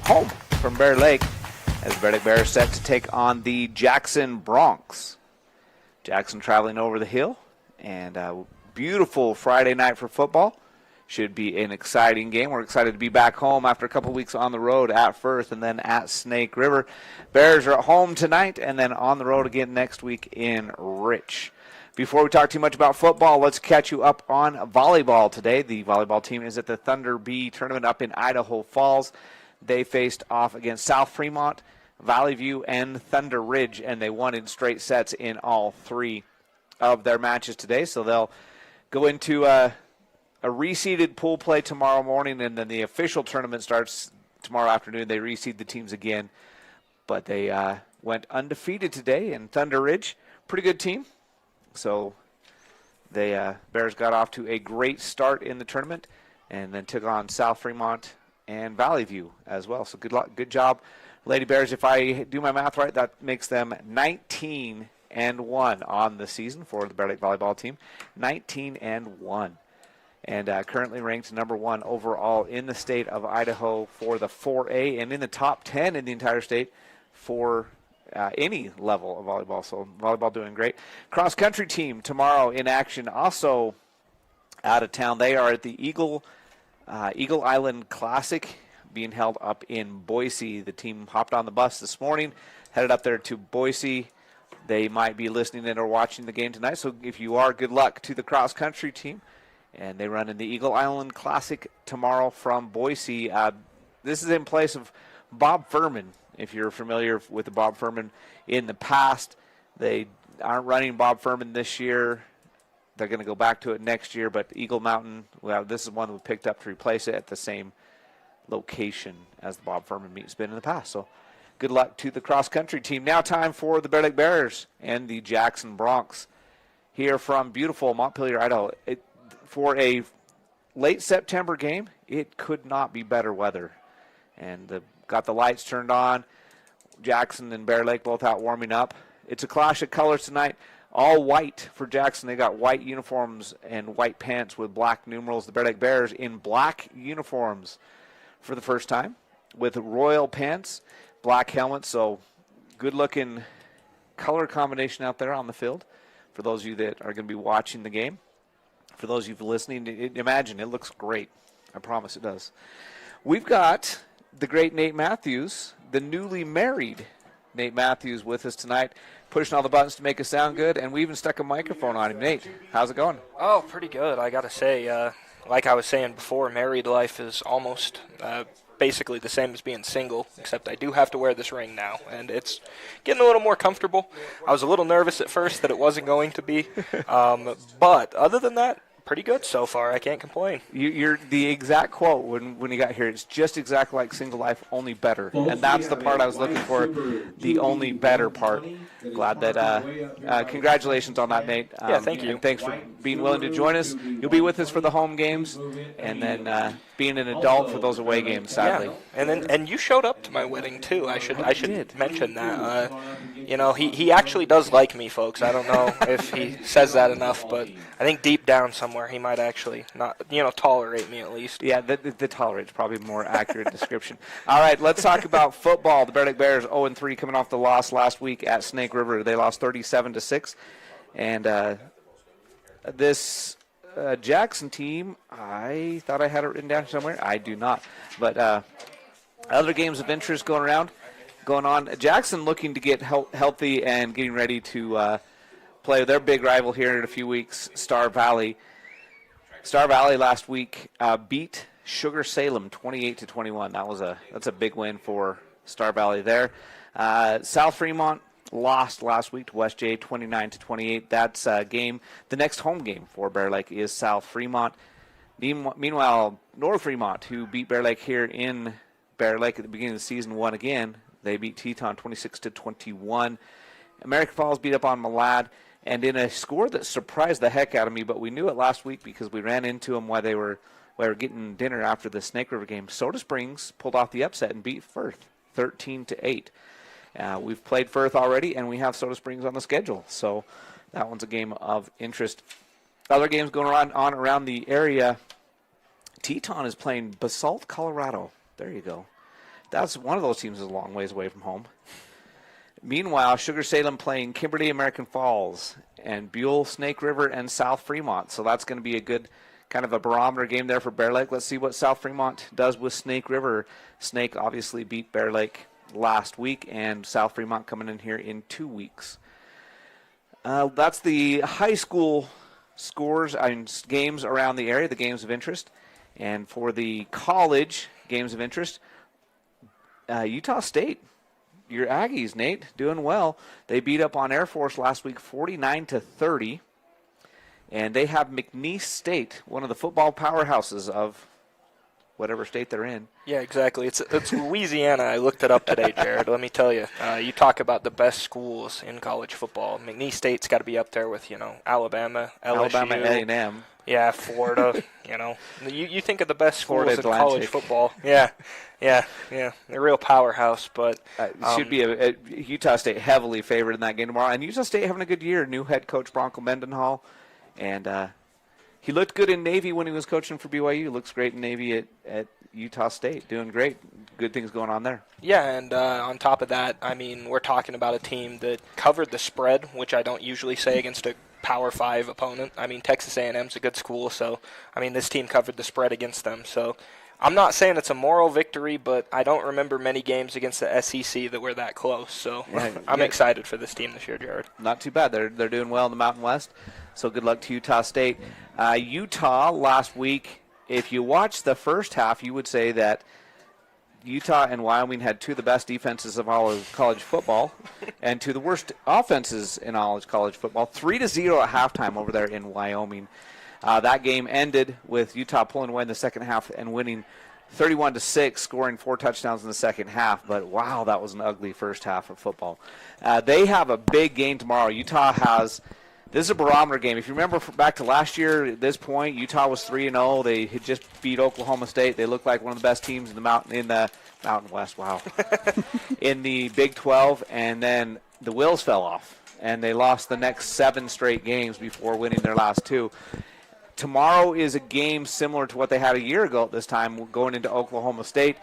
home from Bear Lake as the Bear Lake Bears set to take on the Jackson Broncs. Jackson traveling over the hill, and a beautiful Friday night for football. Should be an exciting game. We're excited to be back home after a couple weeks on the road at Firth and then at Snake River. Bears are at home tonight and then on the road again next week in Rich. Before we talk too much about football, let's catch you up on volleyball today. The volleyball team is at the Thunder B tournament up in Idaho Falls. They faced off against South Fremont, Valley View, and Thunder Ridge, and they won in straight sets in all three of their matches today. So they'll go into a reseeded pool play tomorrow morning, and then the official tournament starts tomorrow afternoon. They reseed the teams again, but they went undefeated today in Thunder Ridge. Pretty good team. So the Bears got off to a great start in the tournament and then took on South Fremont and Valley View as well. So good job, Lady Bears. If I do my math right, that makes them 19-1 on the season for the Bear Lake volleyball team. 19-1. And currently ranked number 1 overall in the state of Idaho for the 4A and in the top 10 in the entire state for any level of volleyball. So volleyball doing great. Cross-country team tomorrow in action, also out of town. They are at the Eagle Island Classic being held up in Boise. The team hopped on the bus this morning, headed up there to Boise. They might be listening in or watching the game tonight. So if you are, good luck to the cross-country team. And they run in the Eagle Island Classic tomorrow from Boise. This is in place of Bob Furman. If you're familiar with the Bob Furman in the past, they aren't running Bob Furman this year. They're going to go back to it next year, but Eagle Mountain, well, this is one that we picked up to replace it at the same location as the Bob Furman meet's been in the past. So good luck to the cross-country team. Now time for the Bear Lake Bears and the Jackson Broncs here from beautiful Montpelier, Idaho. For a late September game, it could not be better weather. And got the lights turned on. Jackson and Bear Lake both out warming up. It's a clash of colors tonight. All white for Jackson. They got white uniforms and white pants with black numerals. The Bear Lake Bears in black uniforms for the first time with royal pants, black helmets. So good-looking color combination out there on the field for those of you that are going to be watching the game. For those of you listening, imagine it looks great. I promise it does. We've got the great Nate Matthews, the newly married Nate Matthews, with us tonight, pushing all the buttons to make us sound good, and we even stuck a microphone on him. Nate, how's it going? Oh, pretty good. I got to say, like I was saying before, married life is almost basically the same as being single, except I do have to wear this ring now, and it's getting a little more comfortable. I was a little nervous at first that it wasn't going to be, but other than that, pretty good so far. I can't complain. You're the exact quote when you got here. It's just exactly like single life, only better. And that's the part I was looking for, the only better part. Glad that, congratulations on that, Nate. Yeah, thank you. And thanks for being willing to join us. You'll be with us for the home games and then being an adult for those away games, sadly. Yeah, and you showed up to my wedding, too. I should mention that. He actually does like me, folks. I don't know if he says that enough, but I think deep down somewhere he might actually not, tolerate me at least. Yeah, the tolerate's probably a more accurate description. All right, let's talk about football. The Bear Lake Bears 0-3 coming off the loss last week at Snake River. They lost 37-6. And this Jackson team, I thought I had it written down somewhere. I do not. But other games of interest going on. Jackson looking to get healthy and getting ready to play their big rival here in a few weeks, Star Valley. Star Valley last week beat Sugar Salem 28-21. That's a big win for Star Valley there. South Fremont lost last week to West J 29-28. That's a game. The next home game for Bear Lake is South Fremont. Meanwhile, North Fremont, who beat Bear Lake here in Bear Lake at the beginning of the season, won again. They beat Teton 26-21. American Falls beat up on Malad, and in a score that surprised the heck out of me, but we knew it last week because we ran into them while they were getting dinner after the Snake River game. Soda Springs pulled off the upset and beat Firth 13-8. We've played Firth already, and we have Soda Springs on the schedule, so that one's a game of interest. Other games going on around the area. Teton is playing Basalt, Colorado. There you go. That's one of those teams is a long ways away from home. Meanwhile, Sugar Salem playing Kimberly, American Falls, and Buell, Snake River, and South Fremont. So that's going to be a good kind of a barometer game there for Bear Lake. Let's see what South Fremont does with Snake River. Snake obviously beat Bear Lake last week, and South Fremont coming in here in 2 weeks. That's the high school scores and games around the area, the games of interest. And for the college games of interest, Utah State, your Aggies, Nate, doing well. They beat up on Air Force last week 49-30. And they have McNeese State, one of the football powerhouses of whatever state they're in. Yeah, exactly. It's Louisiana. I looked it up today, Jared. Let me tell you. You talk about the best schools in college football. McNeese State's got to be up there with, Alabama, LSU. Alabama, A&M. Yeah, Florida, You think of the best schools Florida in college football. Yeah. They're a real powerhouse, but should be a Utah State heavily favored in that game tomorrow. And Utah State having a good year. New head coach Bronco Mendenhall. And he looked good in Navy when he was coaching for BYU. Looks great in Navy at Utah State. Doing great. Good things going on there. Yeah, and on top of that, we're talking about a team that covered the spread, which I don't usually say against a Power 5 opponent. Texas A&M's a good school, so, this team covered the spread against them. So I'm not saying it's a moral victory, but I don't remember many games against the SEC that were that close. So I'm excited for this team this year, Jared. Not too bad. They're doing well in the Mountain West. So good luck to Utah State. Utah last week, if you watched the first half, you would say that Utah and Wyoming had two of the best defenses of all of college football and two of the worst offenses in all of college football. 3-0 at halftime over there in Wyoming. That game ended with Utah pulling away in the second half and winning 31-6, scoring 4 touchdowns in the second half. But, wow, that was an ugly first half of football. They have a big game tomorrow. Utah has – this is a barometer game. If you remember back to last year at this point, Utah was 3-0. They had just beat Oklahoma State. They looked like one of the best teams in the Mountain West. Wow, in the Big 12, and then the wheels fell off, and they lost the next 7 straight games before winning their last 2. Tomorrow is a game similar to what they had a year ago at this time, going into Oklahoma State.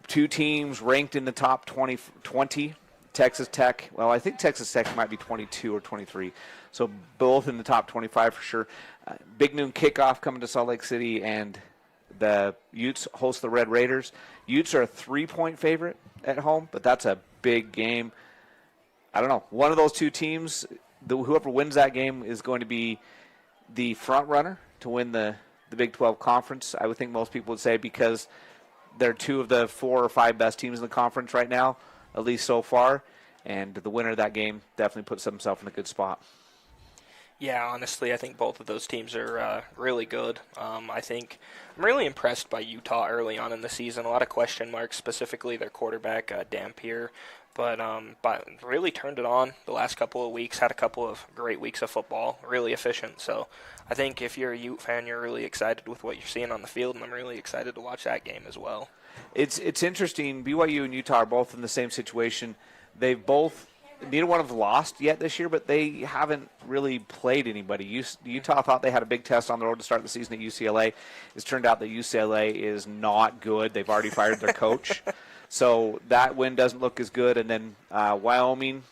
2 teams ranked in the top 20. Texas Tech, well, I think Texas Tech might be 22 or 23. So both in the top 25 for sure. Big noon kickoff coming to Salt Lake City, and the Utes host the Red Raiders. Utes are a 3-point favorite at home, but that's a big game. I don't know. One of those two teams, whoever wins that game is going to be the front runner to win the Big 12 conference, I would think most people would say, because they're 2 of the 4 or 5 best teams in the conference right now, at least so far, and the winner of that game definitely puts himself in a good spot. Yeah, honestly, I think both of those teams are really good. I think I'm really impressed by Utah early on in the season. A lot of question marks, specifically their quarterback, Dampier, but really turned it on the last couple of weeks, had a couple of great weeks of football, really efficient. So I think if you're a Ute fan, you're really excited with what you're seeing on the field, and I'm really excited to watch that game as well. It's interesting. BYU and Utah are both in the same situation. They've both, neither one of them lost yet this year, but they haven't really played anybody. Utah thought they had a big test on the road to start the season at UCLA. It's turned out that UCLA is not good. They've already fired their coach. So that win doesn't look as good. And then Wyoming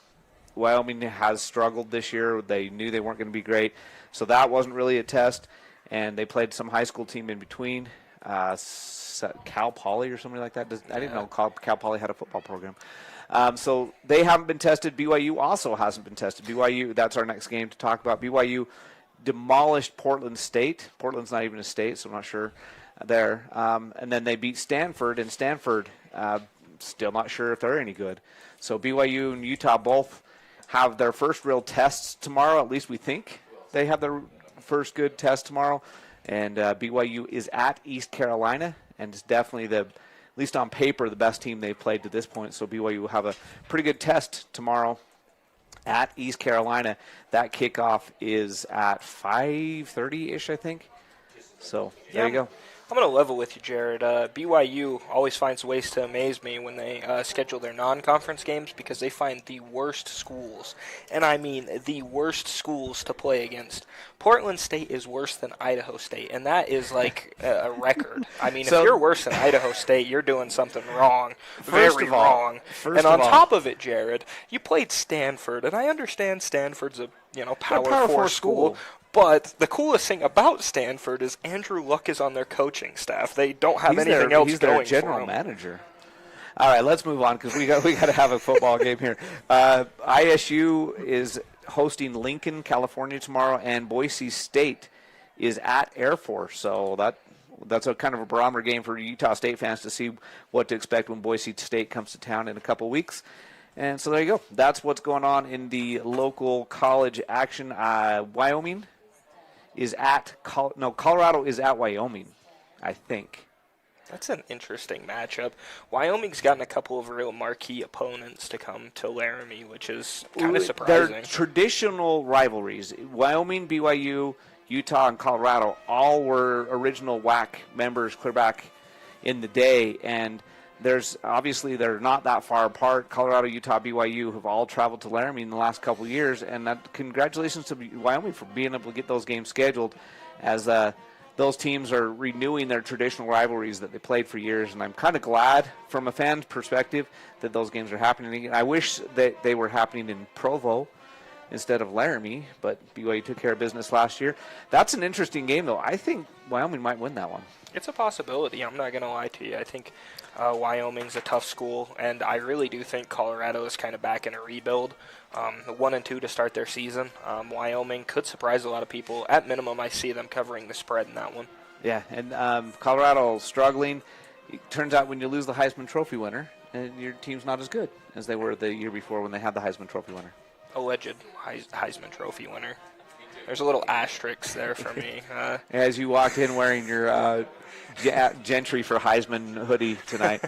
has struggled this year. They knew they weren't going to be great. So that wasn't really a test. And they played some high school team in between. Cal Poly or something like that. I didn't know Cal Poly had a football program. So they haven't been tested. BYU also hasn't been tested. BYU, that's our next game to talk about. BYU demolished Portland State. Portland's not even a state, so I'm not sure there. And then they beat Stanford, and Stanford still not sure if they're any good. So BYU and Utah both have their first real tests tomorrow. At least we think they have their first good test tomorrow. And BYU is at East Carolina, and it's definitely at least on paper, the best team they've played to this point. So BYU will have a pretty good test tomorrow at East Carolina. That kickoff is at 5:30-ish, I think. So there you go. I'm going to level with you, Jared. BYU always finds ways to amaze me when they schedule their non-conference games because they find the worst schools, and I mean the worst schools to play against. Portland State is worse than Idaho State, and that is like a record. I mean, if you're worse than Idaho State, you're doing something wrong, very wrong. And on top of it, Jared, you played Stanford, and I understand Stanford's a Power 4 school. But the coolest thing about Stanford is Andrew Luck is on their coaching staff. They don't have anything else going for them. He's their general manager. All right, let's move on because we got to have a football game here. ISU is hosting Lincoln, California tomorrow, and Boise State is at Air Force. So that's a kind of a barometer game for Utah State fans to see what to expect when Boise State comes to town in a couple weeks. And so there you go. That's what's going on in the local college action. Wyoming is at Colorado is at Wyoming, I think. That's an interesting matchup. Wyoming's gotten a couple of real marquee opponents to come to Laramie, which is kind of surprising. They're traditional rivalries. Wyoming, BYU, Utah, and Colorado all were original WAC members clear back in the day, and they're not that far apart. Colorado, Utah, BYU have all traveled to Laramie in the last couple of years, and congratulations to Wyoming for being able to get those games scheduled as those teams are renewing their traditional rivalries that they played for years, and I'm kind of glad from a fan's perspective that those games are happening. I wish that they were happening in Provo instead of Laramie, but BYU took care of business last year. That's an interesting game, though. I think Wyoming might win that one. It's a possibility. I'm not going to lie to you. I think Wyoming's a tough school, and I really do think Colorado is kind of back in a rebuild. 1-2 to start their season. Wyoming could surprise a lot of people. At minimum, I see them covering the spread in that one. Yeah, and Colorado struggling. It turns out when you lose the Heisman Trophy winner, your team's not as good as they were the year before when they had the Heisman Trophy winner. Alleged Heisman Trophy winner. There's a little asterisk there for me. As you walked in wearing your Gentry for Heisman hoodie tonight.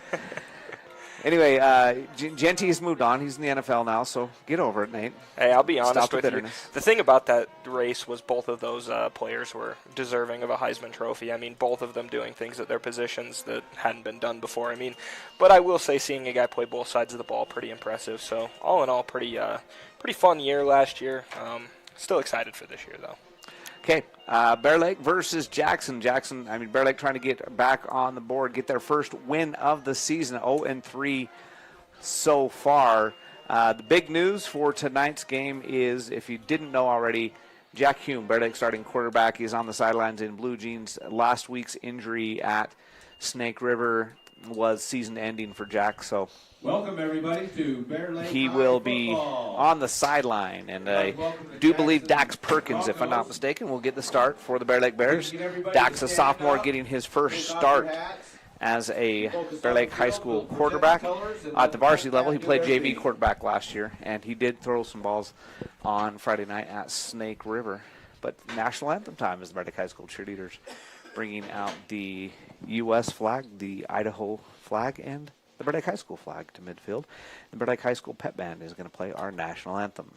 Anyway, Genty's moved on. He's in the NFL now, so get over it, Nate. Hey, I'll be honest with you. The thing about that race was both of those players were deserving of a Heisman Trophy. I mean, both of them doing things at their positions that hadn't been done before. I mean, but I will say seeing a guy play both sides of the ball, pretty impressive. So all in all, pretty fun year last year. Still excited for this year, though. Okay, Bear Lake versus Jackson. Bear Lake trying to get back on the board, get their first win of the season, 0-3 so far. The big news for tonight's game is, if you didn't know already, Jack Hume, Bear Lake starting quarterback, is on the sidelines in blue jeans. Last week's injury at Snake River was season-ending for Jack, so welcome everybody to Bear Lake. He will be on the sideline, and I do believe Dax Perkins, if I'm not mistaken, will get the start for the Bear Lake Bears. Dax, a sophomore, getting his first start as a Bear Lake High School quarterback. At the varsity level, he played JV quarterback last year, and he did throw some balls on Friday night at Snake River. But national anthem time is the Bear Lake High School cheerleaders bringing out the U.S. flag, the Idaho flag, and the Bear Lake High School flag to midfield. The Bear Lake High School pep band is going to play our national anthem.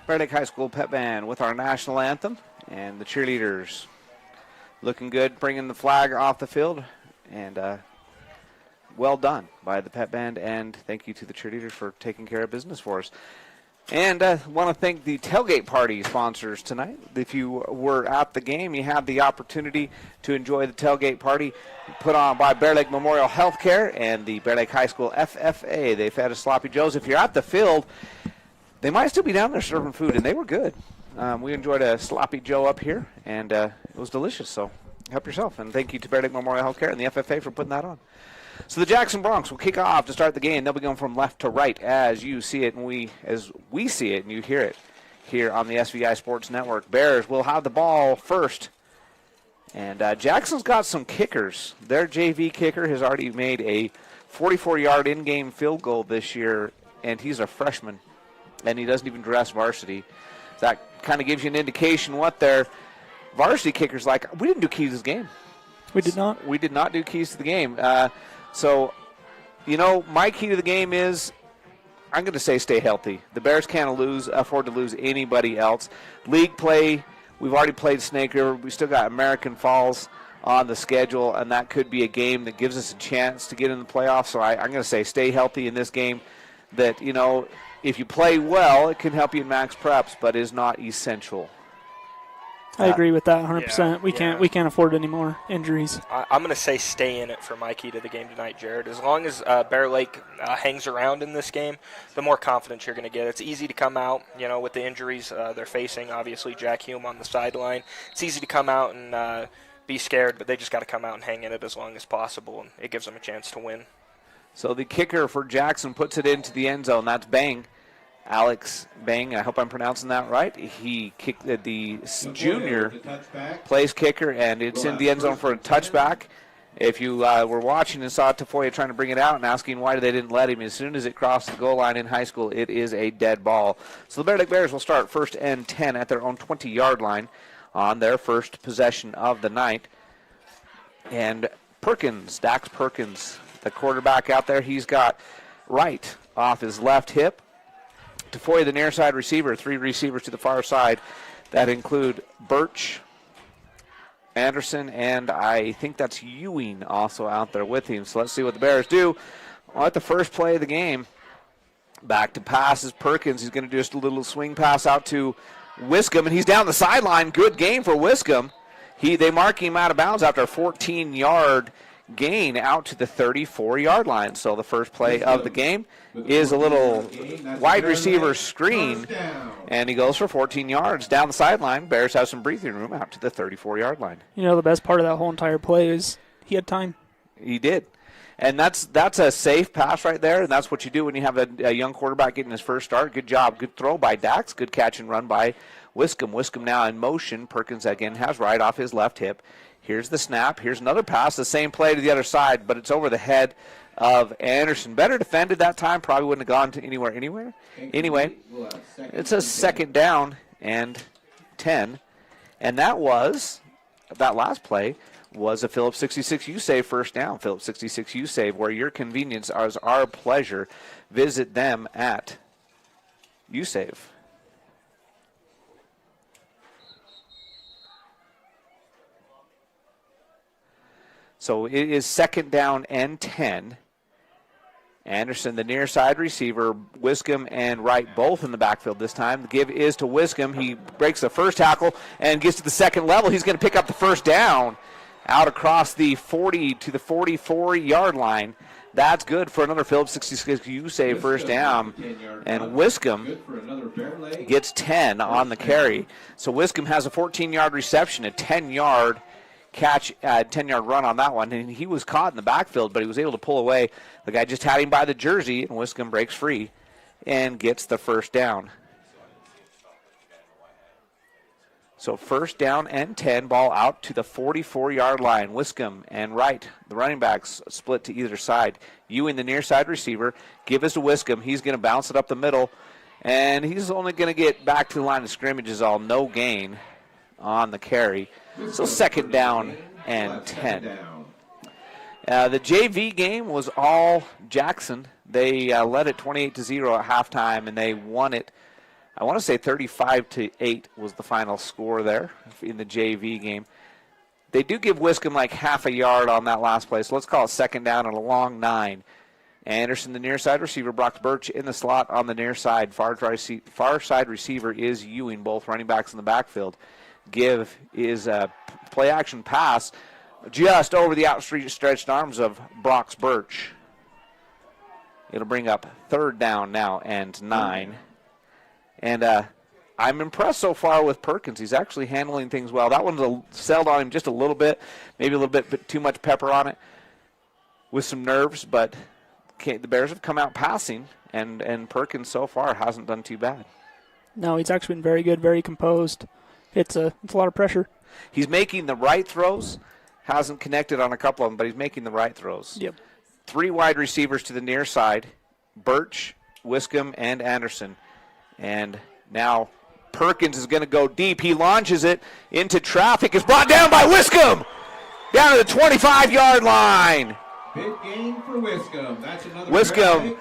Bear Lake High School pep band with our national anthem, and the cheerleaders looking good, bringing the flag off the field, and well done by the pep band, and thank you to the cheerleaders for taking care of business for us. And I want to thank the Tailgate Party sponsors tonight. If you were at the game, you had the opportunity to enjoy the Tailgate Party put on by Bear Lake Memorial Healthcare and the Bear Lake High School FFA. They fed us Sloppy Joes. If you're at the field, they might still be down there serving food, and they were good. We enjoyed a Sloppy Joe up here, and it was delicious. So help yourself. And thank you to Bear Lake Memorial Healthcare and the FFA for putting that on. So the Jackson Bronx will kick off to start the game. They'll be going from left to right as you see it, and as we see it, and you hear it here on the SVI Sports Network. Bears will have the ball first. And Jackson's got some kickers. Their JV kicker has already made a 44-yard in-game field goal this year, and he's a freshman, and he doesn't even dress varsity. That kind of gives you an indication what their varsity kicker's like. We didn't do keys to this game. We did not. We did not do keys to the game. So, my key to the game is I'm going to say stay healthy. The Bears can't afford to lose anybody else. League play, we've already played Snake River. We still got American Falls on the schedule, and that could be a game that gives us a chance to get in the playoffs. So I'm going to say stay healthy in this game. That, if you play well, it can help you in max preps, but is not essential. I agree with that 100%. We can't afford any more injuries. I'm going to say stay in it for my key to the game tonight, Jared. As long as Bear Lake hangs around in this game, the more confidence you're going to get. It's easy to come out, with the injuries they're facing. Obviously, Jack Hume on the sideline. It's easy to come out and be scared, but they just got to come out and hang in it as long as possible, and it gives them a chance to win. So the kicker for Jackson puts it into the end zone. That's Bang. Alex Bang, I hope I'm pronouncing that right. He kicked the junior place kicker, and it's in the end zone for a touchback. If you were watching and saw Tafoya trying to bring it out and asking why they didn't let him, as soon as it crossed the goal line in high school, it is a dead ball. So the Bear Lake Bears will start first and 10 at their own 20-yard line on their first possession of the night. And Dax Perkins, the quarterback out there, he's got right off his left hip. Tafoya, the near side receiver, 3 receivers to the far side. That include Birch, Anderson, and I think that's Ewing also out there with him. So let's see what the Bears do. At the first play of the game, back to pass is Perkins. He's going to do just a little swing pass out to Wiscombe, and he's down the sideline. Good game for Wiscombe. They mark him out of bounds after a 14-yard gain out to the 34-yard line. So the first play of the game is a little wide receiver screen, and he goes for 14 yards down the sideline. Bears have some breathing room out to the 34-yard line. The best part of that whole entire play is he had time. He did. And that's a safe pass right there, and that's what you do when you have a young quarterback getting his first start. Good job. Good throw by Dax. Good catch and run by Wiscombe. Wiscombe now in motion. Perkins again has right off his left hip. Here's the snap. Here's another pass. The same play to the other side, but it's over the head of Anderson. Better defended that time. Probably wouldn't have gone to anywhere. Anyway, it's a second down and 10. And that last play was a Phillips 66U save first down. Phillips 66U save, where your convenience is our pleasure. Visit them at USave. So it is second down and 10. Anderson, the near side receiver, Wiscombe and Wright both in the backfield this time. The give is to Wiscombe. He breaks the first tackle and gets to the second level. He's going to pick up the first down out across the 40 to the 44-yard line. That's good for another Phillips 66U save first down. And Wiscombe gets 10 on the carry. So Wiscombe has a 14-yard reception, a 10-yard catch, 10-yard run on that one, and he was caught in the backfield, but he was able to pull away. The guy just had him by the jersey, and Wiscombe breaks free and gets the first down. So first down and 10, ball out to the 44-yard line. Wiscombe and Wright, the running backs, split to either side. Ewing, the near side receiver, give us to Wiscombe. He's going to bounce it up the middle, and he's only going to get back to the line of scrimmage is all, no gain on the carry. So second down and 10. The JV game was all Jackson. They led it 28-0 at halftime, and they won it I want to say 35-8 was the final score there in the JV game. They do give Wiscombe like half a yard on that last play, so let's call it second down and a long 9. Anderson, the near side receiver, Brock Birch in the slot on the near side. Far side receiver is Ewing, both running backs in the backfield. Give is a play action pass just over the outstretched arms of Brock Birch. It'll bring up third down now and 9. And I'm impressed so far with Perkins. He's actually handling things well. That one's settled on him just a little bit, maybe a little bit too much pepper on it with some nerves, but the Bears have come out passing, and Perkins so far hasn't done too bad. No, he's actually been very good, very composed. It's a lot of pressure. He's making the right throws. Hasn't connected on a couple of them, but he's making the right throws. Yep. 3 wide receivers to the near side, Birch, Wiscombe, and Anderson. And now Perkins is going to go deep. He launches it into traffic. It's brought down by Wiscombe. Down to the 25-yard line. Big gain for Wiscombe. That's another Wiscombe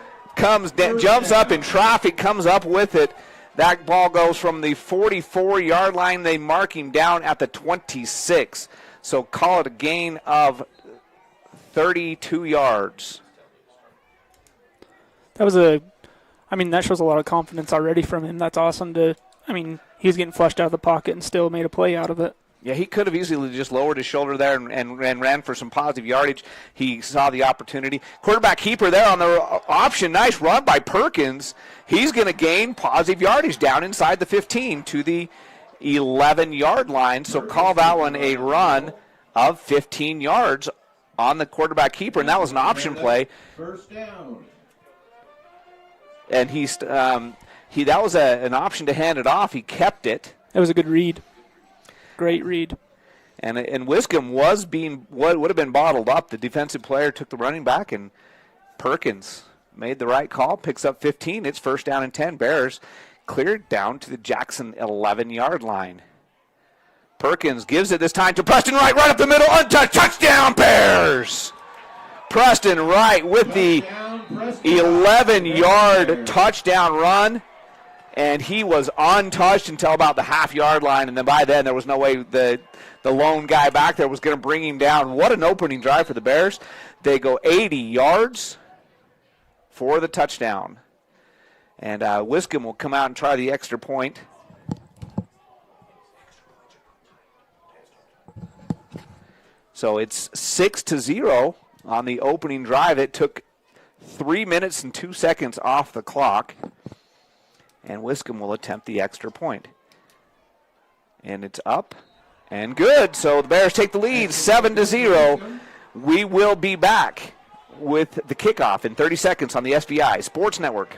jumps up in traffic, comes up with it. That ball goes from the 44-yard line. They mark him down at the 26. So call it a gain of 32 yards. That shows a lot of confidence already from him. That's awesome he's getting flushed out of the pocket and still made a play out of it. Yeah, he could have easily just lowered his shoulder there and ran for some positive yardage. He saw the opportunity. Quarterback keeper there on the option. Nice run by Perkins. He's going to gain positive yardage down inside the 15 to the 11-yard line. So call that one a run of 15 yards on the quarterback keeper, and that was an option play. First down. And that was an option to hand it off. He kept it. That was a good read. Great read. And Wiscombe would have been bottled up. The defensive player took the running back, and Perkins made the right call, picks up 15. It's first down and 10. Bears cleared down to the Jackson 11-yard line. Perkins gives it this time to Preston Wright, right up the middle, untouched, touchdown Bears! Preston Wright with the 11-yard touchdown run. And he was untouched until about the half-yard line, and then by then there was no way the lone guy back there was going to bring him down. What an opening drive for the Bears. They go 80 yards for the touchdown. And Wiscombe will come out and try the extra point. So it's 6-0 on the opening drive. It took 3 minutes and 2 seconds off the clock. And Wiscombe will attempt the extra point. And it's up and good. So the Bears take the lead 7-0. We will be back with the kickoff in 30 seconds on the SBI Sports Network.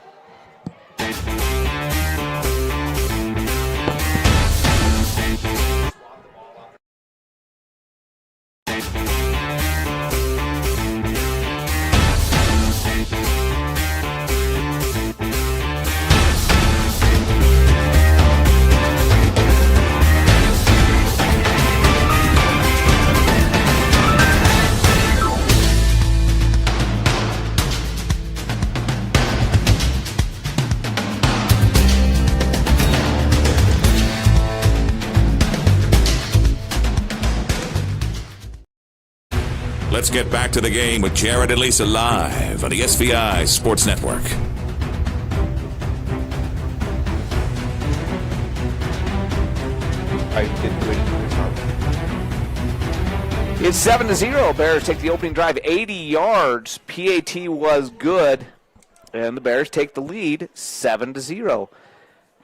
Let's get back to the game with Jared and Lisa live on the SVI Sports Network. It's 7-0. Bears take the opening drive 80 yards. PAT was good. And the Bears take the lead 7-0.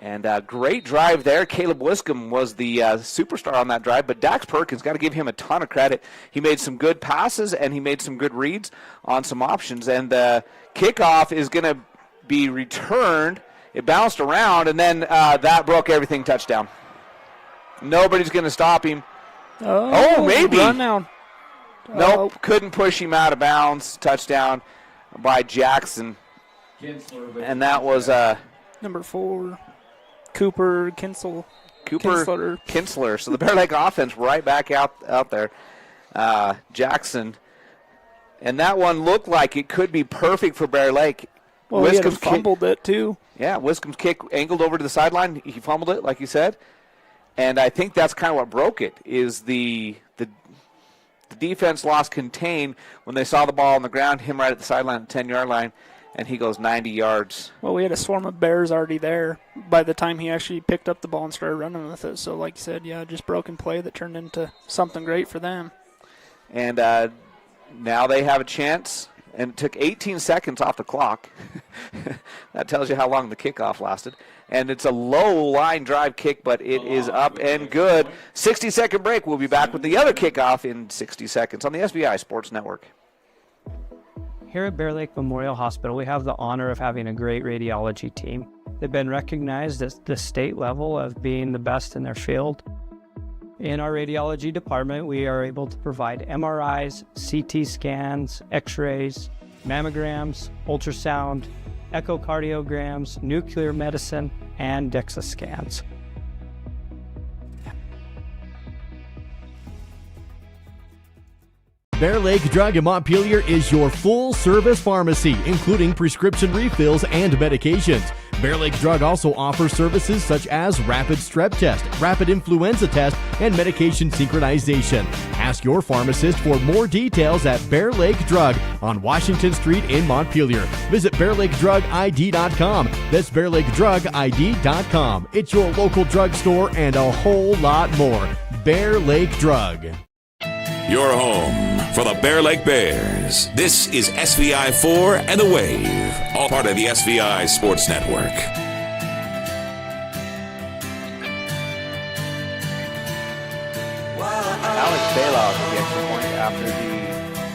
And a great drive there. Caleb Wiscombe was the superstar on that drive, but Dax Perkins, got to give him a ton of credit. He made some good passes, and he made some good reads on some options. And the kickoff is going to be returned. It bounced around, and then that broke everything, touchdown. Nobody's going to stop him. Oh, maybe. Run down. Nope, couldn't push him out of bounds. Touchdown by Jackson. And that was number 4. Cooper Kinsler. So the Bear Lake offense right back out there. Jackson. And that one looked like it could be perfect for Bear Lake. Well, he had Wiscom's fumbled it, too. Yeah, Wiscom's kick angled over to the sideline. He fumbled it, like you said. And I think that's kind of what broke it, is the defense lost contain when they saw the ball on the ground, him right at the sideline, 10-yard line, and he goes 90 yards. Well, we had a swarm of Bears already there by the time he actually picked up the ball and started running with it. So, like you said, yeah, just broken play that turned into something great for them. And now they have a chance, and it took 18 seconds off the clock. That tells you how long the kickoff lasted. And it's a low-line drive kick, but it is up and good. 60-second break. We'll be back with the other kickoff in 60 seconds on the SBI Sports Network. Here at Bear Lake Memorial Hospital, we have the honor of having a great radiology team. They've been recognized at the state level of being the best in their field. In our radiology department, we are able to provide MRIs, CT scans, X-rays, mammograms, ultrasound, echocardiograms, nuclear medicine, and DEXA scans. Bear Lake Drug in Montpelier is your full-service pharmacy, including prescription refills and medications. Bear Lake Drug also offers services such as rapid strep test, rapid influenza test, and medication synchronization. Ask your pharmacist for more details at Bear Lake Drug on Washington Street in Montpelier. Visit BearLakeDrugID.com. That's BearLakeDrugID.com. It's your local drugstore and a whole lot more. Bear Lake Drug. Your home for the Bear Lake Bears. This is SVI 4 and the Wave, all part of the SVI Sports Network. Alex Baylog with the extra point after the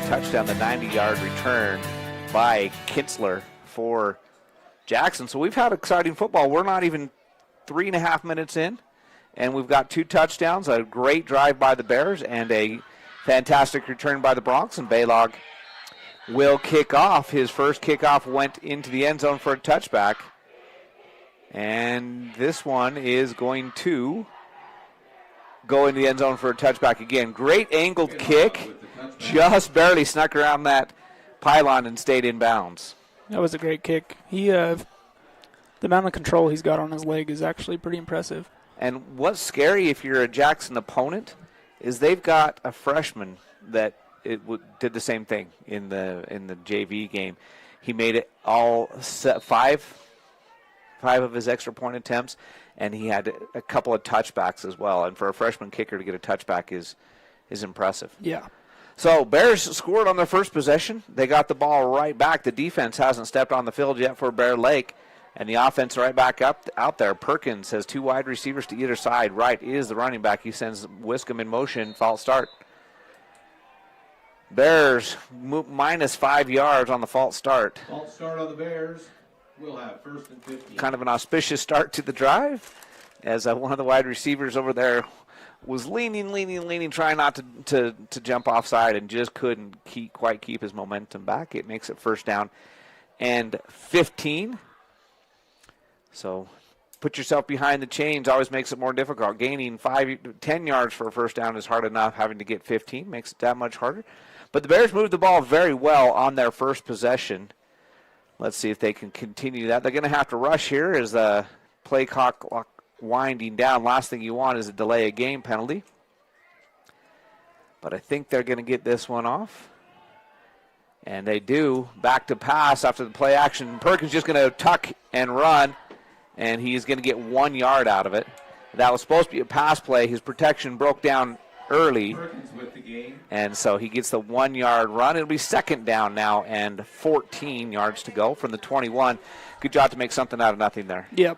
touchdown, the 90-yard return by Kinsler for Jackson. So we've had exciting football. We're not even 3.5 minutes in, and we've got 2 touchdowns, a great drive by the Bears, and a fantastic return by the Bronx, and Baylog will kick off. His first kickoff went into the end zone for a touchback. And this one is going to go into the end zone for a touchback again. Great angled kick. Just barely snuck around that pylon and stayed in bounds. That was a great kick. The amount of control he's got on his leg is actually pretty impressive. And what's scary if you're a Jackson opponent is they've got a freshman that did the same thing in the JV game. He made it all five of his extra point attempts, and he had a couple of touchbacks as well. And for a freshman kicker to get a touchback is impressive. Yeah. So Bears scored on their first possession. They got the ball right back. The defense hasn't stepped on the field yet for Bear Lake. And the offense right back out there. Perkins has 2 wide receivers to either side. Right is the running back. He sends Wiscombe in motion. False start. Bears minus 5 yards on the false start. False start on the Bears. We'll have 1st and 15. Kind of an auspicious start to the drive, as one of the wide receivers over there was leaning, trying not to jump offside, and just couldn't quite keep his momentum back. It makes it 1st down and 15. So put yourself behind the chains always makes it more difficult. Gaining 10 yards for a 1st down is hard enough. Having to get 15 makes it that much harder. But the Bears moved the ball very well on their first possession. Let's see if they can continue that. They're going to have to rush here as the play clock winding down. Last thing you want is a delay a game penalty. But I think they're going to get this one off. And they do. Back to pass after the play action. Perkins just going to tuck and run. And he's going to get 1 yard out of it. That was supposed to be a pass play. His protection broke down early. Perkins with the game. And so he gets the 1 yard run. It'll be 2nd down now and 14 yards to go from the 21. Good job to make something out of nothing there. Yep.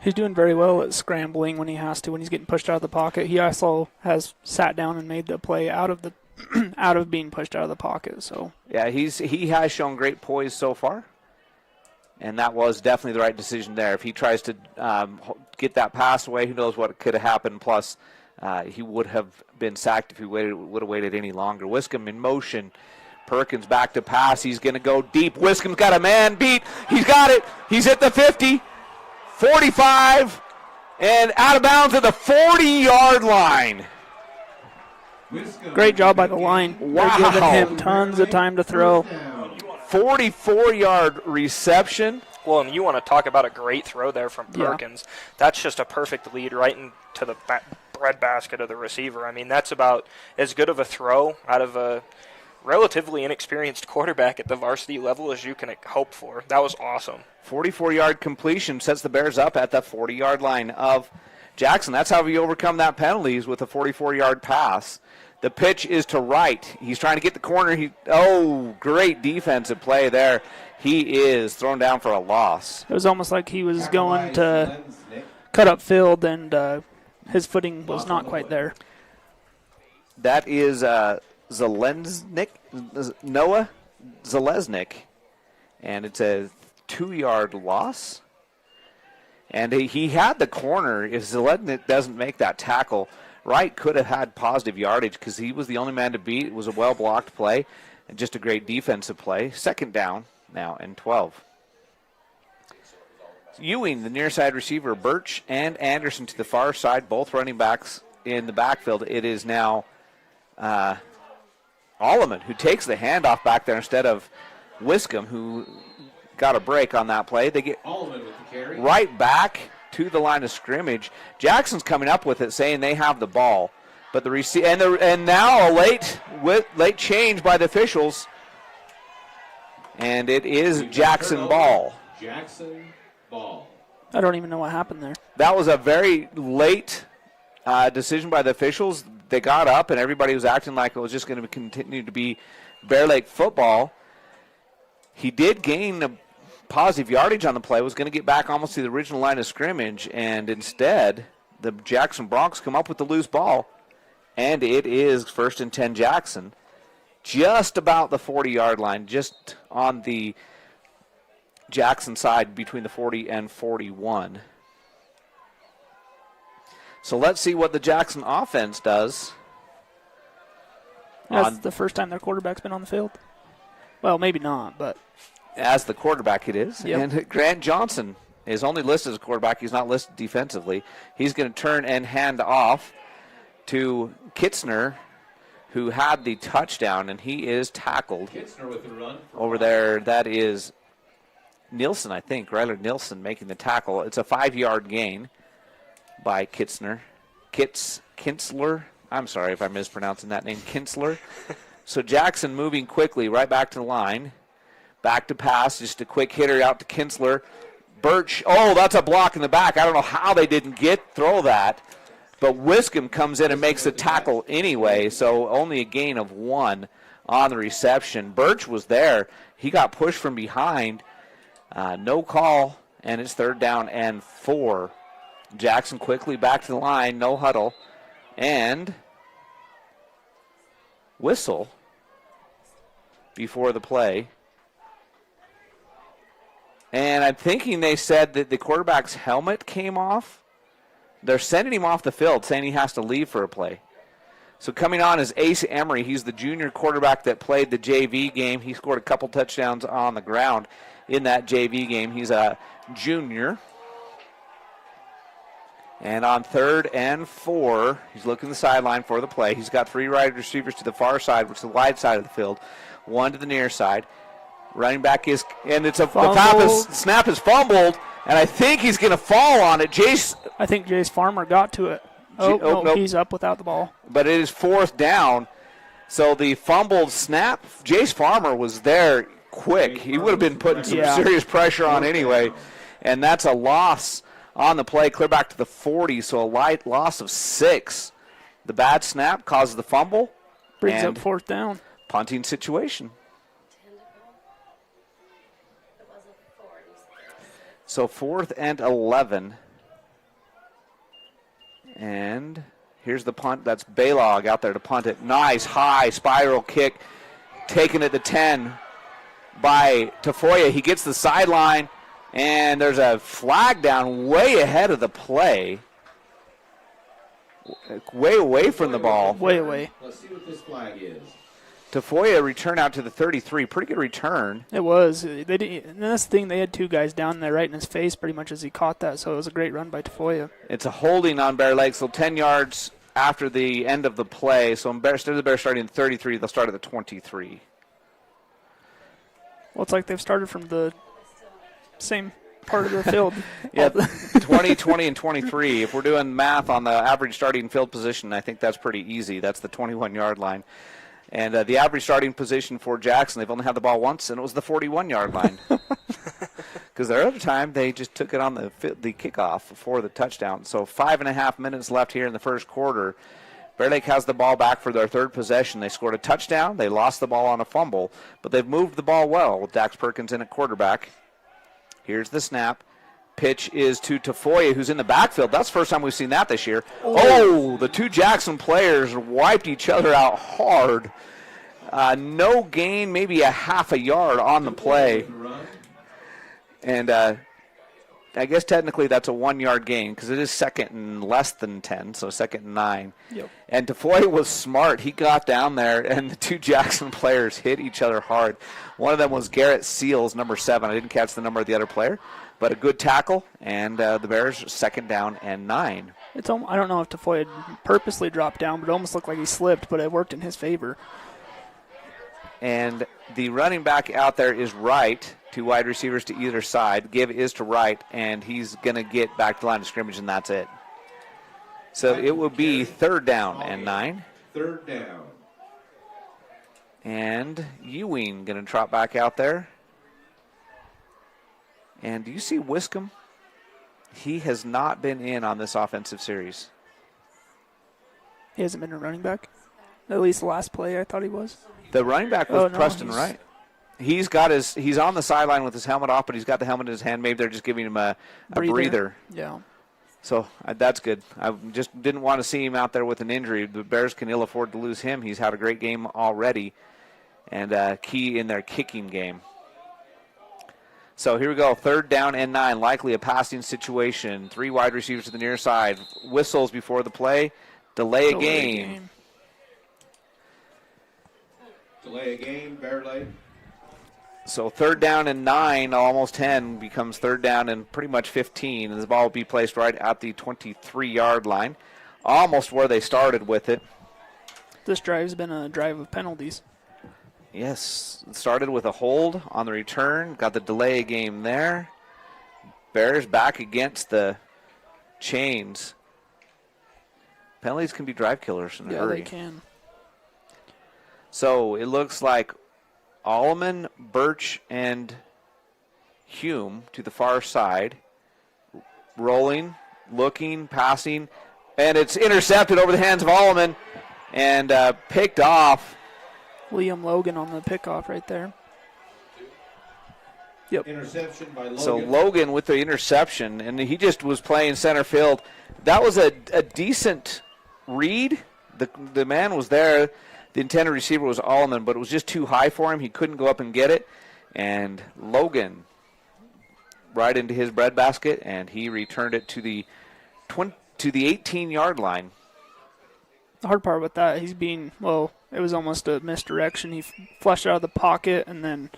He's doing very well at scrambling when he has to, when he's getting pushed out of the pocket. He also has sat down and made the play out of the out of being pushed out of the pocket. So yeah, he has shown great poise so far. And that was definitely the right decision there. If he tries to get that pass away, who knows what could have happened. Plus, he would have been sacked if he would have waited any longer. Wiscombe in motion. Perkins back to pass. He's going to go deep. Wiscombe's got a man beat. He's got it. He's at the 50, 45, and out of bounds at the 40-yard line. Great job by the line. Wow. They're giving him tons of time to throw. 44-yard reception. Well, and you want to talk about a great throw there from Yeah. Perkins. That's just a perfect lead right into the breadbasket of the receiver. I mean, that's about as good of a throw out of a relatively inexperienced quarterback at the varsity level as you can hope for. That was awesome. 44-yard completion sets the Bears up at the 40-yard line of Jackson. That's how we overcome that penalty, is with a 44-yard pass. The pitch is to Wright. He's trying to get the corner. Great defensive play there. He is thrown down for a loss. It was almost like he was going to cut up field, and his footing was not quite there. That is Zelensnik, Noah Zelensnik, and it's a 2-yard loss. And he had the corner. If Zelensnik doesn't make that tackle, Wright could have had positive yardage because he was the only man to beat. It was a well-blocked play and just a great defensive play. Second down now and 12. Ewing, the near side receiver, Birch and Anderson to the far side, both running backs in the backfield. It is now Alleman who takes the handoff back there instead of Wiscombe, who got a break on that play. They get Alleman with the carry. right back to the line of scrimmage. Jackson's coming up with it, saying they have the ball, but and now a late change by the officials, and it is Jackson ball. Jackson ball. I don't even know what happened there. That was a very late decision by the officials. They got up, and everybody was acting like it was just going to continue to be Bear Lake football. He did gain a positive yardage on the play, was going to get back almost to the original line of scrimmage, and instead the Jackson Broncs come up with the loose ball, and it is 1st and 10 Jackson, just about the 40-yard line, just on the Jackson side between the 40 and 41. So let's see what the Jackson offense does. That's the first time their quarterback's been on the field. Well, maybe not, but as the quarterback it is. Yep. And Grant Johnson is only listed as a quarterback. He's not listed defensively. He's going to turn and hand off to Kitzner, who had the touchdown, and he is tackled. Kitzner with the run. Over there, that is Nielsen, I think. Ryler Nielsen making the tackle. It's a 5-yard gain by Kitzner. Kinsler. I'm sorry if I'm mispronouncing that name. Kinsler. So Jackson moving quickly right back to the line. Back to pass, just a quick hitter out to Kinsler. Birch, that's a block in the back. I don't know how they didn't throw that. But Wiscombe comes in and makes the tackle anyway, so only a gain of 1 on the reception. Birch was there. He got pushed from behind. No call, and it's 3rd down and 4. Jackson quickly back to the line, no huddle, and whistle before the play. And I'm thinking they said that the quarterback's helmet came off. They're sending him off the field, saying he has to leave for a play. So coming on is Ace Emery. He's the junior quarterback that played the JV game. He scored a couple touchdowns on the ground in that JV game. He's a junior. And on 3rd and 4, he's looking the sideline for the play. He's got 3 wide receivers to the far side, which is the wide side of the field, 1 to the near side. Running back is, and the snap is fumbled, and I think he's going to fall on it. I think Jace Farmer got to it. Nope. He's up without the ball. But it is 4th down. So the fumbled snap, Jace Farmer was there quick. He would have been putting some serious pressure on anyway. And that's a loss on the play, clear back to the 40, so a light loss of 6. The bad snap causes the fumble. Brings up 4th down. Punting situation. So 4th and 11. And here's the punt. That's Baylog out there to punt it. Nice high spiral kick. Taken at the 10 by Tafoya. He gets the sideline, and there's a flag down way ahead of the play. Way away from the ball. Way away. Let's see what this flag is. Tafoya return out to the 33. Pretty good return. It was. They didn't, and that's the thing. They had 2 guys down there right in his face pretty much as he caught that, so it was a great run by Tafoya. It's a holding on Bear Lake, so 10 yards after the end of the play. So instead of the Bears starting at 33, they'll start at the 23. Well, it's like they've started from the same part of the field. Yeah, 20, 20, and 23. If we're doing math on the average starting field position, I think that's pretty easy. That's the 21-yard line. And the average starting position for Jackson, they've only had the ball once, and it was the 41-yard line. Because the other time, they just took it on the kickoff for the touchdown. So 5.5 minutes left here in the first quarter. Bear Lake has the ball back for their third possession. They scored a touchdown. They lost the ball on a fumble, but they've moved the ball well with Dax Perkins in at quarterback. Here's the snap. Pitch is to Tafoya, who's in the backfield. That's the first time we've seen that this year. Oh, the two Jackson players wiped each other out hard. No gain, maybe a half a yard on the play. And I guess technically that's a 1-yard gain because it is second and less than 10, so second and 9. Yep. And Tafoya was smart. He got down there, and the two Jackson players hit each other hard. One of them was Garrett Seals, number 7. I didn't catch the number of the other player, but a good tackle, and the Bears second down and 9. I don't know if Tafoya purposely dropped down, but it almost looked like he slipped, but it worked in his favor. And the running back out there is Wright. 2 wide receivers to either side. Give is to Wright, and he's going to get back to the line of scrimmage, and that's it. So it will be third down and 9. Third down. And Ewing going to trot back out there. And do you see Wiscombe? He has not been in on this offensive series. He hasn't been a running back? At least the last play I thought he was. The running back was no, Preston Wright. He's on the sideline with his helmet off, but he's got the helmet in his hand. Maybe they're just giving him a breather. Yeah. So that's good. I just didn't want to see him out there with an injury. The Bears can ill afford to lose him. He's had a great game already, and key in their kicking game. So here we go, third down and 9, likely a passing situation. 3 wide receivers to the near side. Whistles before the play. Delay a game. Delay a game, Bear Lake. So third down and 9, almost 10, becomes third down and pretty much 15. And the ball will be placed right at the 23-yard line, almost where they started with it. This drive's been a drive of penalties. Yes, it started with a hold on the return. Got the delay game there. Bears back against the chains. Penalties can be drive killers in a hurry. Yeah, they can. So it looks like Alleman, Birch, and Hume to the far side. Rolling, looking, passing, and it's intercepted over the hands of Alleman and picked off. Liam Logan on the pickoff right there. Yep. Interception by Logan. So Logan with the interception, and he just was playing center field. That was a decent read. The man was there. The intended receiver was Alleman, but it was just too high for him. He couldn't go up and get it. And Logan right into his breadbasket, and he returned it to the 18-yard line. The hard part with that, it was almost a misdirection. He flushed out of the pocket and then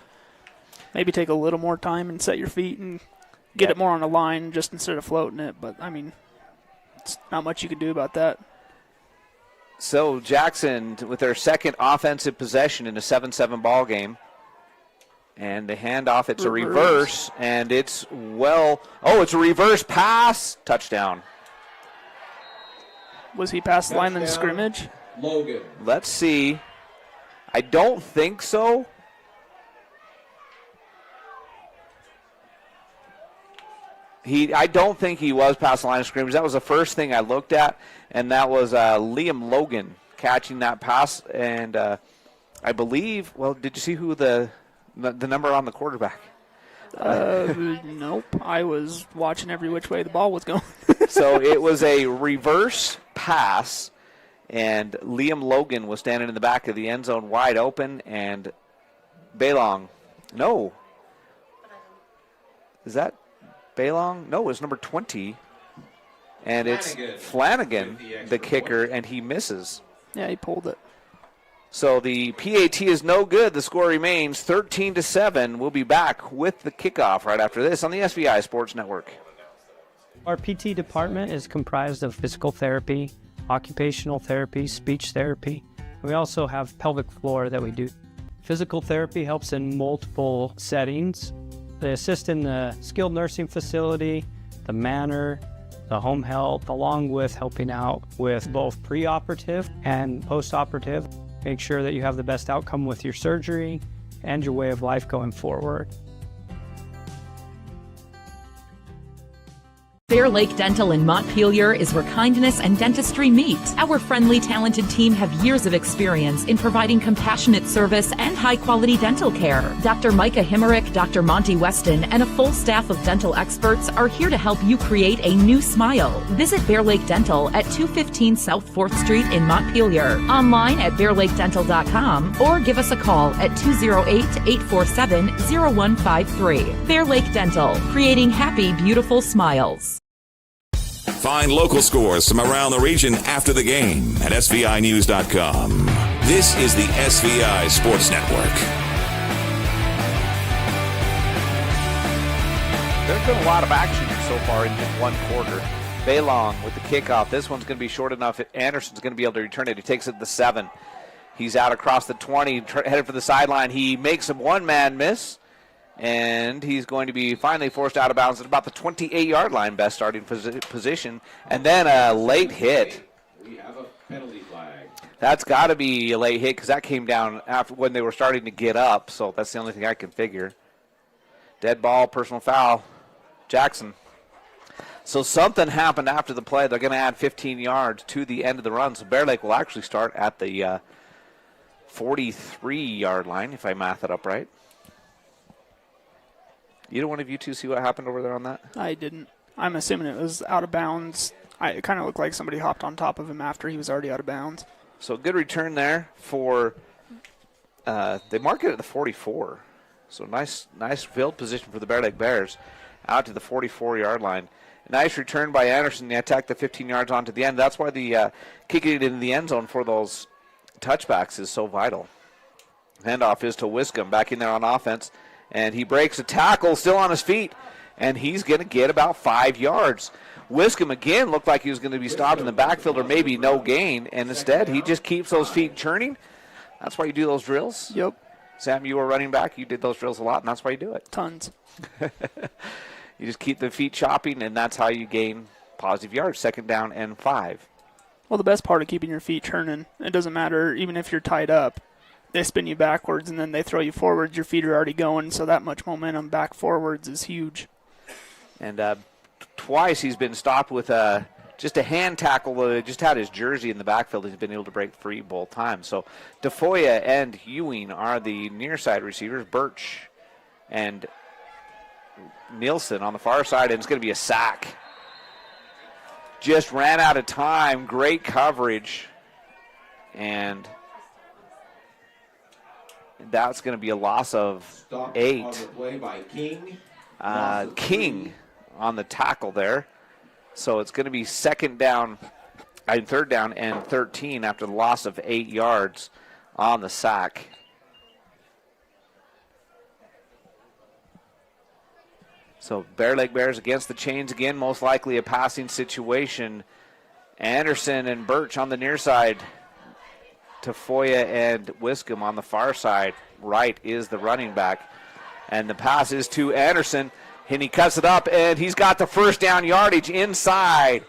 maybe take a little more time and set your feet and get it more on the line just instead of floating it. But, it's not much you can do about that. So Jackson with their second offensive possession in a 7-7 ball game. And the handoff, it's a reverse, and it's it's a reverse pass. Touchdown. Was he past the line in the scrimmage? Logan. Let's see. I don't think so. I don't think he was past the line of scrimmage. That was the first thing I looked at, and that was Liam Logan catching that pass. And I believe, did you see who the number on the quarterback? Nope. I was watching every which way the ball was going. So it was a reverse pass, and Liam Logan was standing in the back of the end zone wide open, and Bailong. No. Is that Bailong? No, it was number 20. And it's Flanagan, the kicker, and he misses. Yeah, he pulled it. So the PAT is no good. The score remains 13-7. We'll be back with the kickoff right after this on the SVI Sports Network. Our PT department is comprised of physical therapy, occupational therapy, speech therapy. We also have pelvic floor that we do. Physical therapy helps in multiple settings. They assist in the skilled nursing facility, the manor, the home health, along with helping out with both preoperative and postoperative. Make sure that you have the best outcome with your surgery and your way of life going forward. Bear Lake Dental in Montpelier is where kindness and dentistry meet. Our friendly, talented team have years of experience in providing compassionate service and high-quality dental care. Dr. Micah Himmerick, Dr. Monty Weston, and a full staff of dental experts are here to help you create a new smile. Visit Bear Lake Dental at 215 South 4th Street in Montpelier, online at bearlakedental.com, or give us a call at 208-847-0153. Bear Lake Dental, creating happy, beautiful smiles. Find local scores from around the region after the game at SVInews.com. This is the SVI Sports Network. There's been a lot of action so far in just one quarter. Baylong with the kickoff. This one's going to be short enough. Anderson's going to be able to return it. He takes it to the 7. He's out across the 20, headed for the sideline. He makes a one-man miss. And he's going to be finally forced out of bounds at about the 28-yard line, best starting position. And then a late hit. We have a penalty flag. That's got to be a late hit because that came down after when they were starting to get up. So that's the only thing I can figure. Dead ball, personal foul, Jackson. So something happened after the play. They're going to add 15 yards to the end of the run. So Bear Lake will actually start at the 43-yard line, if I math it up right. Either one of you two see what happened over there on that? I didn't. I'm assuming it was out of bounds. It kind of looked like somebody hopped on top of him after he was already out of bounds. So good return there for, they mark it at the 44. So nice field position for the Bear Lake Bears out to the 44-yard line. Nice return by Anderson. They attacked the 15 yards onto the end. That's why the kicking it into the end zone for those touchbacks is so vital. Handoff is to Wiscombe back in there on offense. And he breaks a tackle, still on his feet, and he's going to get about 5 yards. Wiscombe, again, looked like he was going to be stopped in the backfield or maybe no gain, and instead he just keeps those feet churning. That's why you do those drills. Yep. Sam, you were running back. You did those drills a lot, and that's why you do it. Tons. You just keep the feet chopping, and that's how you gain positive yards, 2nd down and 5. Well, the best part of keeping your feet turning, it doesn't matter even if you're tied up. They spin you backwards, and then they throw you forwards. Your feet are already going, so that much momentum back forwards is huge. And twice he's been stopped with just a hand tackle. Just had his jersey in the backfield. He's been able to break free both times. So DeFoya and Ewing are the near side receivers. Birch and Nielsen on the far side, and it's going to be a sack. Just ran out of time. Great coverage. And that's going to be a loss of Stopped 8. on the play by King. King on the tackle there. So it's going to be 3rd down and 13 after the loss of 8 yards on the sack. So Bear Lake Bears against the chains again, most likely a passing situation. Anderson and Birch on the near side. Tafoya and Wiscombe on the far side. Wright is the running back. And the pass is to Anderson. And he cuts it up, and he's got the 1st down yardage inside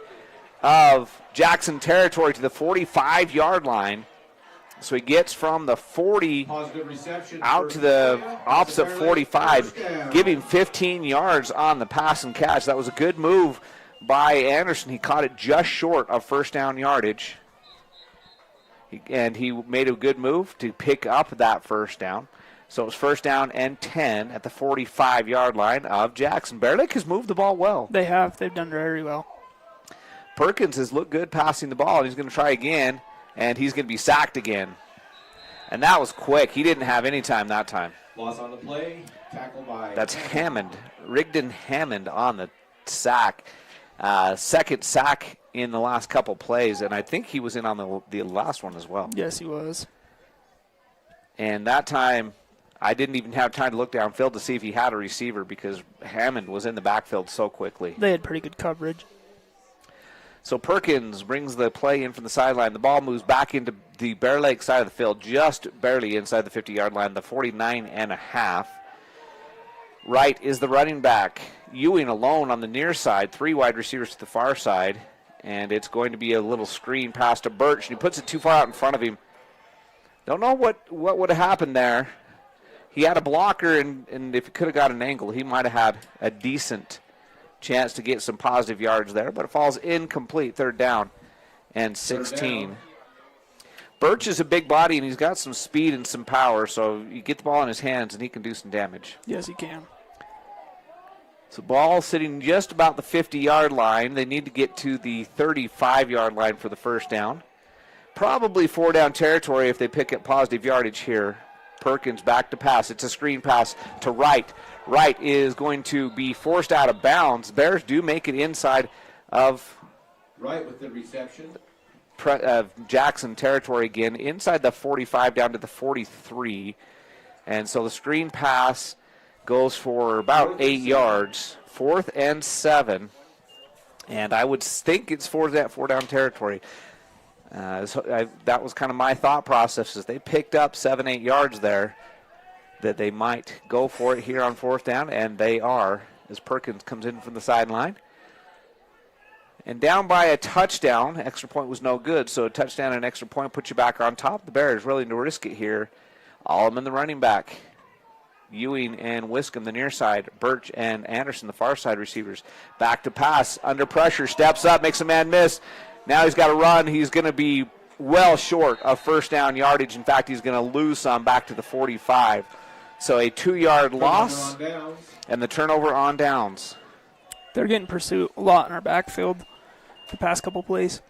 of Jackson territory to the 45-yard line. So he gets from the 40 out to the opposite 45, giving 15 yards on the pass and catch. That was a good move by Anderson. He caught it just short of 1st down yardage. And he made a good move to pick up that 1st down. So it was 1st down and 10 at the 45-yard line of Jackson. Bear Lake has moved the ball well. They have. They've done very well. Perkins has looked good passing the ball, and he's going to try again, and he's going to be sacked again. And that was quick. He didn't have any time that time. Loss on the play. Tackle by That's Hammond. Rigdon Hammond on the sack. 2nd sack in the last couple plays, and I think he was in on the last one as well. Yes, he was. And that time, I didn't even have time to look downfield to see if he had a receiver because Hammond was in the backfield so quickly. They had pretty good coverage. So Perkins brings the play in from the sideline. The ball moves back into the Bear Lake side of the field, just barely inside the 50-yard line, the 49.5. Wright is the running back. Ewing alone on the near side, 3 wide receivers to the far side, and it's going to be a little screen pass to Birch, and he puts it too far out in front of him. Don't know what would have happened there. He had a blocker, and if he could have got an angle, he might have had a decent chance to get some positive yards there, but it falls incomplete. 3rd down and 16. Birch is a big body, and he's got some speed and some power, so you get the ball in his hands, and he can do some damage. Yes, he can. So ball sitting just about the 50-yard line. They need to get to the 35-yard line for the first down. Probably 4-down territory if they pick up positive yardage here. Perkins back to pass. It's a screen pass to Wright. Wright is going to be forced out of bounds. Bears do make it inside of Right with the reception. Jackson territory again, inside the 45 down to the 43. And so the screen pass goes for about 8 yards. 4th and 7. And I would think it's for that 4-down territory. That was kind of my thought process, as they picked up 7-8 yards there, that they might go for it here on 4th down, and they are, as Perkins comes in from the sideline. And down by a touchdown. Extra point was no good, so a touchdown and an extra point puts you back on top. The Bears willing to risk it here. Allman, the running back. Ewing and Wiscombe, the near side. Birch and Anderson, the far side receivers. Back to pass, under pressure, steps up, makes a man miss. Now he's got to run. He's going to be well short of 1st down yardage. In fact, he's going to lose some back to the 45. So a 2-yard loss and the turnover on downs. They're getting pursued a lot in our backfield the past couple plays.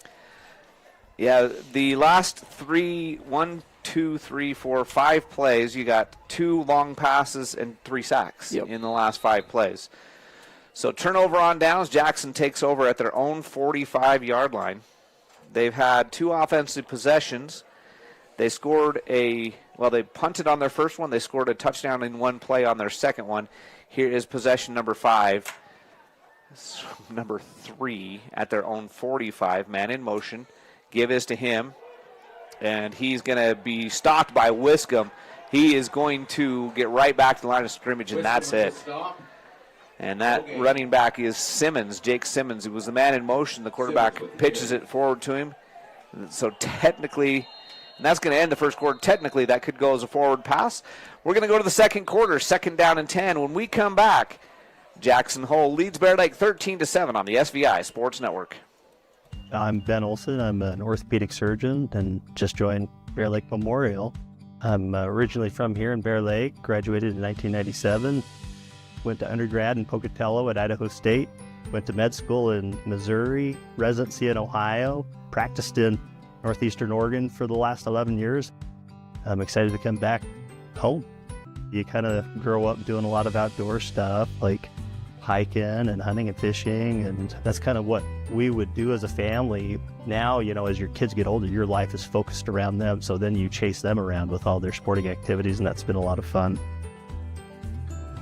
Yeah, the last 5 plays, you got 2 long passes and 3 sacks in the last 5 plays. So turnover on downs. Jackson takes over at their own 45-yard line. They've had 2 offensive possessions. They they punted on their first one. They scored a touchdown in 1 play on their second one. Here is possession number 5. Number 3 at their own 45. Man in motion. Give is to him. And he's going to be stopped by Wiscombe. He is going to get right back to the line of scrimmage, and that's it. And that running back is Simmons, Jake Simmons. He was the man in motion. The quarterback pitches it forward to him. So technically, and that's going to end the first quarter. Technically, that could go as a forward pass. We're going to go to the second quarter, 2nd down and 10. When we come back, Jackson Hole leads Bear Lake 13-7 on the SVI Sports Network. I'm Ben Olson. I'm an orthopedic surgeon and just joined Bear Lake Memorial. I'm originally from here in Bear Lake, graduated in 1997. Went to undergrad in Pocatello at Idaho State. Went to med school in Missouri, residency in Ohio, practiced in Northeastern Oregon for the last 11 years. I'm excited to come back home. You kind of grow up doing a lot of outdoor stuff like hiking and hunting and fishing, and that's kind of what we would do as a family. Now, as your kids get older, your life is focused around them, so then you chase them around with all their sporting activities, and that's been a lot of fun.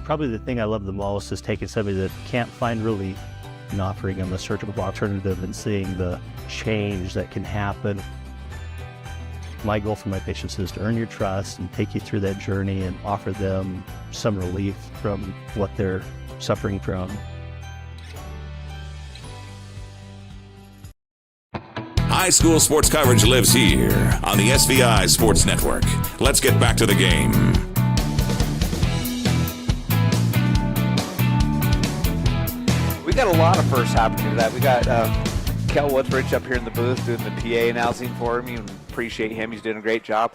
Probably the thing I love the most is taking somebody that can't find relief and offering them a surgical alternative and seeing the change that can happen. My goal for my patients is to earn your trust and take you through that journey and offer them some relief from what they're suffering from. High school sports coverage lives here on the SVI Sports Network. Let's get back to the game. We got a lot of firsts happening to that. We got Kel Woodbridge up here in the booth doing the PA announcing for him. You appreciate him. He's doing a great job.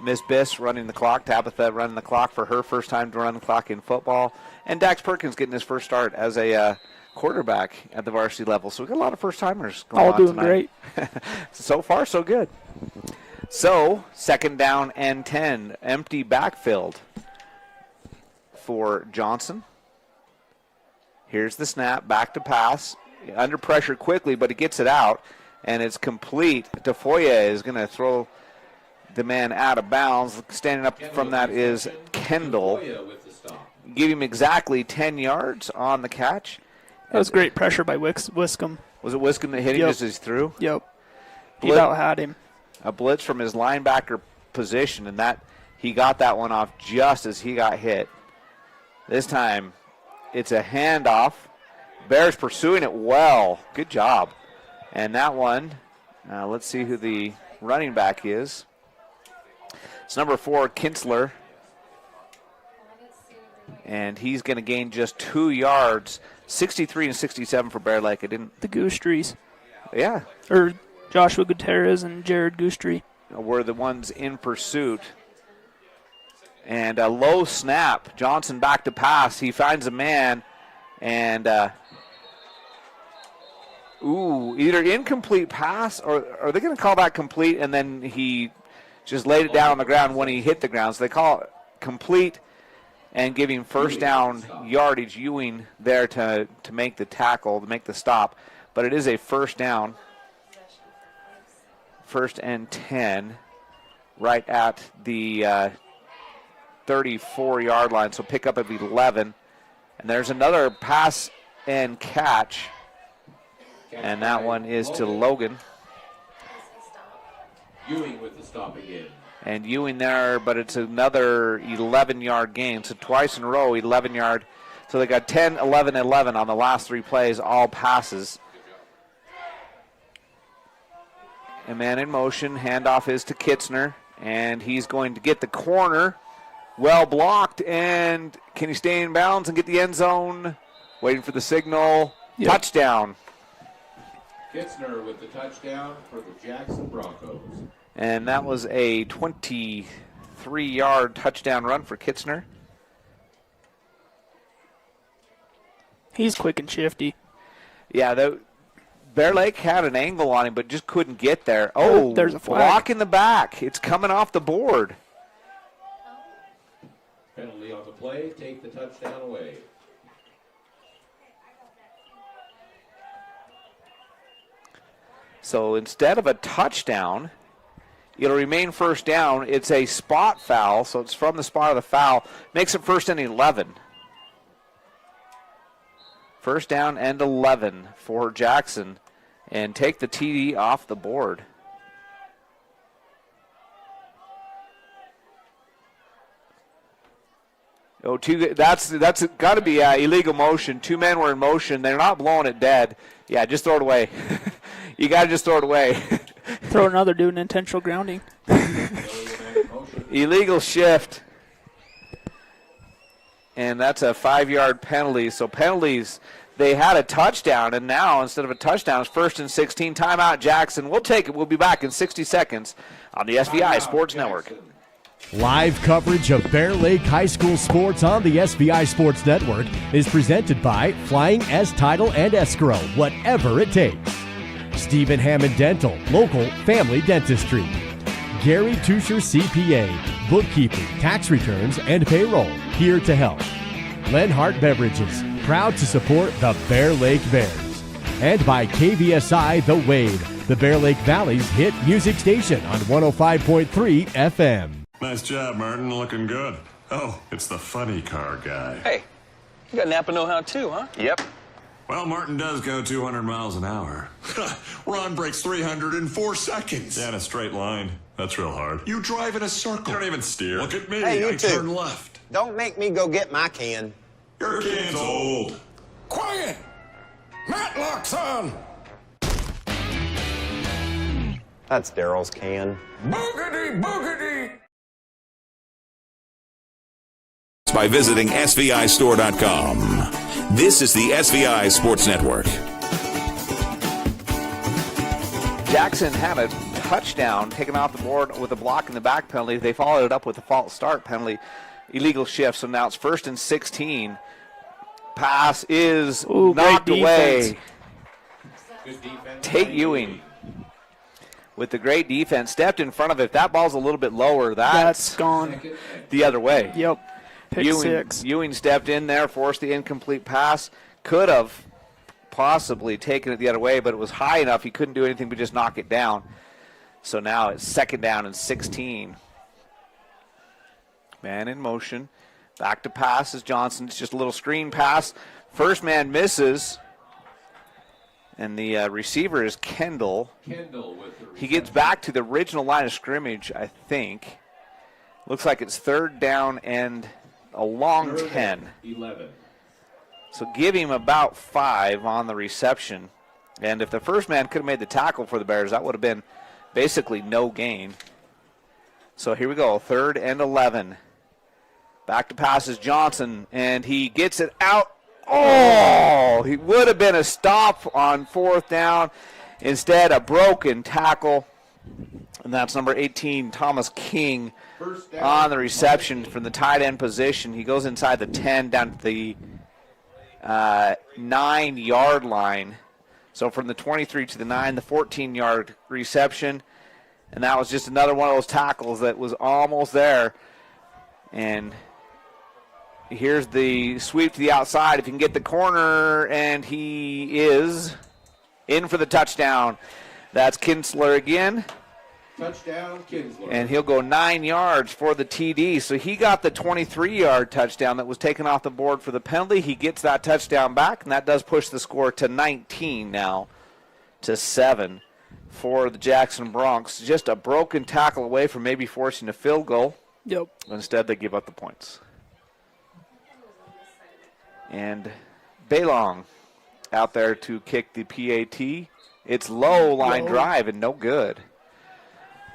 Miss Biss running the clock. Tabitha running the clock for her first time to run the clock in football. And Dax Perkins getting his first start as a quarterback at the varsity level. So we got a lot of first-timers going on all doing tonight. great. So far, so good. So 2nd down and 10. Empty backfield for Johnson. Here's the snap, back to pass. Under pressure quickly, but he gets it out, and it's complete. Tafoya is going to throw the man out of bounds. Standing up from that is Kendall. Give him exactly 10 yards on the catch. That was great pressure by Wiscombe. Was it Wiscombe that hit him just as he threw? Yep. He Blitz- about had him. A blitz from his linebacker position, and that he got that one off just as he got hit. This time, it's a handoff. Bears pursuing it well. Good job. And that one, let's see who the running back is. It's number 4, Kinsler. And he's going to gain just 2 yards, 63 and 67 for Bear Lake. The Goostrees. Yeah. Or Joshua Gutierrez and Jared Goostree were the ones in pursuit. And a low snap. Johnson back to pass. He finds a man. And, either incomplete pass or are they going to call that complete? And then he just laid it down on the ground when he hit the ground. So they call it complete and giving first down yardage. Ewing there to make the tackle, to make the stop. But it is a first down. 1st and 10 right at the 34-yard line. So pick up of 11. And there's another pass and catch. And that one is to Logan. Ewing with the stop again. And Ewing there, but it's another 11-yard gain. So twice in a row, 11-yard. So they got 10, 11, 11 on the last 3 plays, all passes. A man in motion. Handoff is to Kitzner. And he's going to get the corner. Well blocked. And can he stay in bounds and get the end zone? Waiting for the signal. Yep. Touchdown. Kitzner with the touchdown for the Jackson Broncos. And that was a 23-yard touchdown run for Kitzner. He's quick and shifty. Yeah, Bear Lake had an angle on him, but just couldn't get there. Oh, there's a flag. Block in the back. It's coming off the board. Penalty on the play. Take the touchdown away. So instead of a touchdown, it'll remain first down. It's a spot foul, so it's from the spot of the foul. Makes it 1st and 11. First down and 11 for Jackson. And take the TD off the board. That's got to be illegal motion. 2 men were in motion. They're not blowing it dead. Yeah, just throw it away. You got to just throw it away. Throw another dude in intentional grounding. Illegal shift. And that's a 5-yard penalty. So penalties, they had a touchdown, and now instead of a touchdown, it's 1st and 16. Timeout, Jackson. We'll take it. We'll be back in 60 seconds on the SVI Sports Network. Live coverage of Bear Lake High School sports on the SVI Sports Network is presented by Flying S Title and Escrow, whatever it takes. Stephen Hammond Dental, local family dentistry. Gary Tusher CPA, bookkeeping, tax returns, and payroll, here to help. Lenhart Beverages, proud to support the Bear Lake Bears. And by KVSI The Wave, the Bear Lake Valley's hit music station on 105.3 FM. Nice job, Martin. Looking good. Oh, it's the funny car guy. Hey, you got Napa know-how too, huh? Yep. Well, Martin does go 200 miles an hour. Ron breaks 300 in 4 seconds. Yeah, in a straight line. That's real hard. You drive in a circle. You don't even steer. Look at me. Hey, you I two. turn left. Don't make me go get my can. Your can's old. Quiet! Matlock's on! That's Daryl's can. Boogity, boogity! By visiting SVIstore.com. This is the SVI Sports Network. Jackson had a touchdown taken off the board with a block in the back penalty. They followed it up with a false start penalty, illegal shift. So now it's 1st and 16. Pass is knocked away. Tate Ewing with the great defense stepped in front of it. If that ball's a little bit lower, that's gone the other way. Yep. Pick 6. Ewing stepped in there, forced the incomplete pass. Could have possibly taken it the other way, but it was high enough he couldn't do anything but just knock it down. So now it's 2nd down and 16. Man in motion. Back to pass is Johnson. It's just a little screen pass. First man misses. And the receiver is Kendall. Kendall with the He gets back to the original line of scrimmage, I think. Looks like it's 3rd down and a long 10. 11. So give him about 5 on the reception. And if the first man could have made the tackle for the Bears, that would have been basically no gain. So here we go, 3rd and 11. Back to pass is Johnson, and he gets it out. Oh, he would have been a stop on 4th down. Instead, a broken tackle. And that's number 18, Thomas King, on the reception from the tight end position. He goes inside the 10 down to the 9-yard line. So from the 23 to the 9, the 14-yard reception. And that was just another one of those tackles that was almost there. And here's the sweep to the outside. If you can get the corner, and he is in for the touchdown. That's Kinsler again. Touchdown, Kinsler. And he'll go 9 yards for the TD. So he got the 23-yard touchdown that was taken off the board for the penalty. He gets that touchdown back, and that does push the score to 19 now to 7 for the Jackson Bronx. Just a broken tackle away from maybe forcing a field goal. Yep. Instead, they give up the points. And Baylong out there to kick the PAT. It's low line drive and no good.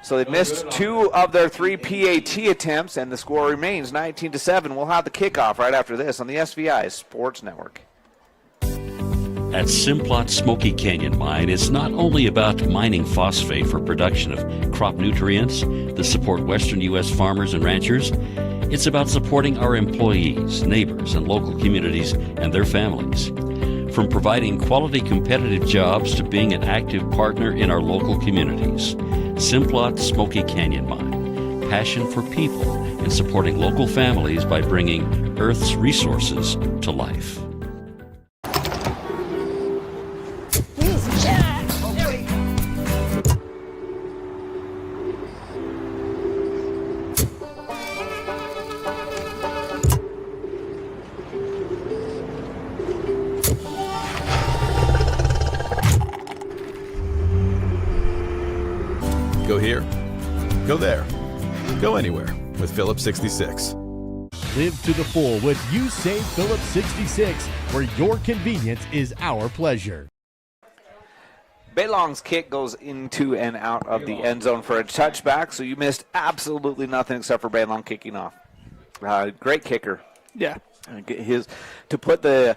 So they've missed 2 of their 3 PAT attempts, and the score remains 19-7. We'll have the kickoff right after this on the SVI Sports Network. At Simplot Smoky Canyon Mine, it's not only about mining phosphate for production of crop nutrients that support western U.S. farmers and ranchers. It's about supporting our employees, neighbors, and local communities and their families. From providing quality competitive jobs to being an active partner in our local communities. Simplot Smoky Canyon Mine. Passion for people and supporting local families by bringing Earth's resources to life. Go here, go there, go anywhere with Phillips 66. Live to the full with You Save Phillips 66, where your convenience is our pleasure. Baylong's kick goes into and out of the end zone for a touchback, so you missed absolutely nothing except for Baylong kicking off. Great kicker. Yeah. To put the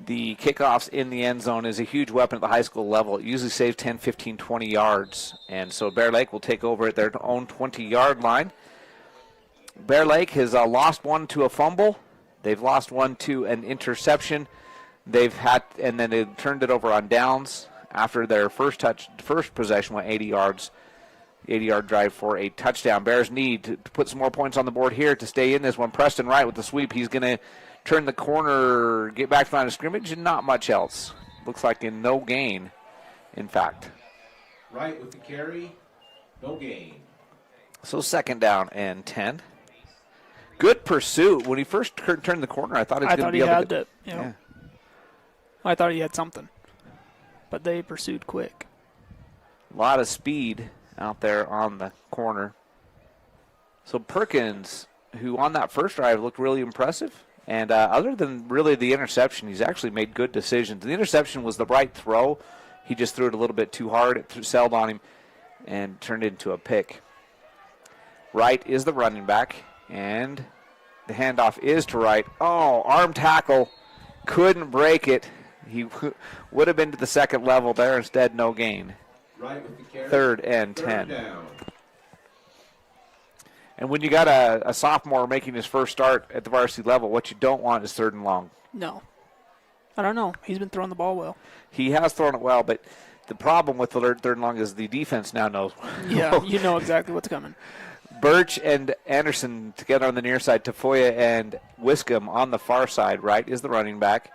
kickoffs in the end zone is a huge weapon at the high school level. It usually saves 10, 15, 20 yards. And so Bear Lake will take over at their own 20-yard line. Bear Lake has lost one to a fumble. They've lost one to an interception. And then they turned it over on downs after their first possession went 80 yards. 80-yard drive for a touchdown. Bears need to put some more points on the board here to stay in this one. Preston Wright with the sweep. He's going to turn the corner, get back to line of scrimmage, and not much else. Looks like in no gain, in fact. Right with the carry, no gain. So 2nd down and 10. Good pursuit. When he first turned the corner, I thought he was going to be able to. Yeah. I thought he had something, but they pursued quick. A lot of speed out there on the corner. So Perkins, who on that first drive looked really impressive. And other than really the interception, he's actually made good decisions. The interception was the right throw. He just threw it a little bit too hard. It sailed on him and turned it into a pick. Wright is the running back, and the handoff is to Wright. Oh, arm tackle. Couldn't break it. He would have been to the second level there. Instead, no gain. Right with the carry. 3rd and 10. Down. And when you got a sophomore making his first start at the varsity level, what you don't want is 3rd and long. No. I don't know. He's been throwing the ball well. He has thrown it well, but the problem with the 3rd and long is the defense now knows. Yeah, you know exactly what's coming. Birch and Anderson together on the near side. Tafoya and Wiscombe on the far side. Right is the running back.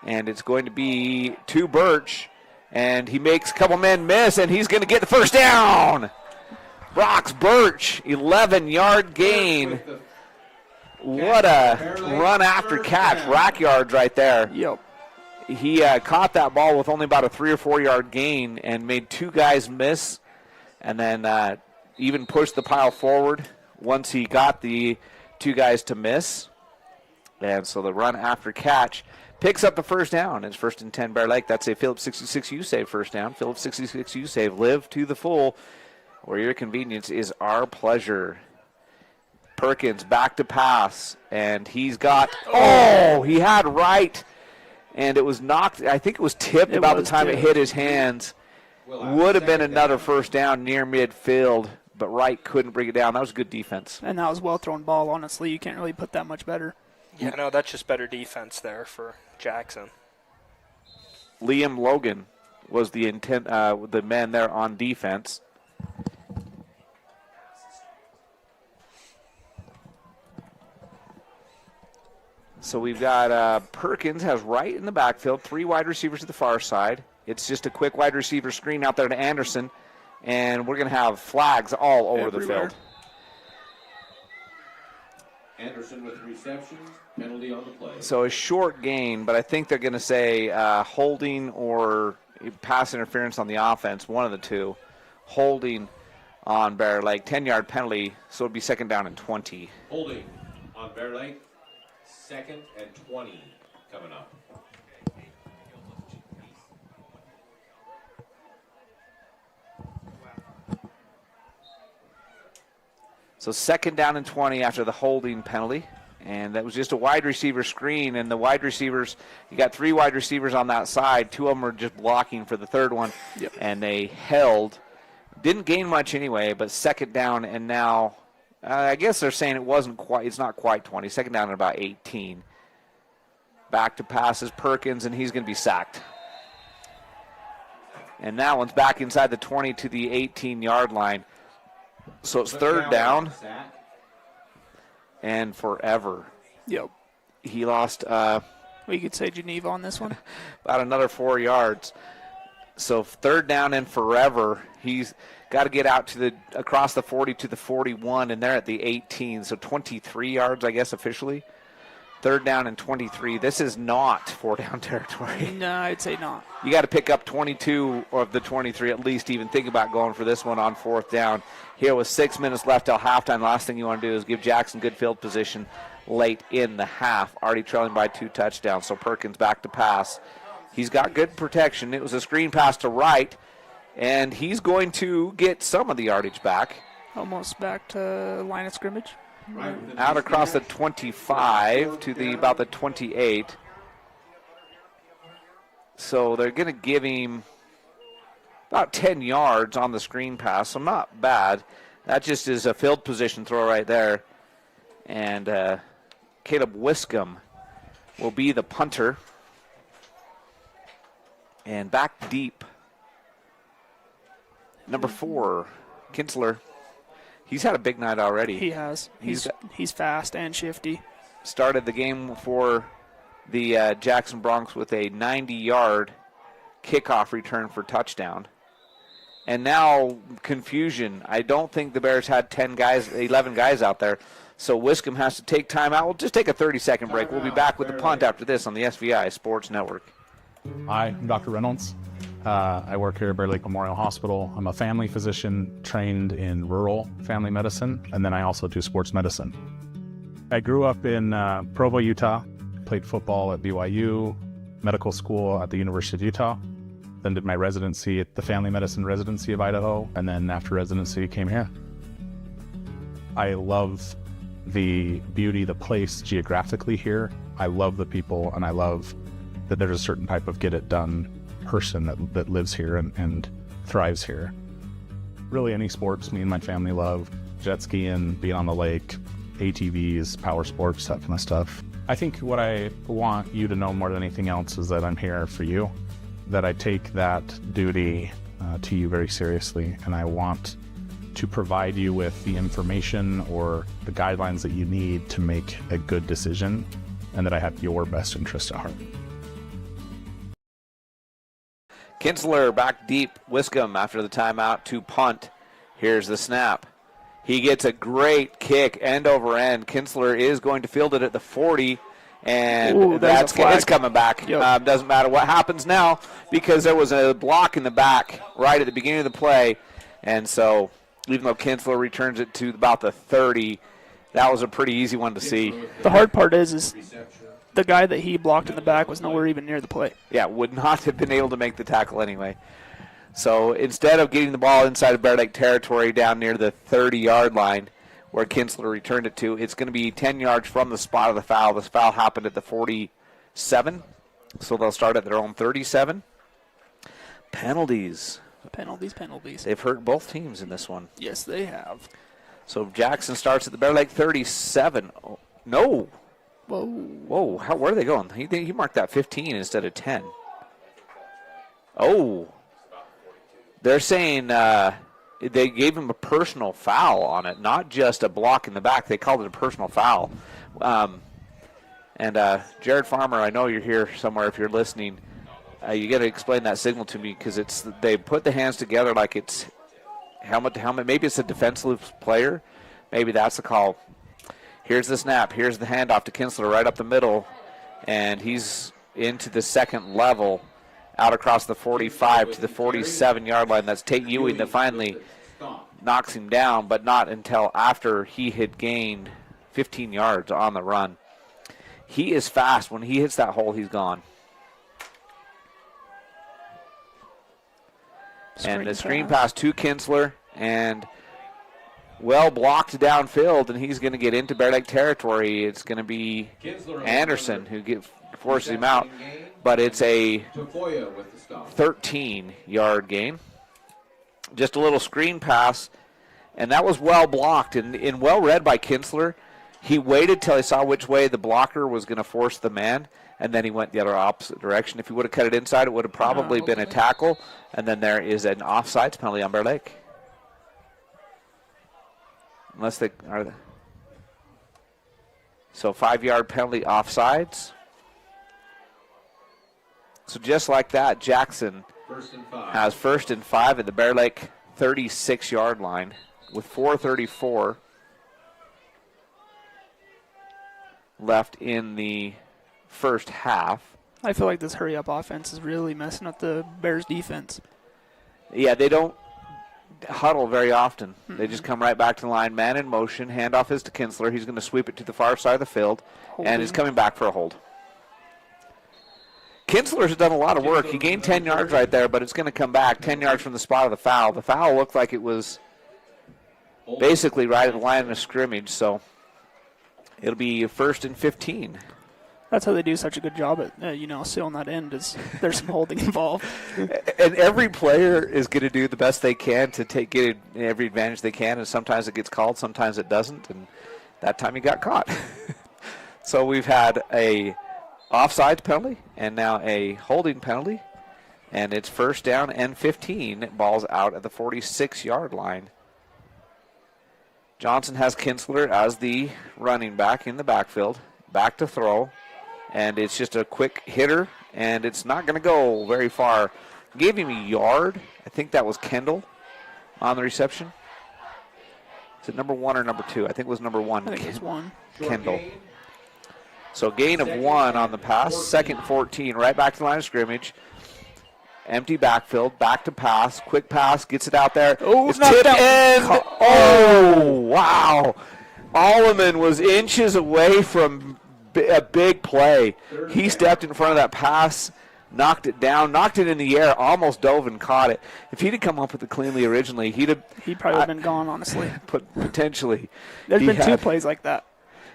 And it's going to be to Birch. And he makes a couple men miss, and he's going to get the first down. Brox Birch, 11-yard gain. What a run after catch. Rack yards right there. Yep. he caught that ball with only about a 3 or 4 yard gain and made 2 guys miss, and then even pushed the pile forward once he got the 2 guys to miss. And so the run after catch picks up the first down. It's 1st and 10 Bear Lake. That's a Phillips 66 U-Save first down. Phillips 66 U-Save. Live to the full, where your convenience is our pleasure. Perkins back to pass, and he's got, he had right, and it was knocked, I think it was tipped about the time it hit his hands. Would have been another first down near midfield, but Wright couldn't bring it down. That was good defense. And that was well-thrown ball, honestly. You can't really put that much better. Yeah, no, that's just better defense there for Jackson. Liam Logan was the man there on defense. So we've got Perkins has Wright in the backfield, 3 wide receivers to the far side. It's just a quick wide receiver screen out there to Anderson, and we're going to have flags all over the field. Anderson with receptions, penalty on the play. So a short gain, but I think they're going to say holding or pass interference on the offense, one of the two. Holding on Bear Lake, 10-yard penalty, so it'll be 2nd down and 20. Holding on Bear Lake, 2nd and 20 coming up. So 2nd down and 20 after the holding penalty. And that was just a wide receiver screen. And the wide receivers, you got 3 wide receivers on that side. 2 of them are just blocking for the 3rd one. Yep. And they held. Didn't gain much anyway, but 2nd down and now, I guess they're saying it's not quite 20. 2nd down and about 18. Back to passes Perkins, and he's going to be sacked. And that one's back inside the 20 to the 18-yard line. So it's 3rd down and forever. Yep. He lost. We could say Geneva on this one. About another 4 yards. So 3rd down and forever. He's got to get out to across the 40 to the 41, and they're at the 18. So 23 yards, I guess, officially. 3rd down and 23. This is not 4-down territory. No, I'd say not. You got to pick up 22 of the 23 at least to even think about going for this one on 4th down. Here with 6 minutes left till halftime, last thing you want to do is give Jackson good field position late in the half. Already trailing by 2 touchdowns, so Perkins back to pass. He's got good protection. It was a screen pass to Wright, and he's going to get some of the yardage back. Almost back to line of scrimmage. Out across the 25 to about the 28. So they're going to give him about 10 yards on the screen pass, so not bad. That just is a field position throw right there. And Caleb Wiscombe will be the punter. And back deep, number 4, Kinsler. He's had a big night already. He has. He's fast and shifty. Started the game for the Jackson Bronx with a 90-yard kickoff return for touchdown. And now confusion. I don't think the Bears had 11 guys out there. So Wiscombe has to take time out. We'll just take a 30-second break. We'll be back with the punt after this on the SVI Sports Network. Hi, I'm Dr. Reynolds. I work here at Bear Lake Memorial Hospital. I'm a family physician trained in rural family medicine, and then I also do sports medicine. I grew up in Provo, Utah, played football at BYU, medical school at the University of Utah, then did my residency at the Family Medicine Residency of Idaho, and then after residency came here. I love the beauty, the place geographically here. I love the people, and I love that there's a certain type of get-it-done person that lives here and thrives here. Really any sports me and my family love. Jet skiing, being on the lake, ATVs, power sports, that kind of stuff. I think what I want you to know more than anything else is that I'm here for you, that I take that duty to you very seriously, and I want to provide you with the information or the guidelines that you need to make a good decision, and that I have your best interest at heart. Kinsler back deep. Wiscombe after the timeout to punt. Here's the snap. He gets a great kick end over end. Kinsler is going to field it at the 40, And Ooh, there's a flag. it's coming back. Yep. Doesn't matter what happens now because there was a block in the back right at the beginning of the play. And so even though Kinsler returns it to about the 30, that was a pretty easy one to see. The hard part is the guy that he blocked in the back was nowhere even near the play. Yeah, would not have been able to make the tackle anyway. So instead of getting the ball inside of Bear Lake territory down near the 30-yard line where Kinsler returned it to, it's going to be 10 yards from the spot of the foul. This foul happened at the 47, so they'll start at their own 37. Penalties. Penalties. They've hurt both teams in this one. Yes, they have. So Jackson starts at the Bear Lake 37. Oh, no. Whoa, where are they going? He marked that 15 instead of 10. Oh. They're saying they gave him a personal foul on it, not just a block in the back. They called it a personal foul. And Jared Farmer, I know you're here somewhere if you're listening. You got to explain that signal to me because they put the hands together like it's helmet to helmet. Maybe it's a defensive player. Maybe that's the call. Here's the snap. Here's the handoff to Kinsler right up the middle. And he's into the second level out across the 45 to the 47-yard line. That's Tate Ewing that finally knocks him down, but not until after he had gained 15 yards on the run. He is fast. When he hits that hole, he's gone. And the screen pass to Kinsler, and well blocked downfield, and he's going to get into Bear Lake territory. It's going to be Anderson who forces him out, but it's a 13-yard gain. Just a little screen pass, and that was well blocked and well read by Kinsler. He waited till he saw which way the blocker was going to force the man, and then he went the other opposite direction. If he would have cut it inside, it would have probably been a tackle, and then there is an offsides penalty on Bear Lake. Unless they are. So 5-yard penalty offsides. So just like that, Jackson has 1st and 5 at the Bear Lake 36-yard line with 4:34 left in the first half. I feel like this hurry-up offense is really messing up the Bears' defense. Yeah, they don't huddle very often. Mm-hmm. They just come right back to the line, man in motion. Handoff is to Kinsler. He's going to sweep it to the far side of the field, and is coming back for a hold. Kinsler has done a lot of work. He gained 10 yards right there, but it's going to come back 10 yards from the spot of the foul. The foul looked like it was basically right at the line of scrimmage, so it'll be 1st and 15. That's how they do such a good job at, sealing that end is there's some holding involved. And every player is going to do the best they can to get every advantage they can, and sometimes it gets called, sometimes it doesn't, and that time he got caught. So we've had a offside penalty and now a holding penalty, and it's 1st down and 15. Ball's out at the 46-yard line. Johnson has Kinsler as the running back in the backfield, back to throw. And it's just a quick hitter, and it's not going to go very far. Gave him a yard. I think that was Kendall on the reception. Is it number 1 or number 2? I think it was number 1. I think it was 1. Kendall. So gain of 1 on the pass. 2nd and 14, right back to the line of scrimmage. Empty backfield, back to pass. Quick pass, gets it out there. Oh, it's tipped in. Oh, wow. Alleman was inches away from a big play. He stepped in front of that pass, knocked it down, knocked it in the air, almost dove and caught it. If he'd have come up with it cleanly originally, he probably would have been gone, honestly. Potentially. There's been 2 plays like that.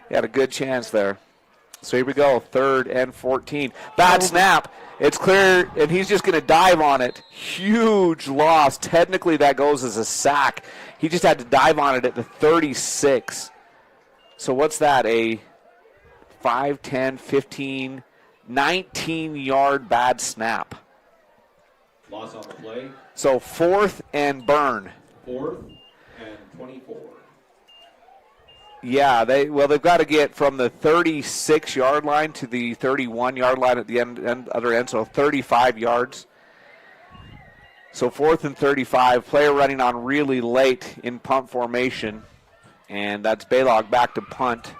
He had a good chance there. So here we go, 3rd and 14. Bad snap. It's clear, and he's just going to dive on it. Huge loss. Technically, that goes as a sack. He just had to dive on it at the 36. So what's that, a 5, 10, 15, 19-yard bad snap. Loss on the play. So 4th and burn. 4th and 24. Yeah, they've got to get from the 36-yard line to the 31-yard line at the other end, so 35 yards. So 4th and 35, player running on really late in punt formation, and that's Baylog back to punt.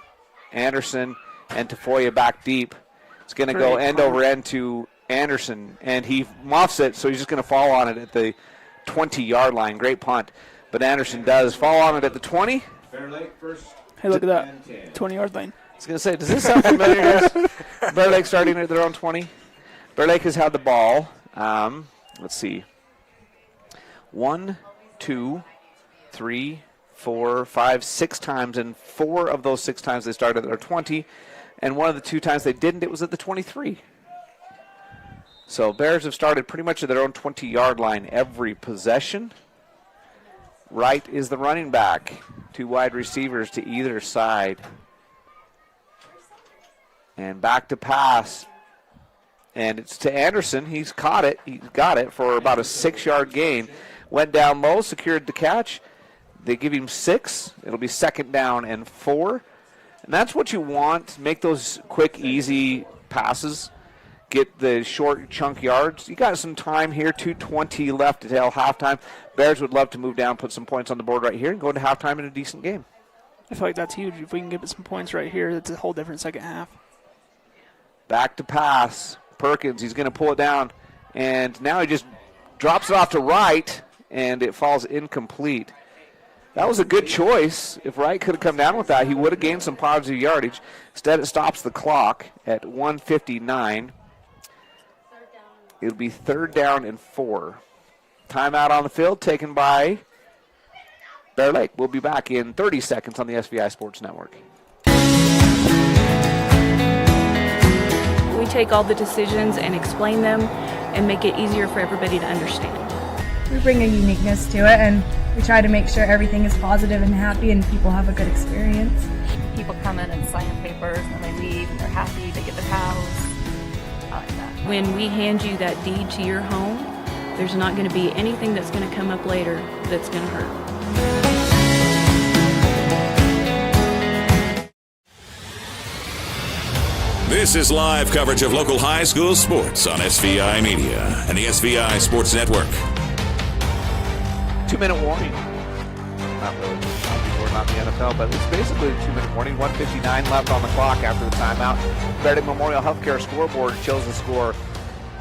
Anderson and Tafoya back deep. It's going to go end over end to Anderson, and he muffs it, so he's just going to fall on it at the 20-yard line. Great punt. But Anderson does fall on it at the 20. Bear Lake first. Hey, look at that. 20-yard line. I was going to say, does this sound familiar, guys? Bear Lake starting at their own 20. Bear Lake has had the ball. Let's see. 1, 2, 3, 4, 5, 6 times, and 4 of those 6 times they started at their 20, and one of the 2 times they didn't, it was at the 23. So Bears have started pretty much at their own 20-yard line every possession. Wright is the running back. 2 wide receivers to either side. And back to pass. And it's to Anderson. He's caught it. He got it for about a 6-yard gain. Went down low, secured the catch. They give him 6. It'll be 2nd down and 4. And that's what you want. Make those quick, easy passes. Get the short chunk yards. You got some time here. 2:20 left until halftime. Bears would love to move down, put some points on the board right here, and go into halftime in a decent game. I feel like that's huge. If we can get some points right here, that's a whole different second half. Back to pass. Perkins, he's going to pull it down. And now he just drops it off to Wright, and it falls incomplete. That was a good choice. If Wright could have come down with that, he would have gained some positive yardage. Instead, it stops the clock at 1:59. It'll be 3rd down and 4. Timeout on the field taken by Bear Lake. We'll be back in 30 seconds on the SVI Sports Network. We take all the decisions and explain them and make it easier for everybody to understand. We bring a uniqueness to it, and we try to make sure everything is positive and happy and people have a good experience. People come in and sign papers and they leave and they're happy, they get their house. I like that. When we hand you that deed to your home, there's not going to be anything that's going to come up later that's going to hurt. This is live coverage of local high school sports on SVI Media and the SVI Sports Network. 2-minute warning. Not really. We're not in the NFL, but it's basically a 2-minute warning. 1:59 left on the clock after the timeout. Bear Lake Memorial Healthcare scoreboard shows the score.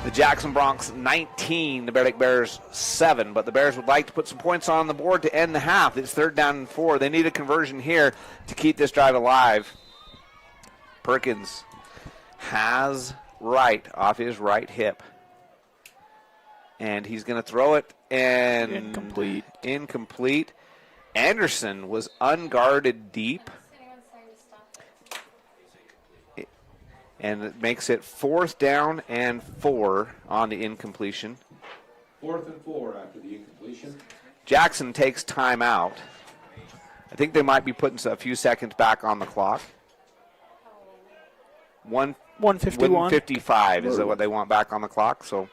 The Jackson Bronx 19, the Bear Lake Bears 7. But the Bears would like to put some points on the board to end the half. It's 3rd down and 4. They need a conversion here to keep this drive alive. Perkins has Wright off his right hip. And he's going to throw it, and incomplete. Anderson was unguarded deep. And it makes it 4th down and 4 on the incompletion. 4th and 4 after the incompletion. Jackson takes time out. I think they might be putting a few seconds back on the clock. 1:51. 1:55 is what they want back on the clock. So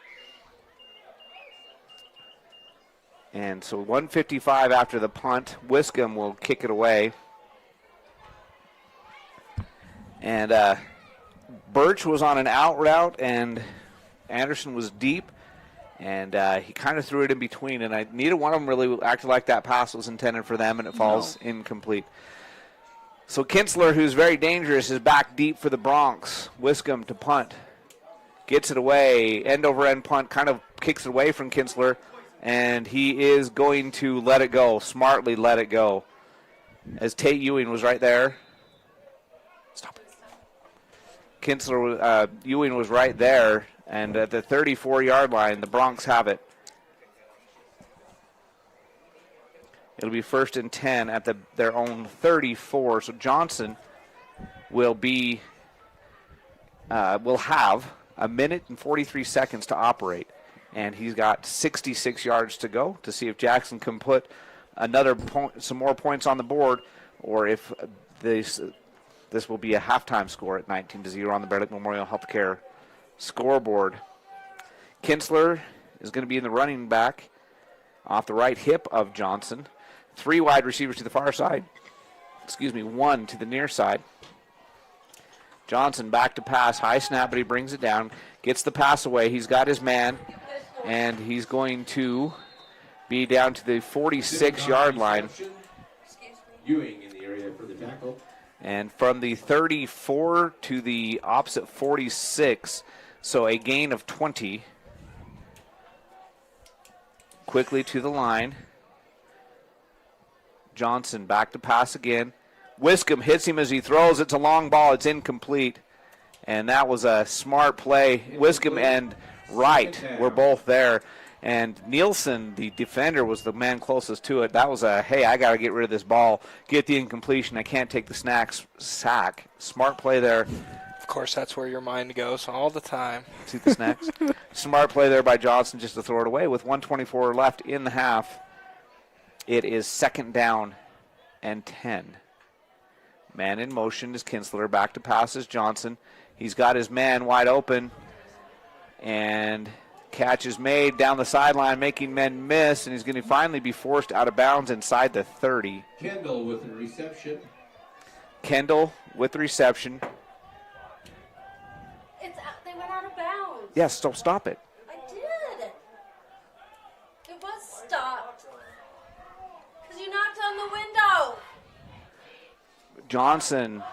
1:55 after the punt. Wiscombe will kick it away. And Birch was on an out route, and Anderson was deep, and he kind of threw it in between, and neither one of them really acted like that pass was intended for them, and it falls incomplete. So Kinsler, who's very dangerous, is back deep for the Bronx. Wiscombe to punt. Gets it away. End-over-end punt, kind of kicks it away from Kinsler, and he is going to let it go, smartly let it go. As Tate Ewing was right there. Stop it. Ewing was right there, and at the 34-yard line, the Bronx have it. It'll be 1st and 10 at their own 34. So Johnson will have a minute and 43 seconds to operate, and he's got 66 yards to go to see if Jackson can put some more points on the board, or if this will be a halftime score at 19-0 on the Bear Lake Memorial Healthcare scoreboard. Kinsler is going to be in the running back off the right hip of Johnson. 3 wide receivers to the far side. 1 to the near side. Johnson back to pass. High snap, but he brings it down. Gets the pass away. He's got his man, and he's going to be down to the 46-yard line. Ewing in the area for the tackle. And from the 34 to the opposite 46, so a gain of 20. Quickly to the line. Johnson back to pass again. Wiscombe hits him as he throws. It's a long ball. It's incomplete. And that was a smart play. Wiscombe and Wright were both there. And Nielsen, the defender, was the man closest to it. That was a, hey, I got to get rid of this ball. Get the incompletion. I can't take the sack. Smart play there. Of course, that's where your mind goes all the time. See the snacks? Smart play there by Johnson just to throw it away. With 1:24 left in the half, it is 2nd down and 10. Man in motion is Kinsler. Back to pass is Johnson. He's got his man wide open. And catch is made down the sideline, making men miss. And he's going to finally be forced out of bounds inside the 30. Kendall with the reception. Kendall with the reception. They went out of bounds. Yes, so stop it. I did. It was stopped. Because you knocked on the window. Johnson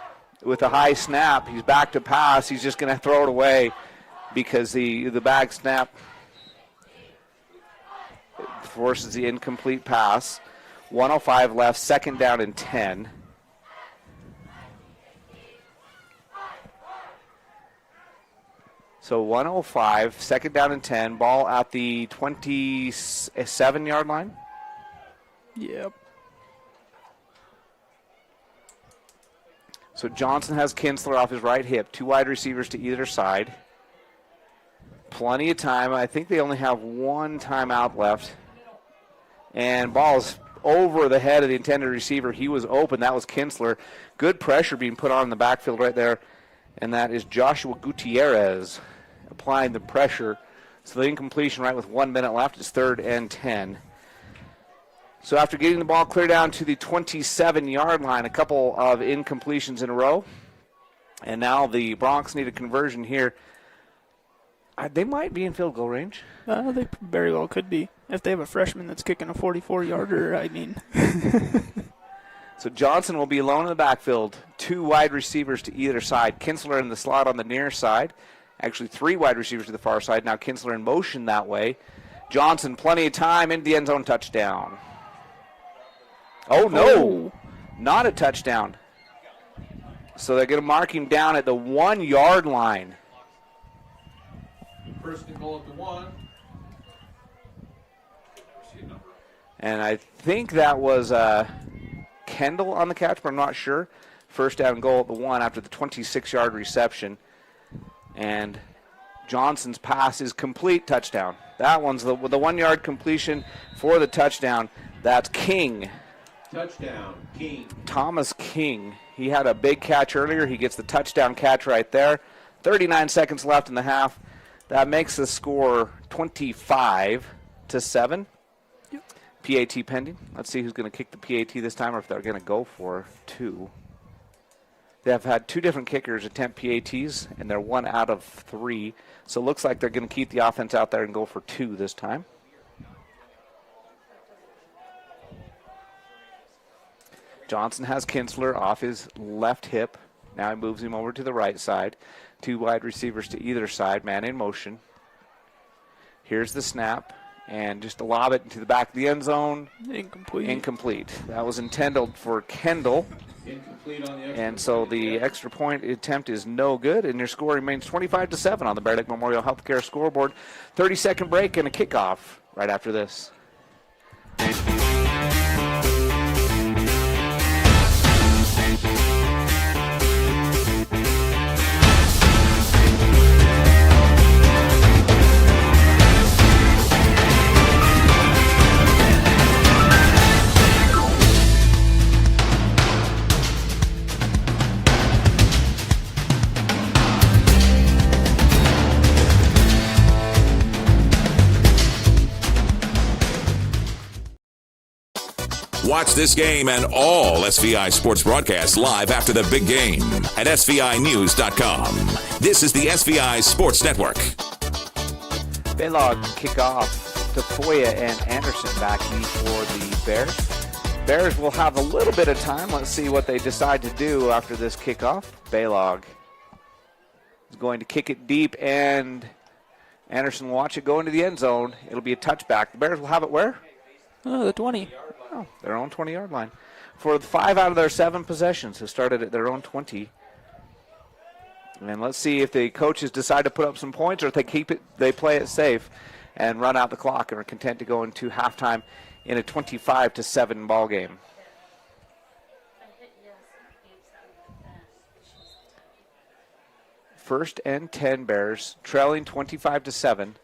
with a high snap. He's back to pass. He's just going to throw it away because the bag snap forces the incomplete pass. 1:05 left, 2nd down and 10. So 1:05, 2nd down and 10. Ball at the 27-yard line. Yep. So Johnson has Kinsler off his right hip. 2 wide receivers to either side. Plenty of time. I think they only have 1 timeout left. And ball's over the head of the intended receiver. He was open. That was Kinsler. Good pressure being put on in the backfield right there. And that is Joshua Gutierrez applying the pressure. So the incompletion right with 1 minute left is 3rd and 10. So after getting the ball clear down to the 27-yard line, a couple of incompletions in a row. And now the Broncs need a conversion here. They might be in field goal range. They very well could be. If they have a freshman that's kicking a 44-yarder, I mean. So Johnson will be alone in the backfield. 2 wide receivers to either side. Kinsler in the slot on the near side. Actually 3 wide receivers to the far side. Now Kinsler in motion that way. Johnson, plenty of time, into the end zone, touchdown. Oh, no. Not a touchdown. So they're going to mark him down at the 1-yard line. First and goal at the 1. And I think that was Kendall on the catch, but I'm not sure. First down goal at the 1 after the 26-yard reception. And Johnson's pass is complete, touchdown. That one's the 1-yard completion for the touchdown. That's King. Touchdown, King. Thomas King. He had a big catch earlier. He gets the touchdown catch right there. 39 seconds left in the half. That makes the score 25-7. Yep. PAT pending. Let's see who's going to kick the PAT this time or if they're going to go for 2. They have had 2 different kickers attempt PATs, and they're 1 out of 3. So it looks like they're going to keep the offense out there and go for 2 this time. Johnson has Kinsler off his left hip. Now he moves him over to the right side. 2 wide receivers to either side, man in motion. Here's the snap, and just to lob it into the back of the end zone. Incomplete. That was intended for Kendall. Incomplete on the extra and so the extra point attempt is no good, and your score remains 25-7 on the Bear Lake Memorial Healthcare scoreboard. 30-second break and a kickoff right after this. Watch this game and all SVI sports broadcasts live after the big game at SVInews.com. This is the SVI Sports Network. Baylog kick off. Tafoya and Anderson back in for the Bears. Bears will have a little bit of time. Let's see what they decide to do after this kickoff. Baylog is going to kick it deep, and Anderson will watch it go into the end zone. It'll be a touchback. The Bears will have it where? Oh, the 20. Oh, their own 20-yard line. For 5 out of their 7 possessions have started at their own 20. And let's see if the coaches decide to put up some points, or if they play it safe and run out the clock and are content to go into halftime in a 25-7 ball game. First and 10 Bears, trailing 25-7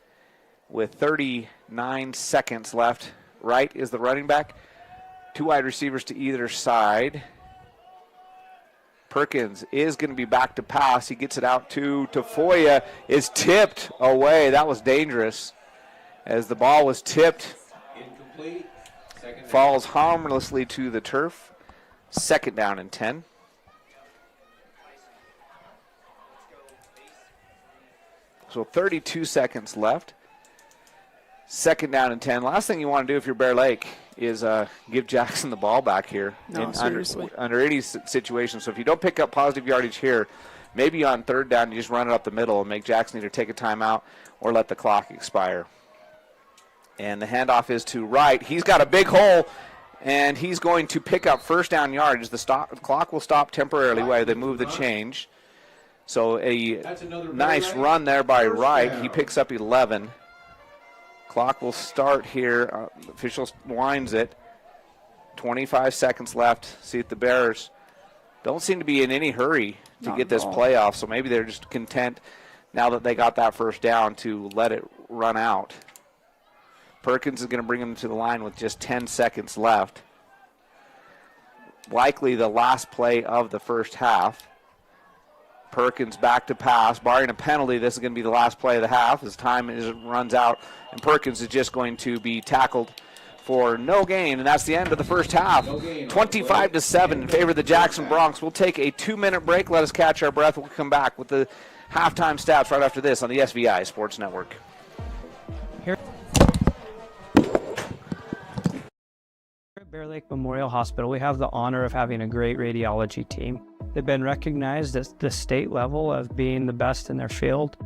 with 39 seconds left. Wright is the running back. 2 wide receivers to either side. Perkins is going to be back to pass. He gets it out to Tafoya. Is tipped away. That was dangerous as the ball was tipped. Incomplete. Falls harmlessly to the turf. 2nd down and 10. So 32 seconds left. 2nd down and 10. Last thing you want to do if you're Bear Lake is give Jackson the ball back here. No, seriously. Under any situation. So if you don't pick up positive yardage here, maybe on 3rd down you just run it up the middle and make Jackson either take a timeout or let the clock expire. And the handoff is to Wright. He's got a big hole, and he's going to pick up 1st down yardage. The clock will stop temporarily while they move the change. So a nice run there by Wright. He picks up 11. Clock will start here. Official winds it. 25 seconds left. See if the Bears don't seem to be in any hurry to get this play off. So maybe they're just content now that they got that 1st down to let it run out. Perkins is going to bring him to the line with just 10 seconds left. Likely the last play of the first half. Perkins back to pass. Barring a penalty, this is going to be the last play of the half as time runs out, and Perkins is just going to be tackled for no gain, and that's the end of the first half. 25-7 in favor of the Jackson Bronx. We'll take a 2-minute break. Let us catch our breath. We'll come back with the halftime stats right after this on the SVI Sports Network. Here at Bear Lake Memorial Hospital, we have the honor of having a great radiology team. They've been recognized at the state level of being the best in their field.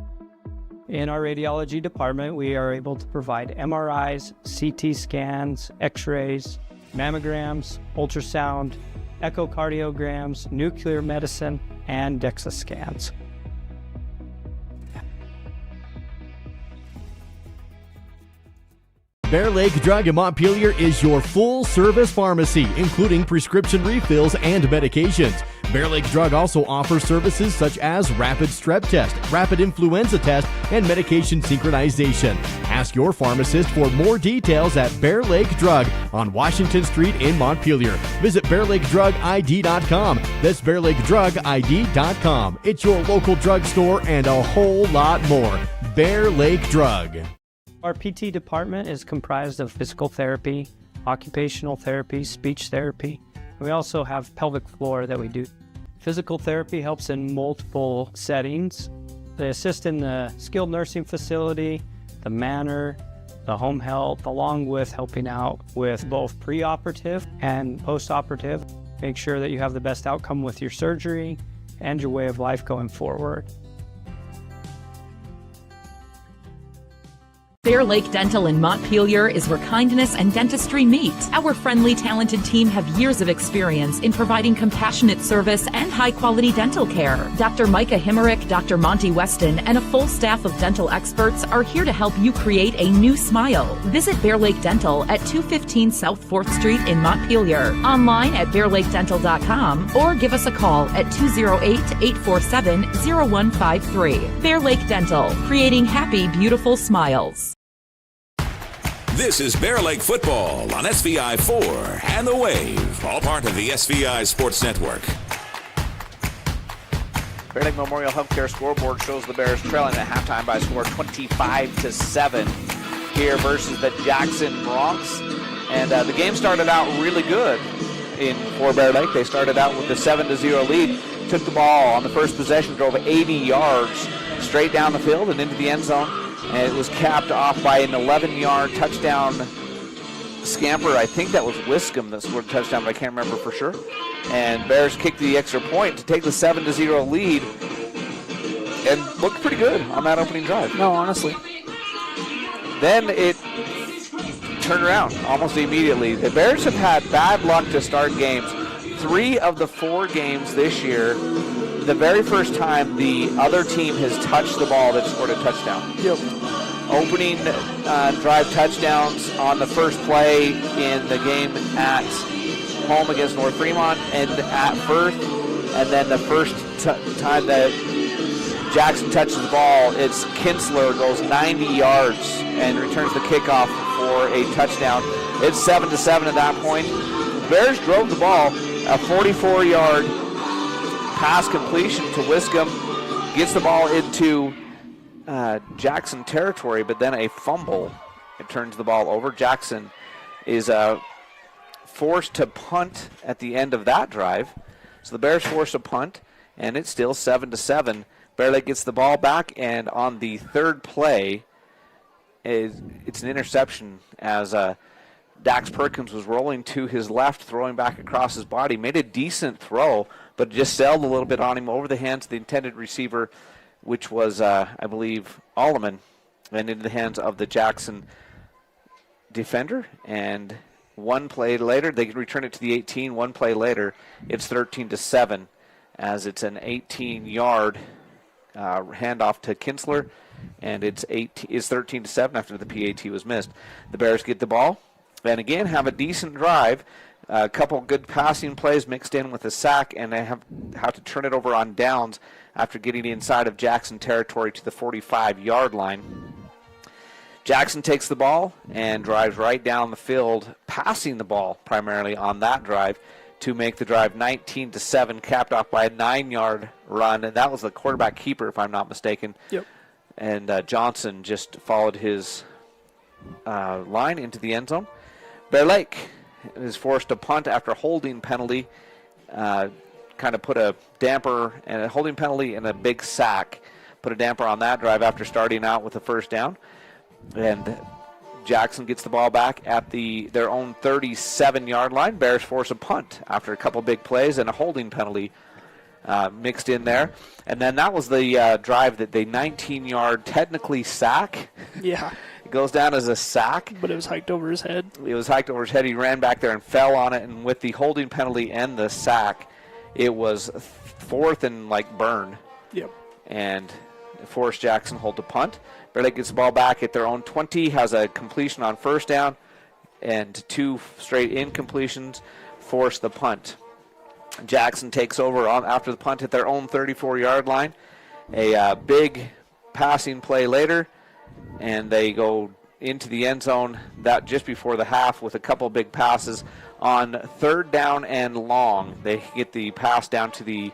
In our radiology department, we are able to provide MRIs, CT scans, X-rays, mammograms, ultrasound, echocardiograms, nuclear medicine, and DEXA scans. Bear Lake Drug in Montpelier is your full-service pharmacy, including prescription refills and medications. Bear Lake Drug also offers services such as rapid strep test, rapid influenza test, and medication synchronization. Ask your pharmacist for more details at Bear Lake Drug on Washington Street in Montpelier. Visit BearLakeDrugID.com. That's BearLakeDrugID.com. It's your local drugstore and a whole lot more. Bear Lake Drug. Our PT department is comprised of physical therapy, occupational therapy, speech therapy. We also have pelvic floor that we do. Physical therapy helps in multiple settings. They assist in the skilled nursing facility, the manor, the home health, along with helping out with both preoperative and postoperative. Make sure that you have the best outcome with your surgery and your way of life going forward. Bear Lake Dental in Montpelier is where kindness and dentistry meet. Our friendly, talented team have years of experience in providing compassionate service and high-quality dental care. Dr. Micah Himmerick, Dr. Monty Weston, and a full staff of dental experts are here to help you create a new smile. Visit Bear Lake Dental at 215 South 4th Street in Montpelier, online at bearlakedental.com, or give us a call at 208-847-0153. Bear Lake Dental, creating happy, beautiful smiles. This is Bear Lake football on SVI 4 and The Wave, all part of the SVI Sports Network. Bear Lake Memorial Healthcare scoreboard shows the Bears trailing at halftime by a score 25-7 here versus the Jackson Bronx. And the game started out really good for Bear Lake. They started out with a 7-0 lead, took the ball on the first possession, drove 80 yards straight down the field and into the end zone. And it was capped off by an 11-yard touchdown scamper. I think that was Wiscombe that scored a touchdown, but I can't remember for sure. And Bears kicked the extra point to take the 7-0 lead and looked pretty good on that opening drive. No, honestly. Then it turned around almost immediately. The Bears have had bad luck to start games. 3 of the 4 games this year, the very first time the other team has touched the ball, they've scored a touchdown. Yep. Opening drive touchdowns on the first play in the game at home against North Fremont and at Firth. And then the first time that Jackson touches the ball, it's Kinsler goes 90 yards and returns the kickoff for a touchdown. It's 7-7 at that point. The Bears drove the ball, a 44-yard pass completion to Wiscombe, gets the ball into Jackson territory, but then a fumble. It turns the ball over. Jackson is forced to punt at the end of that drive. So the Bears force a punt, and it's still 7-7. Bear Lake gets the ball back, and on the third play, it's an interception as Dax Perkins was rolling to his left, throwing back across his body. Made a decent throw, but just sailed a little bit on him over the hands of the intended receiver, which was, I believe, Alleman, and into the hands of the Jackson defender. And one play later, they return it to the 18. One play later, it's 13-7, as it's an 18-yard handoff to Kinsler, and it's 13-7 after the PAT was missed. The Bears get the ball, and again have a decent drive. A couple good passing plays mixed in with a sack, and they have to turn it over on downs after getting inside of Jackson territory to the 45-yard line. Jackson takes the ball and drives right down the field, passing the ball primarily on that drive to make the drive 19-7, capped off by a 9-yard run, and that was the quarterback keeper, if I'm not mistaken. Yep. And Johnson just followed his line into the end zone. Bear Lake is forced to punt after a holding penalty, kind of put a damper, and a holding penalty and a big sack put a damper on that drive after starting out with a first down. And Jackson gets the ball back at their own 37-yard line. Bears force a punt after a couple big plays and a holding penalty mixed in there. And then that was the drive that the 19-yard technically sack. Yeah. It goes down as a sack. But it was hiked over his head. It was hiked over his head. He ran back there and fell on it. And with the holding penalty and the sack, it was 4th and burn. Yep. And forced Jackson hold the punt. Bear Lake gets the ball back at their own 20, has a completion on first down, and 2 straight incompletions force the punt. Jackson takes over after the punt at their own 34-yard line. A big passing play later, and they go into the end zone that just before the half with a couple big passes on 3rd down and long. They get the pass down to the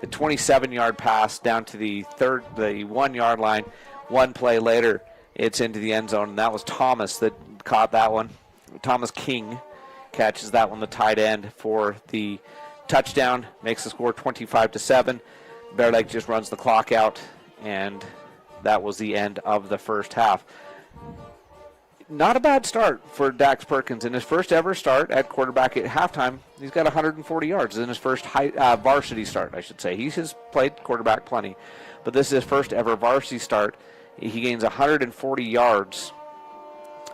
27-yard pass down to the 1-yard line. One play later, it's into the end zone, and that was Thomas that caught that one. Thomas King catches that one, the tight end, for the touchdown, makes the score 25-7. Bear Lake just runs the clock out, and that was the end of the first half. Not a bad start for Dax Perkins. In his first ever start at quarterback at halftime, he's got 140 yards in his first varsity start, I should say. He has played quarterback plenty, but this is his first ever varsity start. He gains 140 yards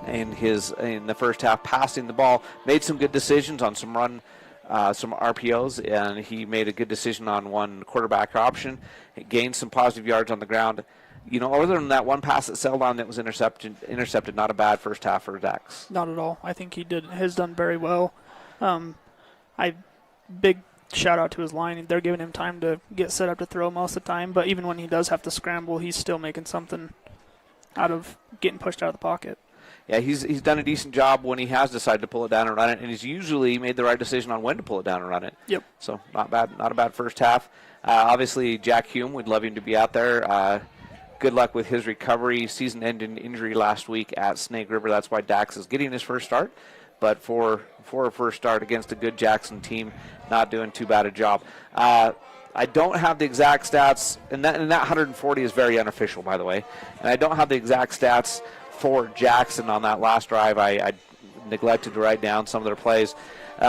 in the first half, passing the ball. Made some good decisions on some RPOs, and he made a good decision on one quarterback option. He gained some positive yards on the ground. Other than that one pass that sailed on that was intercepted, not a bad first half for Dax. Not at all. I think has done very well. Big shout out to his line. They're giving him time to get set up to throw most of the time, but even when he does have to scramble, he's still making something out of getting pushed out of the pocket. Yeah, he's done a decent job when he has decided to pull it down and run it, and he's usually made the right decision on when to pull it down and run it. Yep. So not a bad first half. Obviously, Jack Hume, we'd love him to be out there. Good luck with his recovery. Season-ending injury last week at Snake River. That's why Dax is getting his first start. But for a first start against a good Jackson team, not doing too bad a job. I don't have the exact stats, and that 140 is very unofficial, by the way. And I don't have the exact stats for Jackson on that last drive. I neglected to write down some of their plays.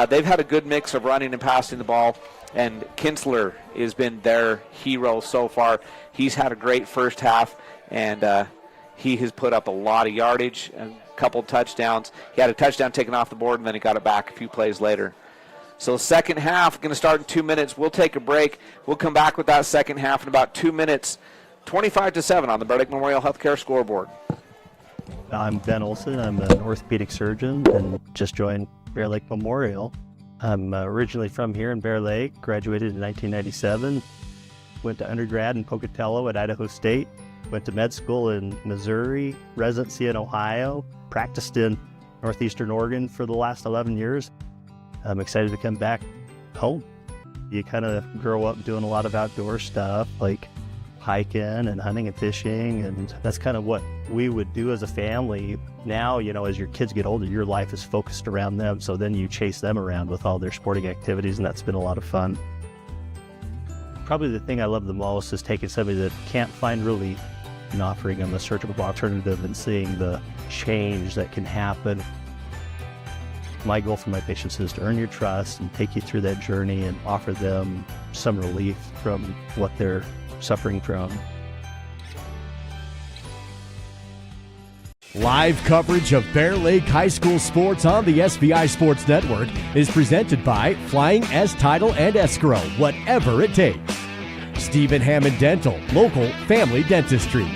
They've had a good mix of running and passing the ball, and Kinsler has been their hero so far. He's had a great first half, and he has put up a lot of yardage, a couple touchdowns. He had a touchdown taken off the board, and then he got it back a few plays later. So second half, going to start in 2 minutes. We'll take a break. We'll come back with that second half in about 2 minutes. 25-7 on the Bear Lake Memorial Healthcare scoreboard. I'm Ben Olson. I'm an orthopedic surgeon and just joined Bear Lake Memorial. I'm originally from here in Bear Lake, graduated in 1997, went to undergrad in Pocatello at Idaho State, went to med school in Missouri, residency in Ohio, practiced in Northeastern Oregon for the last 11 years. I'm excited to come back home. You kind of grow up doing a lot of outdoor stuff like hiking and hunting and fishing, and that's kind of what we would do as a family. Now, as your kids get older, your life is focused around them, so then you chase them around with all their sporting activities, and that's been a lot of fun. Probably the thing I love the most is taking somebody that can't find relief and offering them a surgical alternative and seeing the change that can happen. My goal for my patients is to earn your trust and take you through that journey and offer them some relief from what they're suffering from. Live coverage of Bear Lake High School sports on the SVI Sports Network is presented by Flying S Title and Escrow, whatever it takes. Stephen Hammond Dental, local family dentistry.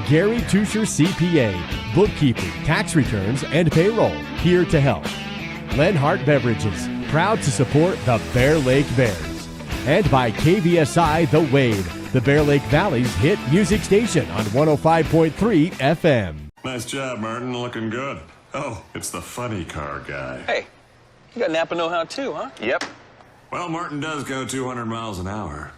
Gary Tusher CPA, bookkeeping, tax returns, and payroll, here to help. Lenhart Beverages, proud to support the Bear Lake Bears. And by KVSI The Wave, the Bear Lake Valley's hit music station on 105.3 FM. Nice job, Martin. Looking good. Oh, it's the funny car guy. Hey, you got Napa know-how too, huh? Yep. Well, Martin does go 200 miles an hour.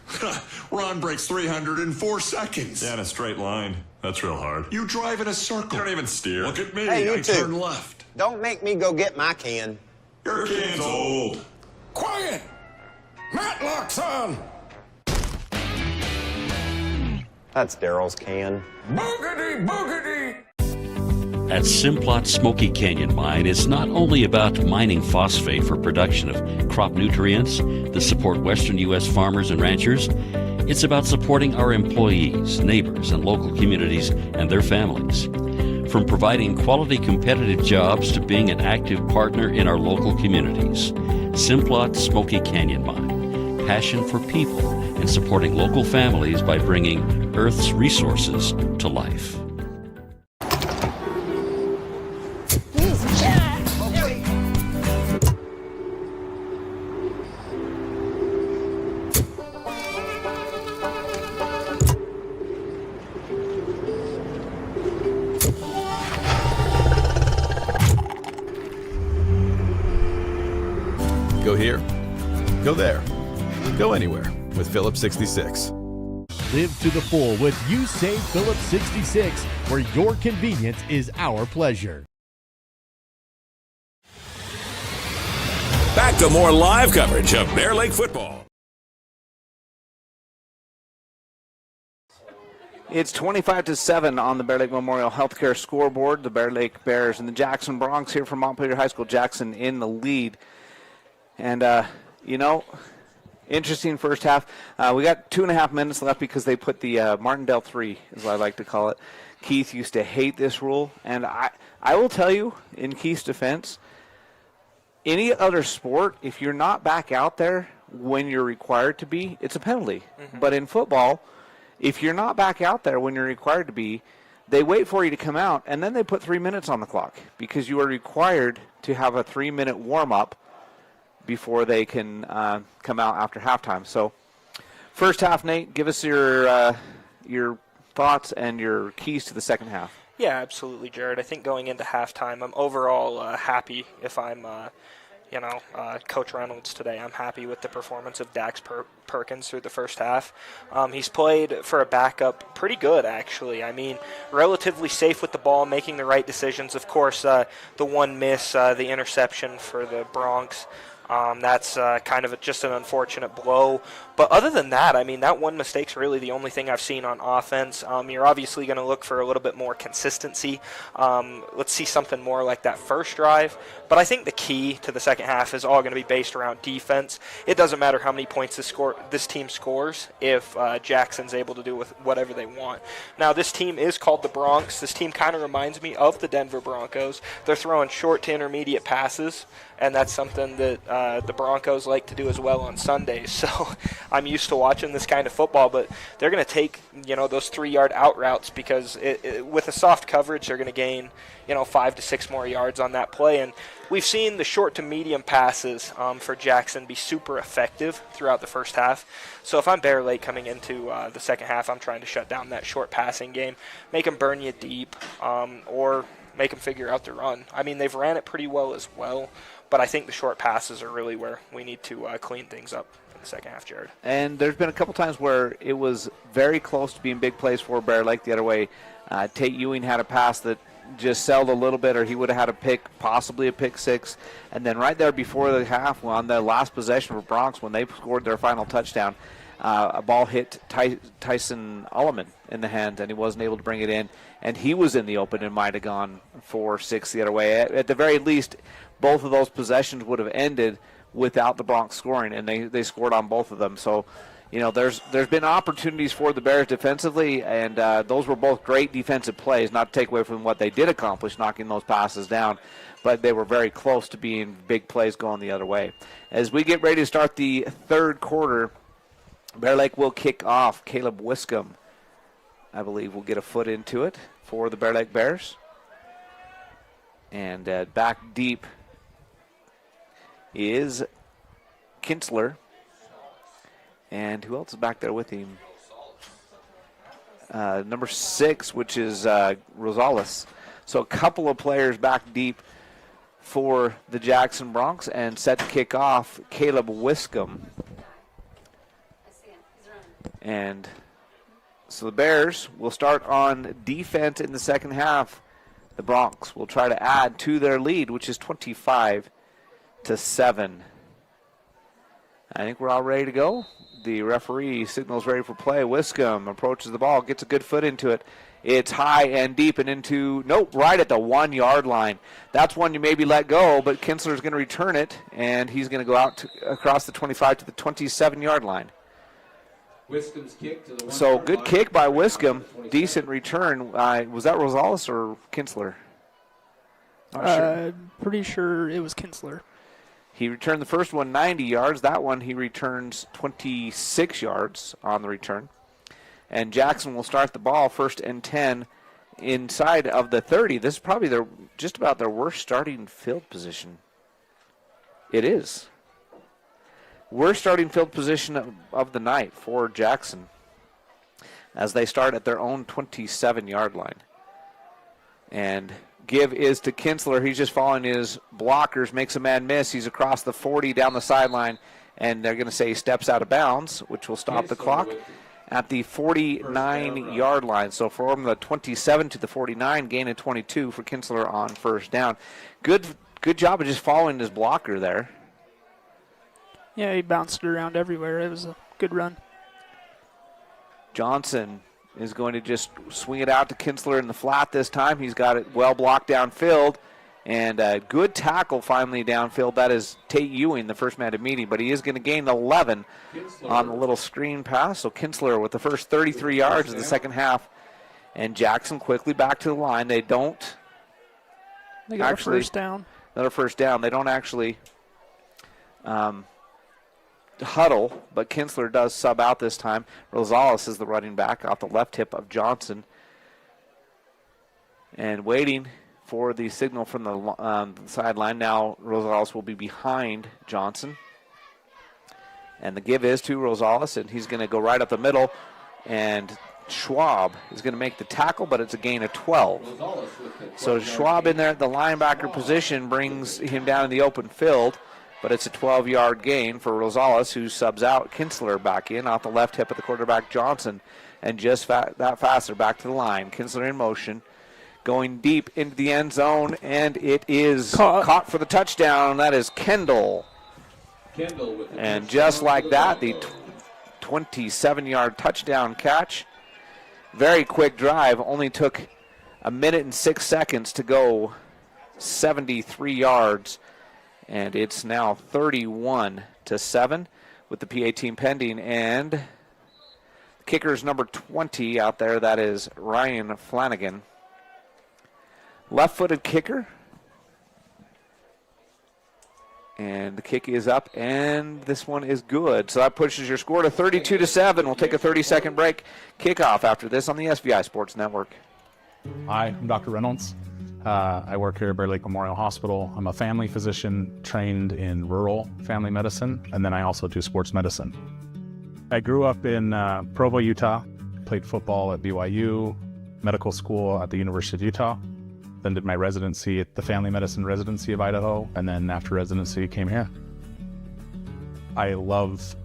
Ron breaks 300 in 4 seconds. Yeah, in a straight line. That's real hard. You drive in a circle. You don't even steer. Look at me. Hey, you I two. turn left. Don't make me go get my can. Your can's old. Quiet! Matlock's on! That's Daryl's can. Boogity, boogity! At Simplot Smoky Canyon Mine, it's not only about mining phosphate for production of crop nutrients that support western U.S. farmers and ranchers. It's about supporting our employees, neighbors, and local communities and their families. From providing quality competitive jobs to being an active partner in our local communities. Simplot Smoky Canyon Mine. Passion for people and supporting local families by bringing Earth's resources to life. Go here, go there, go anywhere with Phillips 66. Live to the full with You Save Phillips 66, where your convenience is our pleasure. Back to more live coverage of Bear Lake football. It's 25-7 on the Bear Lake Memorial Healthcare scoreboard. The Bear Lake Bears and the Jackson Bronx here from Montpelier High School. Jackson in the lead. And, interesting first half. We got 2.5 minutes left because they put the Martindale 3, is what I like to call it. Keith used to hate this rule. And I will tell you, in Keith's defense, any other sport, if you're not back out there when you're required to be, it's a penalty. Mm-hmm. But in football, if you're not back out there when you're required to be, they wait for you to come out, and then they put 3 minutes on the clock because you are required to have a 3-minute warm-up before they can come out after halftime. So first half, Nate, give us your thoughts and your keys to the second half. Yeah, absolutely, Jared. I think going into halftime, I'm overall happy if I'm Coach Reynolds today. I'm happy with the performance of Dax Perkins through the first half. He's played for a backup pretty good, actually. I mean, relatively safe with the ball, making the right decisions. Of course, the one miss, the interception for the Bronx. That's kind of just an unfortunate blow. But other than that, I mean, that one mistake's really the only thing I've seen on offense. You're obviously going to look for a little bit more consistency. Let's see something more like that first drive. But I think the key to the second half is all going to be based around defense. It doesn't matter how many points this team scores if Jackson's able to do with whatever they want. Now, this team is called the Bronx. This team kind of reminds me of the Denver Broncos. They're throwing short to intermediate passes, and that's something that the Broncos like to do as well on Sundays. So I'm used to watching this kind of football, but they're going to take, those 3-yard out routes because with a soft coverage, they're going to gain, 5 to 6 more yards on that play. And we've seen the short to medium passes for Jackson be super effective throughout the first half. So if I'm Bear Lake coming into the second half, I'm trying to shut down that short passing game, make them burn you deep, or make them figure out the run. I mean, they've ran it pretty well as well, but I think the short passes are really where we need to clean things up in the second half, Jared. And there's been a couple times where it was very close to being big plays for Bear Lake the other way. Tate Ewing had a pass that just sailed a little bit, or he would have had a pick, possibly a pick six. And then right there before the half, on the last possession for Bronx, when they scored their final touchdown, a ball hit Tyson Ulliman in the hand, and he wasn't able to bring it in. And he was in the open and might have gone 4-6 the other way. At the very least, both of those possessions would have ended without the Bronx scoring, and they scored on both of them. So, there's been opportunities for the Bears defensively, and those were both great defensive plays, not to take away from what they did accomplish, knocking those passes down, but they were very close to being big plays going the other way. As we get ready to start the third quarter, Bear Lake will kick off. Caleb Wiscombe, I believe, will get a foot into it for the Bear Lake Bears. And back deep is Kinsler. And who else is back there with him? Number 6, which is Rosales. So a couple of players back deep for the Jackson Bronx, and set to kick off Caleb Wiscombe. And so the Bears will start on defense in the second half. The Bronx will try to add to their lead, which is 25-7. I think we're all ready to go. The referee signals ready for play. Wiscombe approaches the ball, gets a good foot into it. It's high and deep and right at the 1-yard line. That's one you maybe let go, but Kinsler's going to return it, and he's going to go out across the 25 to the 27-yard line. Wiscombe's kick to the 1-yard So good line. kick by Wiscombe. Decent return. Was that Rosales or Kinsler? Not sure. Pretty sure it was Kinsler. He returned the first one 90 yards. That one he returns 26 yards on the return. And Jackson will start the ball 1st and 10 inside of the 30. This is probably just about their worst starting field position. It is. Worst starting field position of the night for Jackson as they start at their own 27-yard line. And give is to Kinsler. He's just following his blockers, makes a man miss. He's across the 40 down the sideline, and they're going to say he steps out of bounds, which will stop the clock at the 49-yard line. So from the 27 to the 49, gain of 22 for Kinsler on first down. Good job of just following his blocker there. Yeah, he bounced around everywhere. It was a good run. Johnson is going to just swing it out to Kinsler in the flat this time. He's got it well blocked downfield, and a good tackle finally downfield. That is Tate Ewing, the first man to meet him, but he is going to gain 11 on the little screen pass. So Kinsler with the first 33 yards of the second half, and Jackson quickly back to the line. They got a first down. Another first down. They don't actually huddle, but Kinsler does sub out this time. Rosales is the running back off the left hip of Johnson. And waiting for the signal from the sideline. Now Rosales will be behind Johnson. And the give is to Rosales, and he's going to go right up the middle. And Schwab is going to make the tackle, but it's a gain of 12. So Schwab in there at the linebacker position brings him down in the open field. But it's a 12-yard gain for Rosales, who subs out Kinsler back in off the left hip of the quarterback Johnson. And just that faster back to the line. Kinsler in motion, going deep into the end zone, and it is caught for the touchdown. That is Kendall Kendall with the And touchdown just for like the that, the Broncos. 27-yard touchdown catch. Very quick drive. Only took a minute and 6 seconds to go 73 yards. And it's now 31-7 with the PA team pending. And kicker's number 20 out there. That is Ryan Flanagan. Left-footed kicker. And the kick is up, and this one is good. So that pushes your score to 32-7. We'll take a 30-second break. Kickoff after this on the SVI Sports Network. Hi, I'm Dr. Reynolds. I work here at Bear Lake Memorial Hospital. I'm a family physician trained in rural family medicine, and then I also do sports medicine. I grew up in Provo, Utah, played football at BYU, medical school at the University of Utah, then did my residency at the Family Medicine Residency of Idaho, and then after residency came here. I love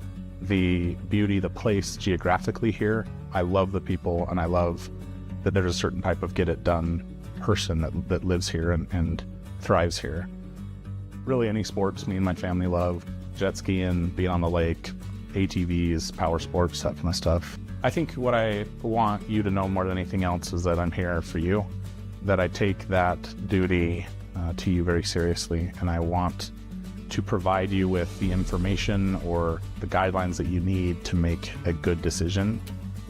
the beauty, the place geographically here. I love the people, and I love that there's a certain type of get-it-done person that lives here and thrives here. Really any sports me and my family love. Jet skiing, being on the lake, ATVs, power sports, that kind of stuff. I think what I want you to know more than anything else is that I'm here for you, that I take that duty to you very seriously, and I want to provide you with the information or the guidelines that you need to make a good decision,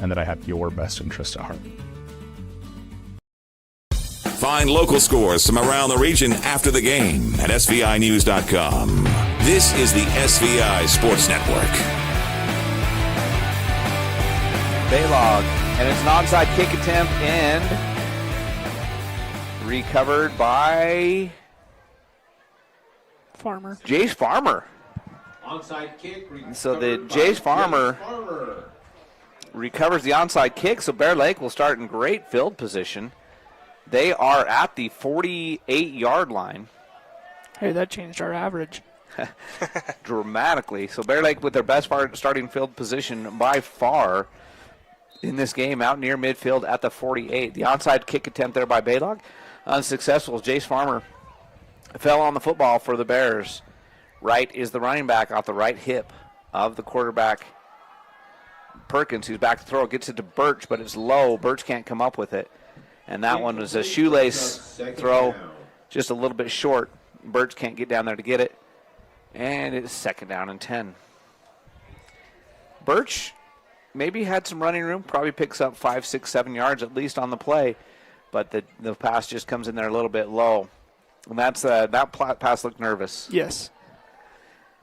and that I have your best interest at heart. Find local scores from around the region after the game at SVInews.com. This is the SVI Sports Network. Baylog, and it's an onside kick attempt, and recovered by Farmer. Jace Farmer. Onside kick. So the Jace Farmer recovers the onside kick, so Bear Lake will start in great field position. They are at the 48-yard line. Hey, that changed our average. Dramatically. So Bear Lake with their best starting field position by far in this game, out near midfield at the 48. The onside kick attempt there by Baylog, unsuccessful. Jace Farmer fell on the football for the Bears. Right is the running back off the right hip of the quarterback, Perkins, who's back to throw. Gets it to Birch, but it's low. Birch can't come up with it. And that one was a shoelace throw, just a little bit short. Birch can't get down there to get it. And it's second down and 10. Birch maybe had some running room, probably picks up 5, 6, 7 yards at least on the play, but the pass just comes in there a little bit low. And that's that pass looked nervous. Yes.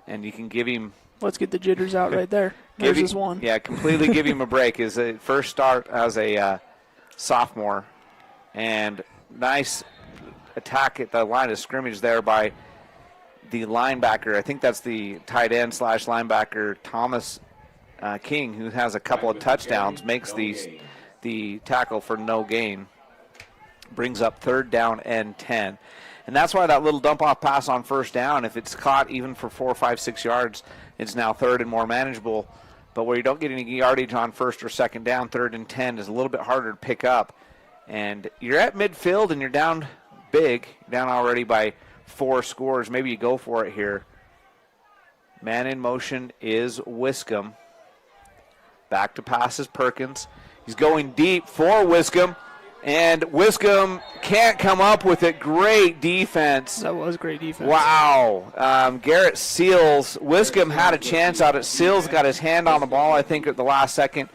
And you can give him. Let's get the jitters out right there. There's his one. Yeah, completely give him a break. His first start as a sophomore. And nice attack at the line of scrimmage there by the linebacker. I think that's the tight end / linebacker, Thomas King, who has a couple of touchdowns, makes the tackle for no gain. Brings up third down and 10. And that's why that little dump-off pass on first down, if it's caught even for 4, 5, 6 yards, it's now third and more manageable. But where you don't get any yardage on first or second down, third and 10 is a little bit harder to pick up. And you're at midfield and you're down big, down already by 4 scores. Maybe you go for it here. Man in motion is Wiscombe. Back to pass is Perkins. He's going deep for Wiscombe. And Wiscombe can't come up with it. Great defense. That was great defense. Wow. Garrett Seals. Wiscombe had a chance out at Seals. Got his hand on the ball, I think, at the last second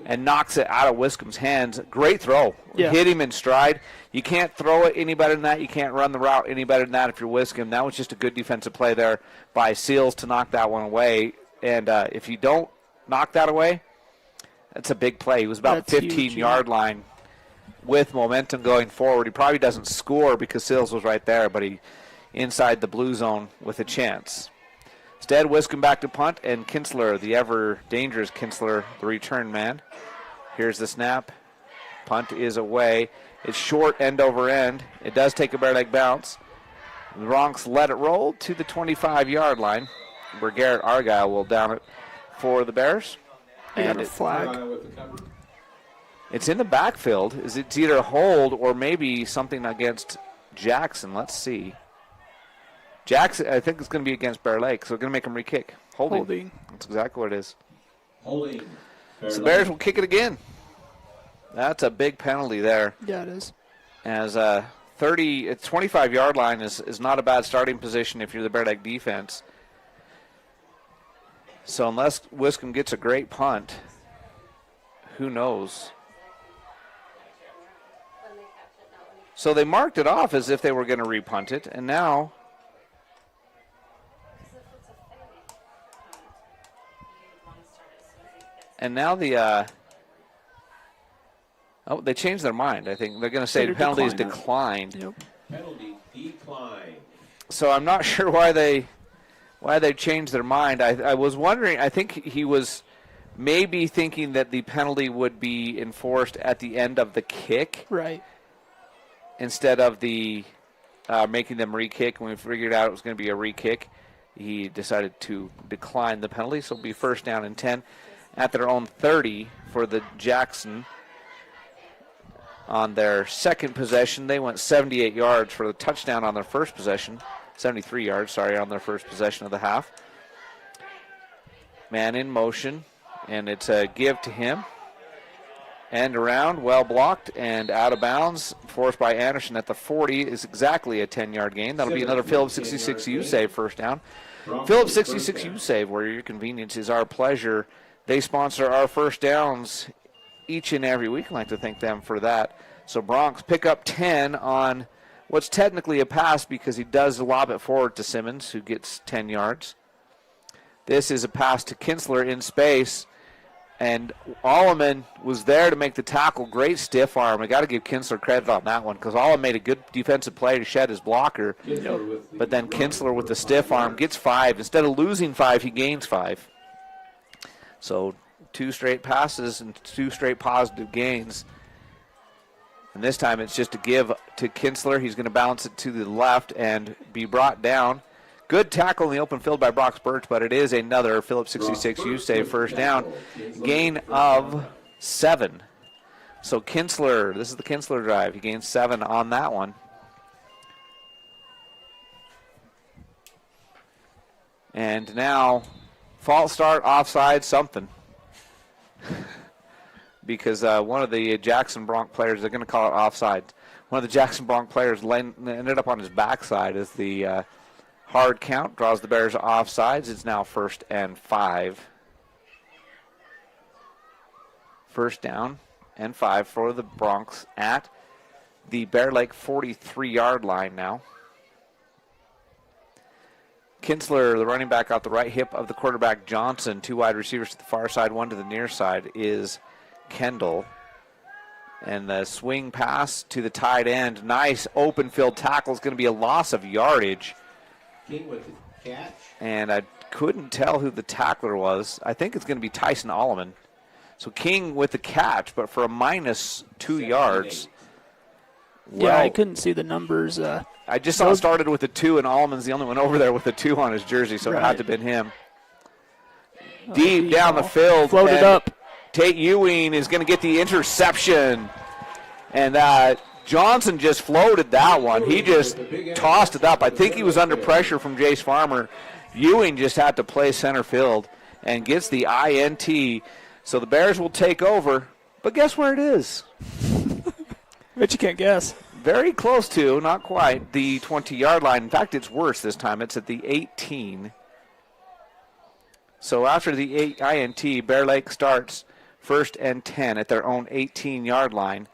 and knocks it out of Wiscombe's hands. Great throw. Yeah. Hit him in stride. You can't throw it any better than that. You can't run the route any better than that if you're Wiscombe. That was just a good defensive play there by Seals to knock that one away. And if you don't knock that away, that's a big play. He was about the 15-yard line with momentum going forward. He probably doesn't score because Seals was right there, but he inside the blue zone with a chance. Instead, Wiscombe back to punt, and Kinsler, the ever-dangerous Kinsler, the return man. Here's the snap. Punt is away. It's short end over end. It does take a Bear Lake bounce. The Broncs let it roll to the 25-yard line, where Garrett Argyle will down it for the Bears. And a flag. It's in the backfield. It's either a hold or maybe something against Jackson. Let's see. Jackson, I think it's going to be against Bear Lake, so they're going to make him re-kick. Holding. That's exactly what it is. Holding. So the Bears will kick it again. That's a big penalty there. Yeah, it is. As 25-yard line is not a bad starting position if you're the Bear Lake defense. So unless Wiscombe gets a great punt, who knows? So they marked it off as if they were going to repunt it, and now the they changed their mind. I think they're going to say the penalty is declined. Yep. Penalty declined. So I'm not sure why they changed their mind. I was wondering. I think he was maybe thinking that the penalty would be enforced at the end of the kick, right? Instead of the making them re-kick. When we figured out it was going to be a re-kick, he decided to decline the penalty. So it'll be first down and 10 at their own 30 for the Jackson. On their second possession, they went 78 yards for the touchdown on their first possession. 73 yards, sorry, on their first possession of the half. Man in motion, and it's a give to him. End around, well blocked, and out of bounds, forced by Anderson at the 40 is exactly a 10-yard gain. That'll be another Phillips 66U save first down. Phillips 66U save, where your convenience is our pleasure. They sponsor our first downs each and every week. I'd like to thank them for that. So Bronx pick up 10 on what's technically a pass because he does lob it forward to Simmons, who gets 10 yards. This is a pass to Kinsler in space. And Alleman was there to make the tackle. Great stiff arm. I got to give Kinsler credit on that one because Alleman made a good defensive play to shed his blocker. But then Kinsler with the stiff arm gets 5. Instead of losing 5, he gains 5. So 2 straight passes and 2 straight positive gains. And this time it's just a give to Kinsler. He's going to bounce it to the left and be brought down. Good tackle in the open field by Brock Birch, but it is another Phillips 66U save first down. Gain of 7. So Kinsler, this is the Kinsler drive. He gains 7 on that one. And now, false start, offside, something. Because one of the Jackson Bronx players, they're going to call it offside. One of the Jackson Bronx players ended up on his backside as the hard count draws the Bears offsides. It's now 1st and 5. First down and 5 for the Bronx at the Bear Lake 43-yard line now. Kinsler, the running back, out the right hip of the quarterback Johnson. 2 wide receivers to the far side, 1 to the near side is Kendall. And the swing pass to the tight end. Nice open field tackle is going to be a loss of yardage. King with the catch. And I couldn't tell who the tackler was. I think it's going to be Tyson Alleman. So King with the catch, but for a -2 yards. Yeah, I couldn't see the numbers. I just saw it started with a 2, and Alleman's the only one over there with a 2 on his jersey, so it had to have been him. Deep down the field. Floated up. Tate Ewing is going to get the interception. And Johnson just floated that one. He just tossed it up. I think he was under pressure from Jace Farmer. Ewing just had to play center field and gets the INT. So the Bears will take over. But guess where it is? Bet you can't guess. Very close to, not quite, the 20-yard line. In fact, it's worse this time. It's at the 18. So after the INT, Bear Lake starts 1st and 10 at their own 18-yard line.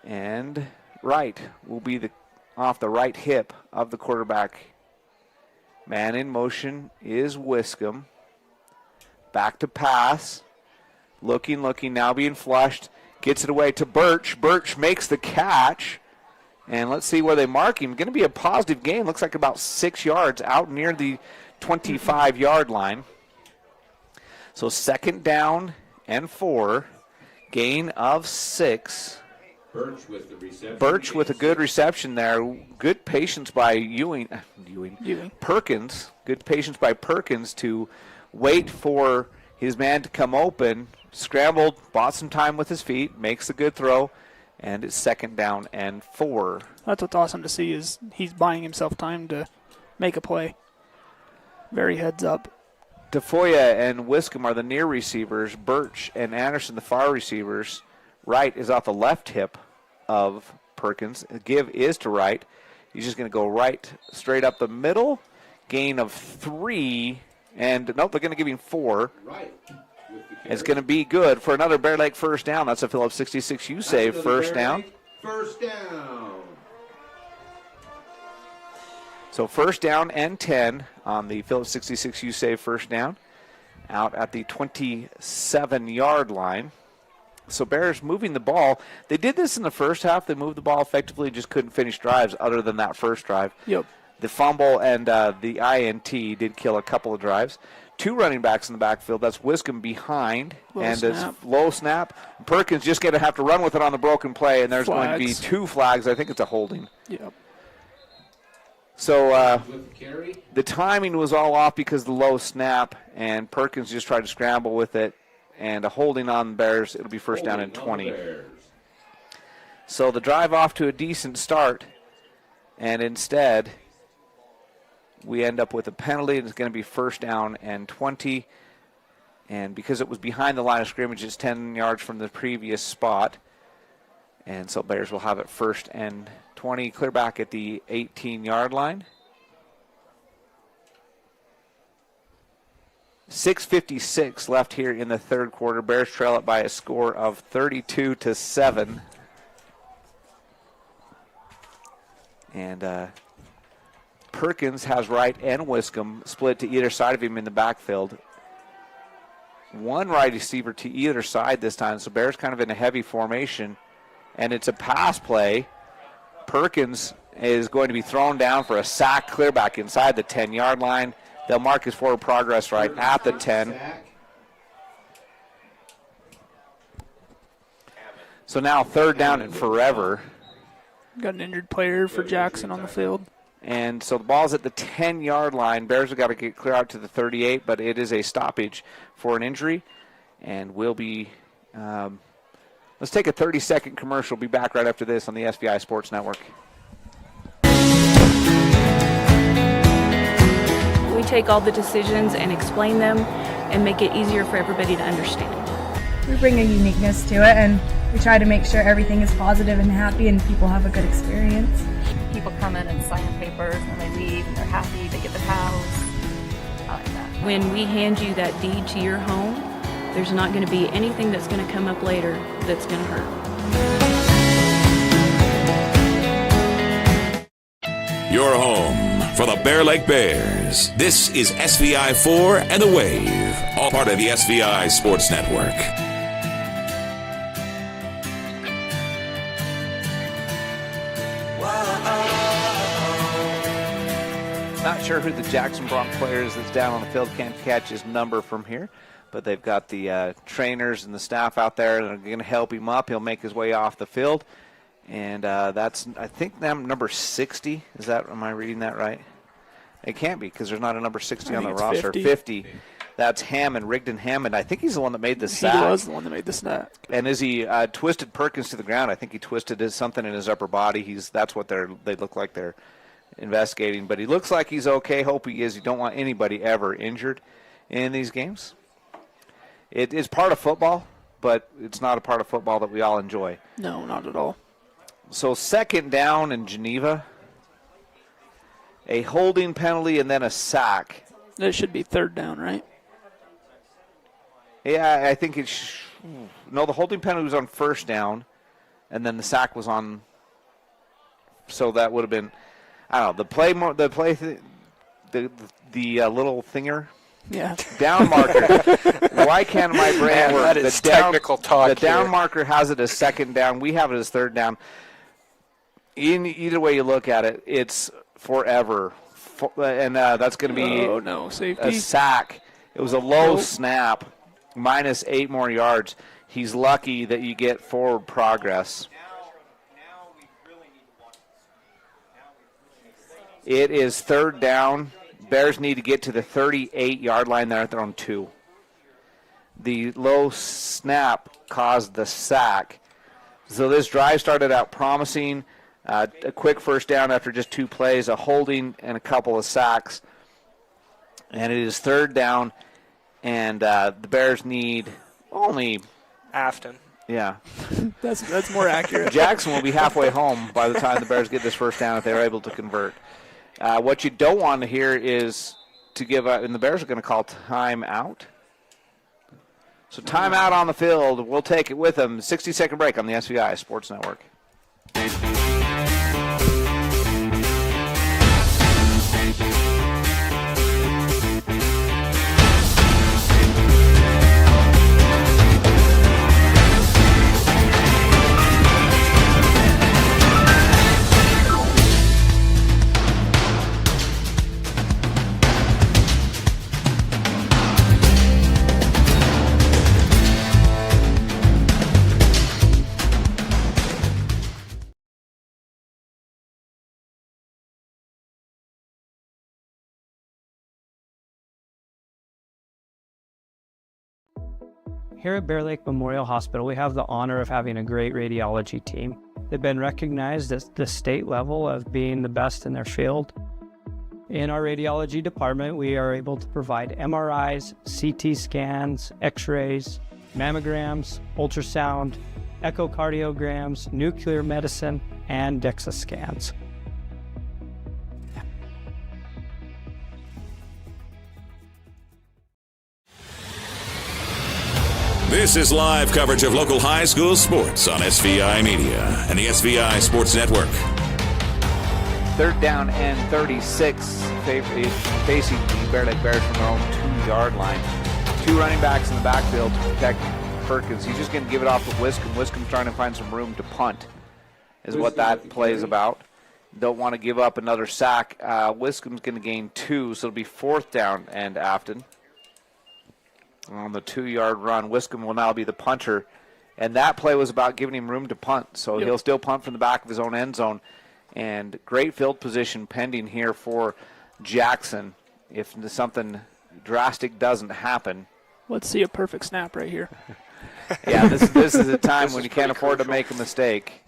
And right will be off the right hip of the quarterback. Man in motion is Wiscombe. Back to pass. Looking, now being flushed. Gets it away to Birch. Birch makes the catch. And let's see where they mark him. Going to be a positive gain. Looks like about 6 yards out near the 25-yard line. So 2nd down and 4. Gain of 6. Birch with the reception. Birch with a good reception there. Good patience by Perkins. Good patience by Perkins to wait for his man to come open. Scrambled, bought some time with his feet, makes a good throw, and it's 2nd down and 4. That's what's awesome to see is he's buying himself time to make a play. Very heads up. Tafoya and Wiscombe are the near receivers. Birch and Anderson, the far receivers. Wright is off the left hip of Perkins. The give is to Wright. He's just going to go right straight up the middle. Gain of 3. And nope, they're going to give him 4. Right. It's going to be good for another Bear Lake first down. That's a Phillips 66 U save first down. First down. So 1st down and 10 on the Phillips 66 U save first down out at the 27-yard line. So Bears moving the ball. They did this in the first half. They moved the ball effectively, just couldn't finish drives other than that first drive. Yep. The fumble and the INT did kill a couple of drives. 2 running backs in the backfield. That's Wiscombe behind. It's low snap. Perkins just going to have to run with it on the broken play, and there's going to be 2 flags. I think it's a holding. Yep. So the timing was all off because of the low snap, and Perkins just tried to scramble with it, and a holding on the Bears. It'll be first down and 20. So the drive off to a decent start, and instead we end up with a penalty, and it's going to be first down and 20. And because it was behind the line of scrimmage, it's 10 yards from the previous spot. And so Bears will have it first and 20, clear back at the 18-yard line. 6:56 left here in the third quarter. Bears trail it by a score of 32-7. And Perkins has Wright and Wiscombe split to either side of him in the backfield. 1 right receiver to either side this time, so Bears kind of in a heavy formation. And it's a pass play. Perkins is going to be thrown down for a sack, clear back inside the 10-yard line. They'll mark his forward progress right at the 10. So now 3rd down and forever. Got an injured player for Jackson on the field. And so the ball's at the 10-yard line. Bears have got to get clear out to the 38, but it is a stoppage for an injury. And we'll be, let's take a 30-second commercial. We'll be back right after this on the SVI Sports Network. We take all the decisions and explain them and make it easier for everybody to understand. We bring a uniqueness to it, and we try to make sure everything is positive and happy and people have a good experience. People come in and sign papers and they leave and they're happy, they get their house. I like that. When we hand you that deed to your home, there's not going to be anything that's going to come up later that's going to hurt. Your home for the Bear Lake Bears. This is SVI 4 and the Wave, all part of the SVI Sports Network. Not sure who the Jackson Bronx player is that's down on the field. Can't catch his number from here. But they've got the trainers and the staff out there that are going to help him up. He'll make his way off the field. And that's, I think, number 60. Am I reading that right? It can't be because there's not a number 60 on the roster. 50. That's Hammond, Rigdon Hammond. I think he's the one that made the sack. He was the one that made the sack. And as he twisted Perkins to the ground, I think he twisted something in his upper body. That's what they look like they're investigating. But he looks like he's okay. Hope he is. You don't want anybody ever injured in these games. It is part of football, but it's not a part of football that we all enjoy. No, not at all. So 2nd down in Geneva, a holding penalty, and then a sack. That should be 3rd down, right? Yeah, I think no, the holding penalty was on 1st down, and then the sack was on. So that would have been, I don't know, the little thinger. Yeah. Down marker. Why can't my brain work? That is technical talk. The down here. marker has it as 2nd down. We have it as 3rd down. In either way you look at it, it's forever. And that's going to be safety. A sack. It was a low snap, minus 8 more yards. He's lucky that you get forward progress. It is 3rd down. Bears need to get to the 38-yard line. They're at their own 2. The low snap caused the sack. So this drive started out promising. A quick first down after just 2 plays, a holding, and a couple of sacks. And it is 3rd down, and the Bears need only Afton. Yeah. That's more accurate. Jackson will be halfway home by the time the Bears get this first down if they're able to convert. What you don't want to hear is to give up, and the Bears are going to call timeout. So timeout on the field. We'll take it with them. 60-second break on the SVI Sports Network. Here at Bear Lake Memorial Hospital, we have the honor of having a great radiology team. They've been recognized at the state level of being the best in their field. In our radiology department, we are able to provide MRIs, CT scans, X-rays, mammograms, ultrasound, echocardiograms, nuclear medicine, and DEXA scans. This is live coverage of local high school sports on SVI Media and the SVI Sports Network. 3rd down and 36, facing the Bear Lake Bears from their own 2-yard line. 2 running backs in the backfield to protect Perkins. He's just going to give it off to Wiscombe. Wiscombe's trying to find some room to punt, is what that play is about. Don't want to give up another sack. Wiscombe's going to gain 2, so it'll be 4th down and Afton. On the 2-yard run, Wiscombe will now be the punter. And that play was about giving him room to punt. So he'll still punt from the back of his own end zone. And great field position pending here for Jackson if something drastic doesn't happen. Let's see a perfect snap right here. Yeah, this is a time when you can't afford to make a mistake.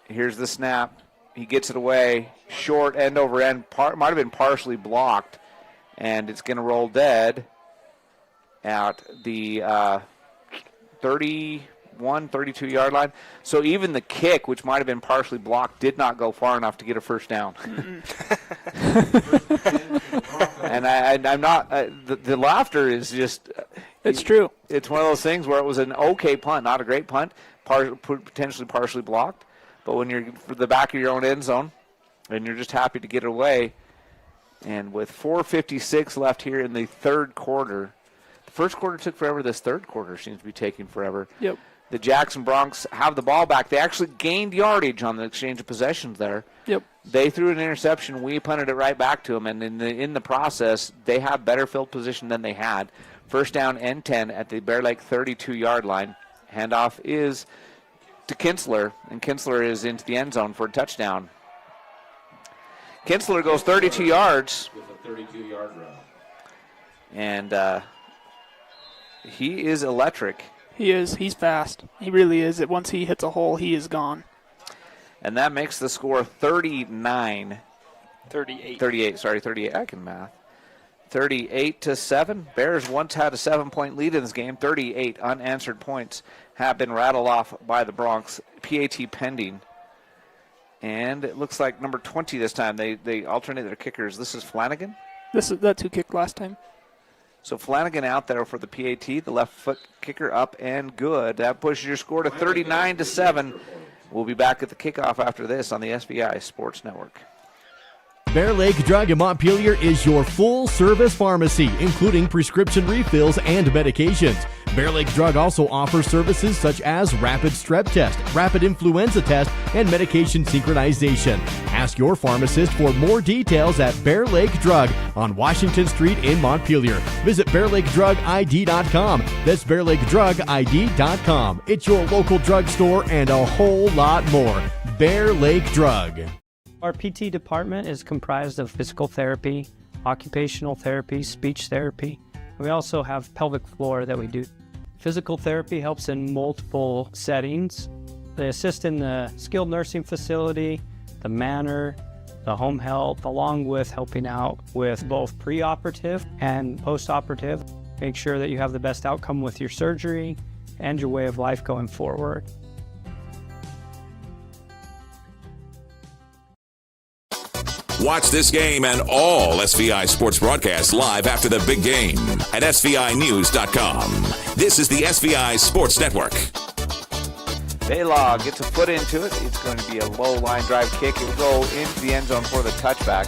Here's the snap. He gets it away. Short, end over end. Might have been partially blocked. And it's going to roll dead at the 31, 32-yard line. So even the kick, which might have been partially blocked, did not go far enough to get a first down. And I'm not the laughter is just it's true. It's one of those things where it was an okay punt, not a great punt, potentially partially blocked. But when you're for the back of your own end zone and you're just happy to get it away, and with 4:56 left here in the 3rd quarter, the 1st quarter took forever. This 3rd quarter seems to be taking forever. Yep. The Jackson Broncs have the ball back. They actually gained yardage on the exchange of possessions there. Yep. They threw an interception. We punted it right back to them, and in the process, they have better field position than they had. 1st down and 10 at the Bear Lake 32-yard line. Handoff is to Kinsler, and Kinsler is into the end zone for a touchdown. Kinsler goes 32 yards. With a 32-yard run. And he is electric. He is. He's fast. He really is. Once he hits a hole, he is gone. And that makes the score 38. 38. I can math. 38-7. Bears once had a 7-point lead in this game. 38 unanswered points have been rattled off by the Broncs. PAT pending. And it looks like number 20 this time. They alternate their kickers. This is Flanagan. That's who kicked last time. So Flanagan out there for the PAT, the left foot kicker up and good. That pushes your score to 39-7. We'll be back at the kickoff after this on the SVI Sports Network. Bear Lake Drug in Montpelier is your full-service pharmacy, including prescription refills and medications. Bear Lake Drug also offers services such as rapid strep test, rapid influenza test, and medication synchronization. Ask your pharmacist for more details at Bear Lake Drug on Washington Street in Montpelier. Visit BearLakeDrugID.com. That's BearLakeDrugID.com. It's your local drugstore and a whole lot more. Bear Lake Drug. Our PT department is comprised of physical therapy, occupational therapy, speech therapy. We also have pelvic floor that we do. Physical therapy helps in multiple settings. They assist in the skilled nursing facility, the manor, the home health, along with helping out with both preoperative and postoperative. Make sure that you have the best outcome with your surgery and your way of life going forward. Watch this game and all SVI sports broadcasts live after the big game at SVInews.com. This is the SVI Sports Network. Baylog gets a foot into it. It's going to be a low line drive kick. It will go into the end zone for the touchback.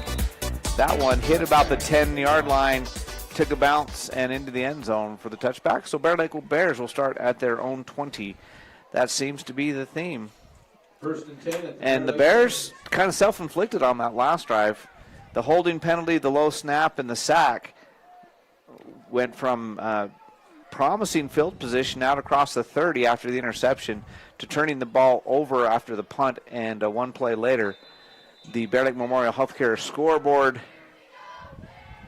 That one hit about the 10-yard line, took a bounce, and into the end zone for the touchback. So Bear Lake Bears will start at their own 20. That seems to be the theme. First and 10. And the Bears kind of self-inflicted on that last drive. The holding penalty, the low snap, and the sack went from promising field position out across the 30 after the interception to turning the ball over after the punt, and one play later, the Bear Lake Memorial Healthcare scoreboard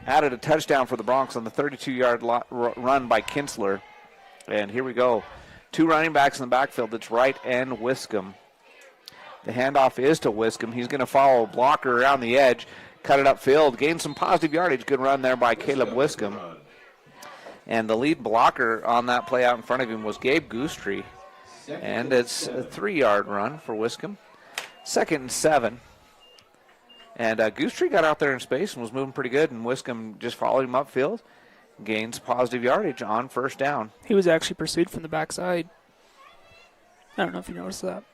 added a touchdown for the Broncs on the 32-yard run by Kinsler. And here we go. 2 running backs in the backfield. It's Wright and Wiscombe. The handoff is to Wiscombe. He's going to follow a blocker around the edge, cut it upfield, gain some positive yardage. Good run there by Caleb Wiscombe. And the lead blocker on that play out in front of him was Gabe Goostree. And it's a 3-yard run for Wiscombe. 2nd and 7. And Goostree got out there in space and was moving pretty good, and Wiscombe just followed him upfield, gains positive yardage on first down. He was actually pursued from the backside. I don't know if you noticed that.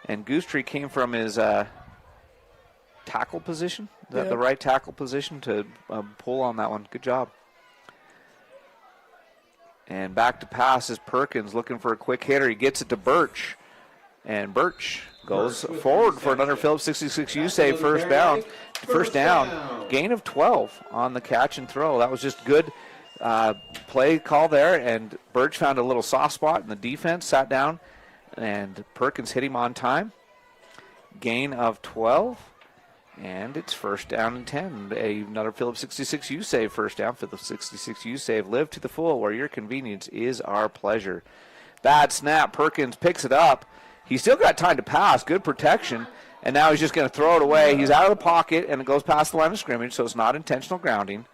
And Goostree came from his tackle position. Is that the right tackle position to pull on that one? Good job. And back to pass is Perkins looking for a quick hitter. He gets it to Birch. And Birch goes forward for another Phillips 66U save first down. Gain of 12 on the catch and throw. That was just good play call there. And Birch found a little soft spot in the defense, sat down. And Perkins hit him on time. Gain of 12. And it's first down and 10. Another Phillips 66U save first down. Phillips 66U save. Live to the full where your convenience is our pleasure. Bad snap. Perkins picks it up. He's still got time to pass. Good protection. And now he's just going to throw it away. He's out of the pocket, and it goes past the line of scrimmage, so it's not intentional grounding.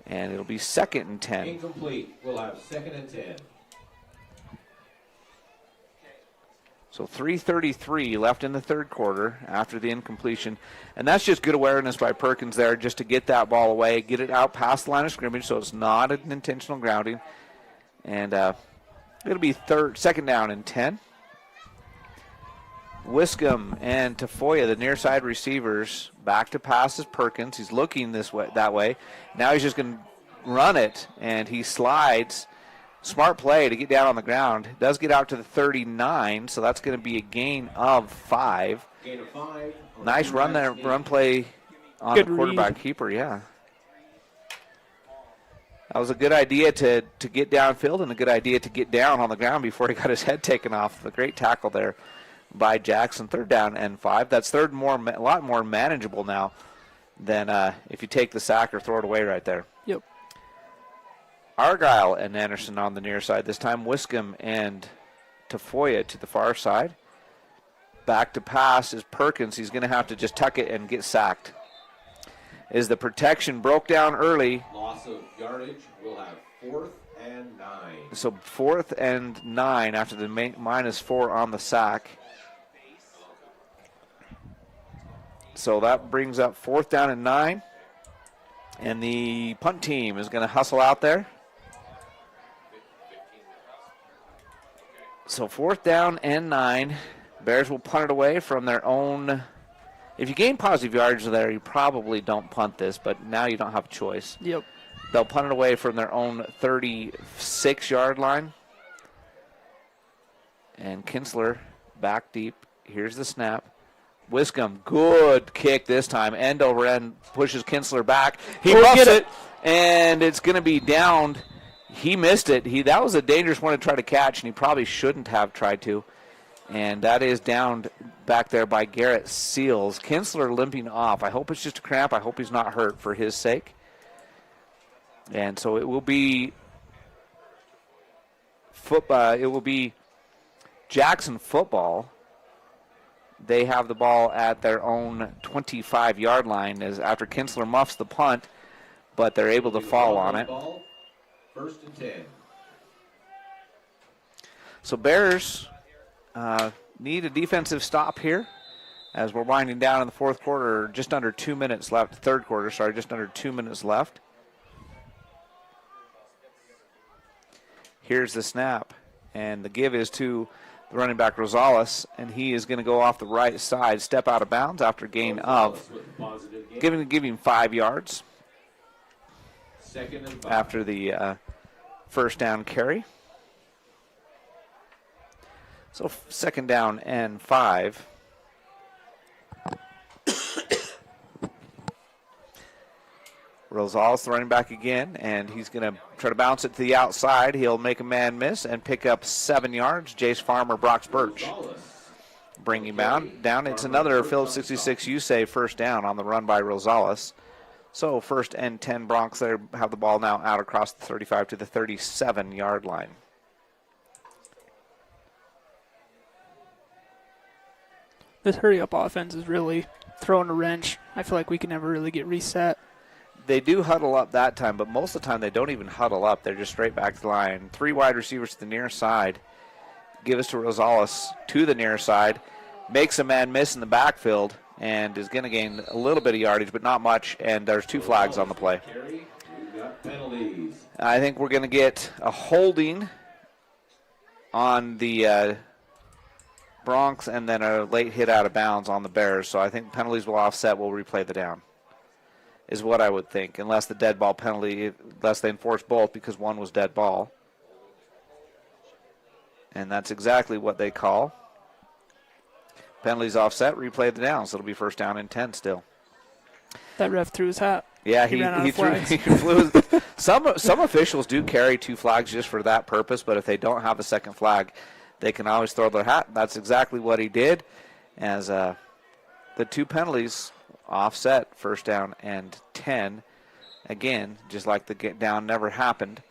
And it'll be 2nd and 10. Incomplete. We'll have 2nd and 10. So 3:33 left in the third quarter after the incompletion. And that's just good awareness by Perkins there just to get that ball away, get it out past the line of scrimmage so it's not an intentional grounding. And it'll be 2nd down and 10. Wiscombe and Tafoya, the near side receivers, back to pass is Perkins. He's looking that way. Now he's just going to run it, and he slides. Smart play to get down on the ground. Does get out to the 39, so that's going to be a gain of 5. Gain of 5. Nice run there, run play on good the quarterback read. keeper, yeah. That was a good idea to get downfield and a good idea to get down on the ground before he got his head taken off. A great tackle there by Jackson. 3rd down and 5. That's a lot more manageable now than if you take the sack or throw it away right there. Yep. Argyle and Anderson on the near side. This time Wiscombe and Tafoya to the far side. Back to pass is Perkins. He's going to have to just tuck it and get sacked. As the protection broke down early. Loss of yardage. We'll have 4th and 9. So 4th and 9 after the -4 on the sack. So that brings up 4th down and 9. And the punt team is going to hustle out there. So 4th down and 9. Bears will punt it away from their own. If you gain positive yardage there, you probably don't punt this, but now you don't have a choice. Yep. They'll punt it away from their own 36-yard line. And Kinsler back deep. Here's the snap. Wiscombe, good kick this time. End over end, pushes Kinsler back. He buffs it, and it's going to be downed. He missed it. That was a dangerous one to try to catch, and he probably shouldn't have tried to. And that is downed back there by Garrett Seals. Kinsler limping off. I hope it's just a cramp. I hope he's not hurt for his sake. And so it will be Jackson football, they have the ball at their own 25-yard line as after Kinsler muffs the punt, but they're able to fall on it. First and 10. So Bears need a defensive stop here as we're winding down in the fourth quarter. Just under 2 minutes left. Third quarter, sorry, just under 2 minutes left. Here's the snap, and the give is to the running back Rosales, and he is going to go off the right side, step out of bounds after gain of giving 5 yards Second and 5. after the first down carry. So second down and 5. Rosales, the running back again, and he's going to try to bounce it to the outside. He'll make a man miss and pick up 7 yards. Jace Farmer, Brox Birch bring him down. It's another Phillips 66 USAVE first down on the run by Rosales. So first and 10 Bronx there have the ball now out across the 35 to the 37-yard line. This hurry-up offense is really throwing a wrench. I feel like we can never really get reset. They do huddle up that time, but most of the time they don't even huddle up. They're just straight back to the line. 3 wide receivers to the near side. Give us to Rosales to the near side. Makes a man miss in the backfield and is going to gain a little bit of yardage, but not much, and there's 2 flags on the play. I think we're going to get a holding on the Bronx and then a late hit out of bounds on the Bears. So I think penalties will offset. We'll replay the down is what I would think, unless the dead ball penalty, unless they enforce both because one was dead ball. And that's exactly what they call. Penalties offset, replay the down, so it'll be first down and 10 still. That ref threw his hat. Yeah, he ran out of flags. He flew his, some officials do carry 2 flags just for that purpose, but if they don't have the second flag, they can always throw their hat. That's exactly what he did, as the 2 penalties offset, first down and 10. Again, just like the get down never happened.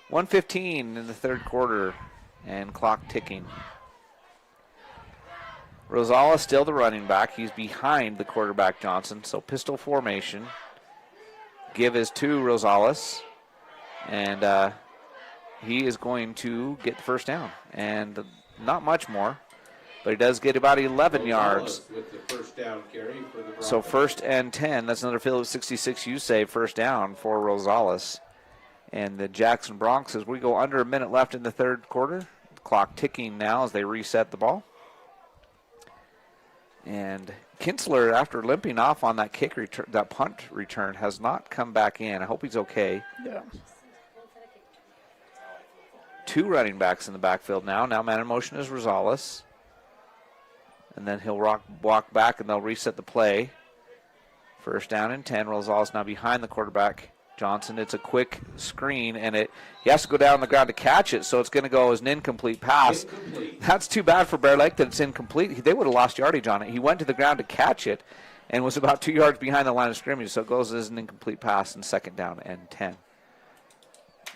1:15 in the third quarter and clock ticking. Rosales still the running back. He's behind the quarterback Johnson, so pistol formation. Give is to Rosales, and he is going to get the first down. And not much more, but he does get about 11 yards. With the first down carry for the So first and 10. That's another Phillips 66 USAVE first down for Rosales. And the Jackson Bronx, as we go under a minute left in the third quarter. The clock ticking now as they reset the ball. And Kinsler, after limping off on that kick return, that punt return, has not come back in. I hope he's okay. Yeah. 2 running backs in the backfield now. Now man in motion is Rosales. And then he'll walk back, and they'll reset the play. First down and 10. Rosales now behind the quarterback Johnson. It's a quick screen, and he has to go down on the ground to catch it, so it's going to go as an incomplete pass. That's too bad for Bear Lake that it's incomplete. They would have lost yardage on it. He went to the ground to catch it and was about 2 yards behind the line of scrimmage, so it goes as an incomplete pass, and second down and 10.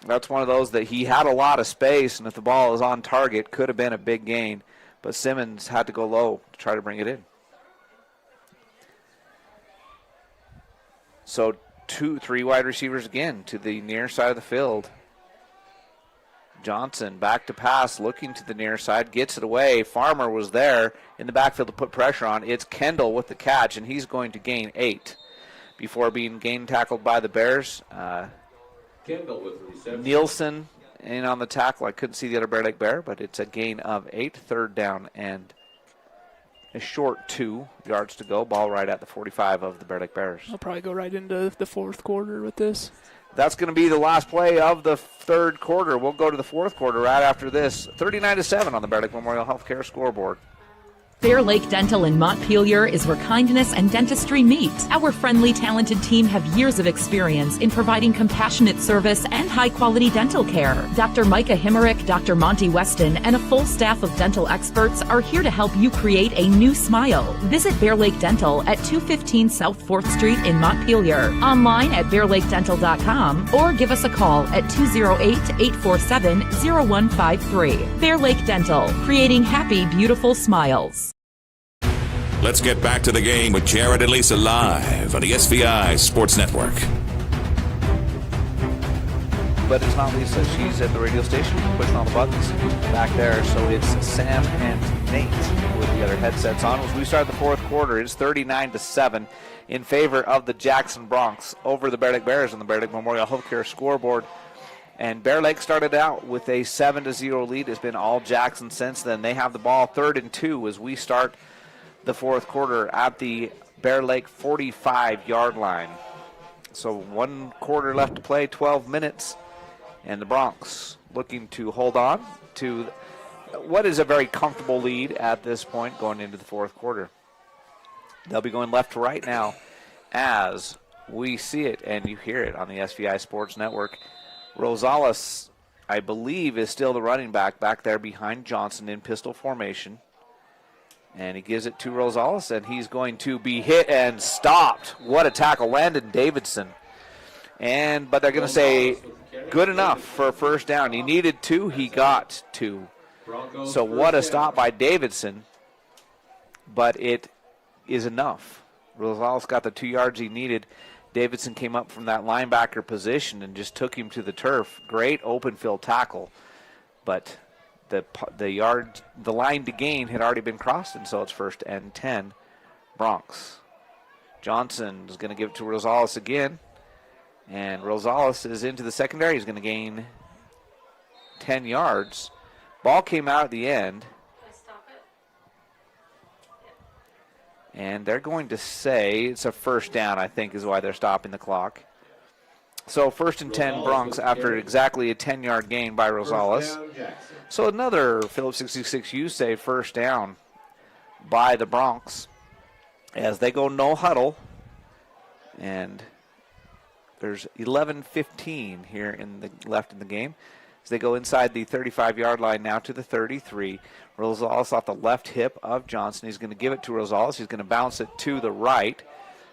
That's one of those that he had a lot of space, and if the ball is on target, could have been a big gain, but Simmons had to go low to try to bring it in. So 3 wide receivers again to the near side of the field. Johnson back to pass, looking to the near side, gets it away. Farmer was there in the backfield to put pressure on. It's Kendall with the catch, and he's going to gain 8 before being tackled by the Bears. Kendall with reception. Nielsen in on the tackle. I couldn't see the other Bear Lake Bear, but it's a gain of 8, third down and a short 2 yards to go. Ball right at the 45 of the Bear Lake Bears. I'll probably go right into the fourth quarter with this. That's going to be the last play of the third quarter. We'll go to the fourth quarter right after this. 39-7 on the Bear Lake Memorial Healthcare scoreboard. Bear Lake Dental in Montpelier is where kindness and dentistry meet. Our friendly, talented team have years of experience in providing compassionate service and high-quality dental care. Dr. Micah Himmerick, Dr. Monty Weston, and a full staff of dental experts are here to help you create a new smile. Visit Bear Lake Dental at 215 South 4th Street in Montpelier. Online at bearlakedental.com or give us a call at 208-847-0153. Bear Lake Dental, creating happy, beautiful smiles. Let's get back to the game with Jared and Lisa live on the SVI Sports Network. But it's not Lisa. She's at the radio station pushing all the buttons back there. So it's Sam and Nate with the other headsets on. As we start the fourth quarter, it's 39-7 in favor of the Jackson Broncs over the Bear Lake Bears on the Bear Lake Memorial Healthcare scoreboard. And Bear Lake started out with a 7-0 lead. It's been all Jackson since then. They have the ball 3rd and 2 as we start the fourth quarter at the Bear Lake 45-yard line. So 1 quarter left to play, 12 minutes, and the Broncs looking to hold on to what is a very comfortable lead at this point going into the fourth quarter. They'll be going left to right now as we see it and you hear it on the SVI Sports Network. Rosales, I believe, is still the running back there behind Johnson in pistol formation. And he gives it to Rosales, and he's going to be hit and stopped. What a tackle. Landon Davidson. But they're going to say good enough for a first down. He needed 2. He got 2. So what a stop by Davidson. But it is enough. Rosales got the 2 yards he needed. Davidson came up from that linebacker position and just took him to the turf. Great open field tackle. But the line to gain had already been crossed, and so it's 1st and 10 Broncs. Johnson is going to give it to Rosales again, and Rosales is into the secondary. He's going to gain 10 yards. Ball came out at the end, and they're going to say it's a first down, I think is why they're stopping the clock. So 1st and 10 Broncs after exactly a 10-yard gain by Rosales. So another Phillips 66U say first down by the Broncs as they go no huddle. And there's 11:15 here left in the game. As they go inside the 35-yard line now to the 33. Rosales off the left hip of Johnson. He's going to give it to Rosales. He's going to bounce it to the right.